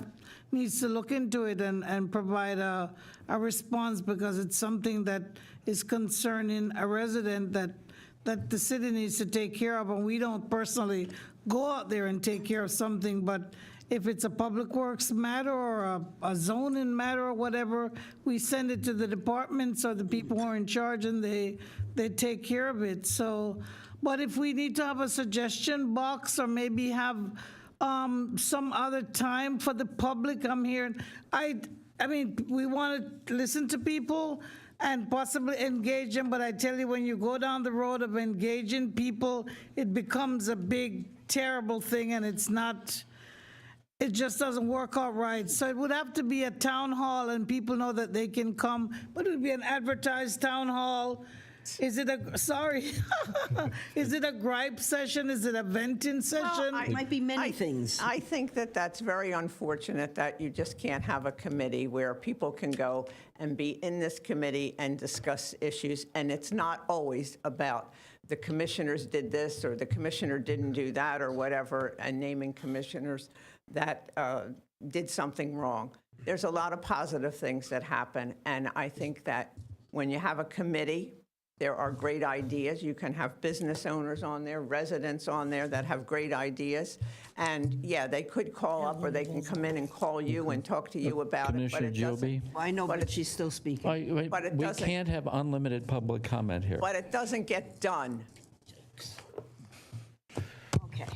needs to look into it and provide a response, because it's something that is concerning a resident that the city needs to take care of, and we don't personally go out there and take care of something. But if it's a public works matter or a zoning matter or whatever, we send it to the departments or the people who are in charge, and they take care of it. So, but if we need to have a suggestion box or maybe have some other time for the public, I'm hearing, I mean, we want to listen to people and possibly engage them, but I tell you, when you go down the road of engaging people, it becomes a big, terrible thing, and it just doesn't work out right. So it would have to be a town hall, and people know that they can come, but it would be an advertised town hall. Is it is it a gripe session? Is it a venting session? It might be many things. I think that that's very unfortunate that you just can't have a committee where people can go and be in this committee and discuss issues, and it's not always about the commissioners did this or the commissioner didn't do that or whatever, and naming commissioners that did something wrong. There's a lot of positive things that happen, and I think that when you have a committee, there are great ideas. You can have business owners on there, residents on there that have great ideas. And yeah, they could call up, or they can come in and call you and talk to you about it. But Commissioner it Joby? doesn't. I know, but she's still speaking. But it We doesn't. can't have unlimited public comment here. But it doesn't get done. Okay.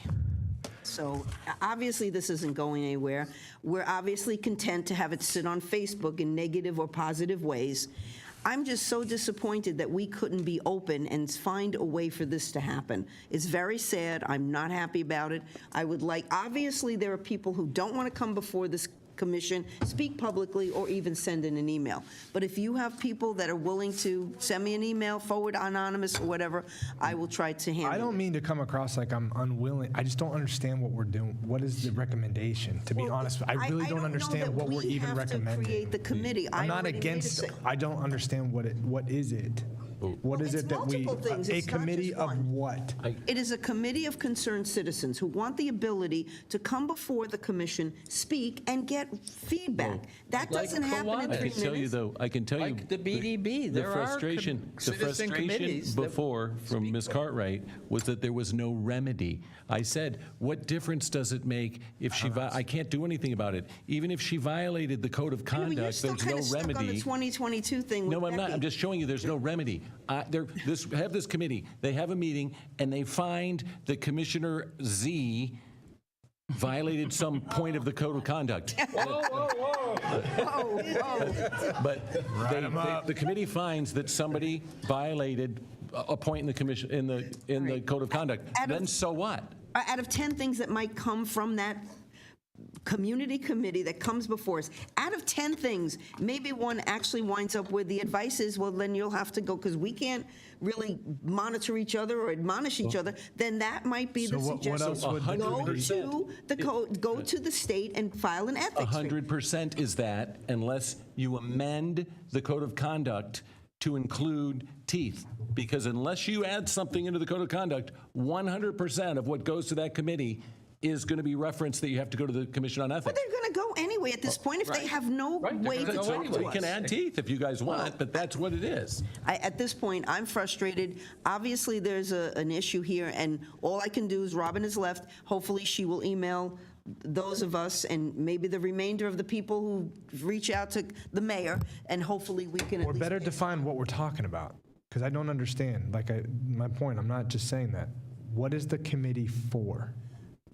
So obviously, this isn't going anywhere. We're obviously content to have it sit on Facebook in negative or positive ways. I'm just so disappointed that we couldn't be open and find a way for this to happen. It's very sad. I'm not happy about it. I would like, obviously, there are people who don't want to come before this commission, speak publicly, or even send in an email. But if you have people that are willing to send me an email, forward anonymous or whatever, I will try to handle it. I don't mean to come across like I'm unwilling. I just don't understand what we're doing. What is the recommendation? To be honest, I really don't understand what we're even recommending. Create the committee. I'm not against. I don't understand what is it. What is it that we, multiple things. a It's not committee just of one. what? It is a committee of concerned citizens who want the ability to come before the commission, speak, and get feedback. That like doesn't happen in Kiwanis. 3 I can tell you, minutes. though, I can tell you. Like the BDB, the there are frustration, the citizen frustration committees that before from Ms. Cartwright was that there was no remedy. I said, what difference does it make if she, I can't do anything about it. Even if she violated the code of Yeah, but you're conduct, still there's kind no of stuck on the remedy. 2022 thing with No, I'm not. Becky. I'm just showing you there's no remedy. Have this committee. They have a meeting, and they find that Commissioner Z violated some point of the code of conduct. But the committee finds that somebody violated a point in the commission, in the code of conduct. Then so what? Out of 10 things that might come from that community committee that comes before us, out of 10 things, maybe one actually winds up where the advice is, well, then you'll have to go, because we can't really monitor each other or admonish each other, then that might be the So what suggestion. else would the Go committee- to the code, go to the state and file an ethics. 100% is that, unless you amend the code of conduct to include teeth. Because unless you add something into the code of conduct, 100% of what goes to that committee is going to be referenced that you have to go to the Commission on But Ethics. they're going to go anyway at this point if they have no way to talk to You us. can add teeth if you guys want, but that's what it is. At this point, I'm frustrated. Obviously, there's an issue here, and all I can do is, Robin has left. Hopefully, she will email those of us and maybe the remainder of the people who reach out to the mayor, and hopefully we can at Or least... better define what we're talking about, because I don't understand. My point, I'm not just saying that. What is the committee for?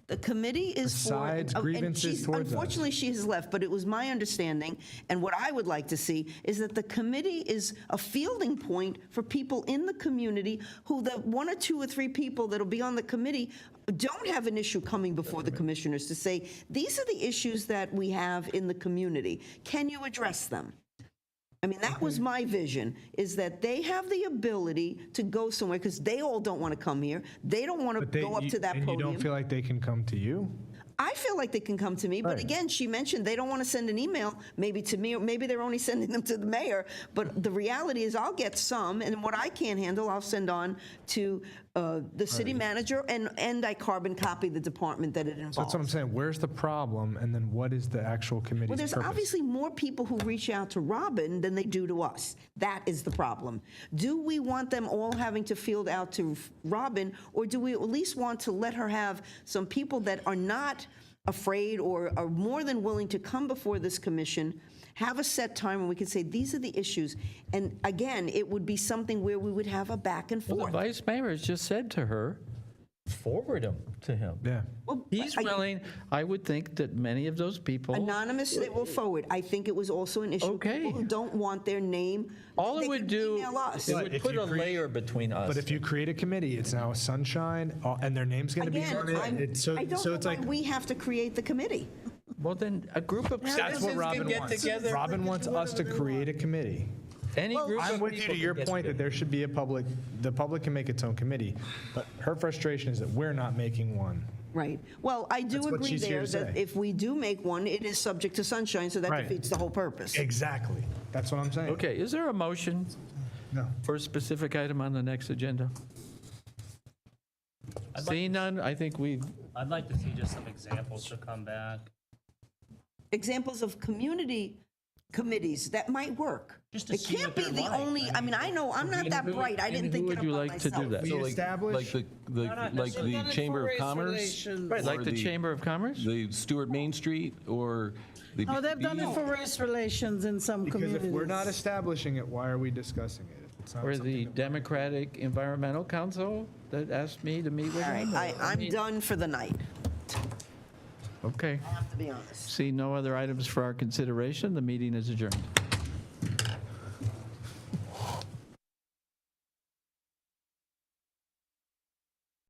The committee is Besides for... grievances towards us. Unfortunately, she has left, but it was my understanding, and what I would like to see, is that the committee is a fielding point for people in the community who the 1 or 2 or 3 people that'll be on the committee don't have an issue coming before the commissioners to say, these are the issues that we have in the community. Can you address them? I mean, that was my vision, is that they have the ability to go somewhere, because they all don't want to come here. They don't want to go up to that And podium. you don't feel like they can come to you? I feel like they can come to me, but Right. again, she mentioned they don't want to send an email, maybe to me, or maybe they're only sending them to the mayor. But the reality is, I'll get some, and what I can't handle, I'll send on to the city manager, and I carbon copy the department that it involves. So that's what I'm saying. Where's the problem, and then what is the actual committee's Well, there's purpose? obviously more people who reach out to Robin than they do to us. That is the problem. Do we want them all having to field out to Robin, or do we at least want to let her have some people that are not afraid or are more than willing to come before this commission, have a set time when we can say, these are the issues. And again, it would be something where we would have a back and Well, the forth. vice mayor has just said to her, forward them to him. Yeah. Well, He's willing, I would think that many of those people. Anonymous, they will forward. I think it was also an issue. Okay. People who don't want their name. All it they would can do, email us. it But would if put you a create- layer between us. But if you create a committee, it's now Sunshine, and their name's going to be Again, on it. I don't know why we have to create the committee. Well, then, a group of That's citizens what can Robin get wants. together. Robin wants us to create a committee. Any group I'm of with you people to your can get point that together. there should be the public can make its own committee, but her frustration is that we're not making one. Right. Well, I do That's what agree she's here there to that say. if we do make one, it is subject to sunshine, so that Right. defeats the whole purpose. Exactly. That's what I'm saying. Okay, is there a motion No. for a specific item on the next agenda? Seeing none, I think we, I'd like to see just some examples to come back. Examples of community committees that might work. Just to It see can't what be they're the like. only, I mean, I know, I'm not that bright. I didn't and think who it would you up by like to do myself. that? We So establish. like the Chamber of Commerce? right, like the Chamber of Commerce? The Stuart Main Street, or the... Oh, they've done it for race relations in some Because communities. if we're not establishing it, why are we discussing it? If it's not Or something the that- Democratic Environmental Council that asked me to meet with All right, them? I'm done for the night, Okay. I have to be honest. See no other items for our consideration. The meeting is adjourned.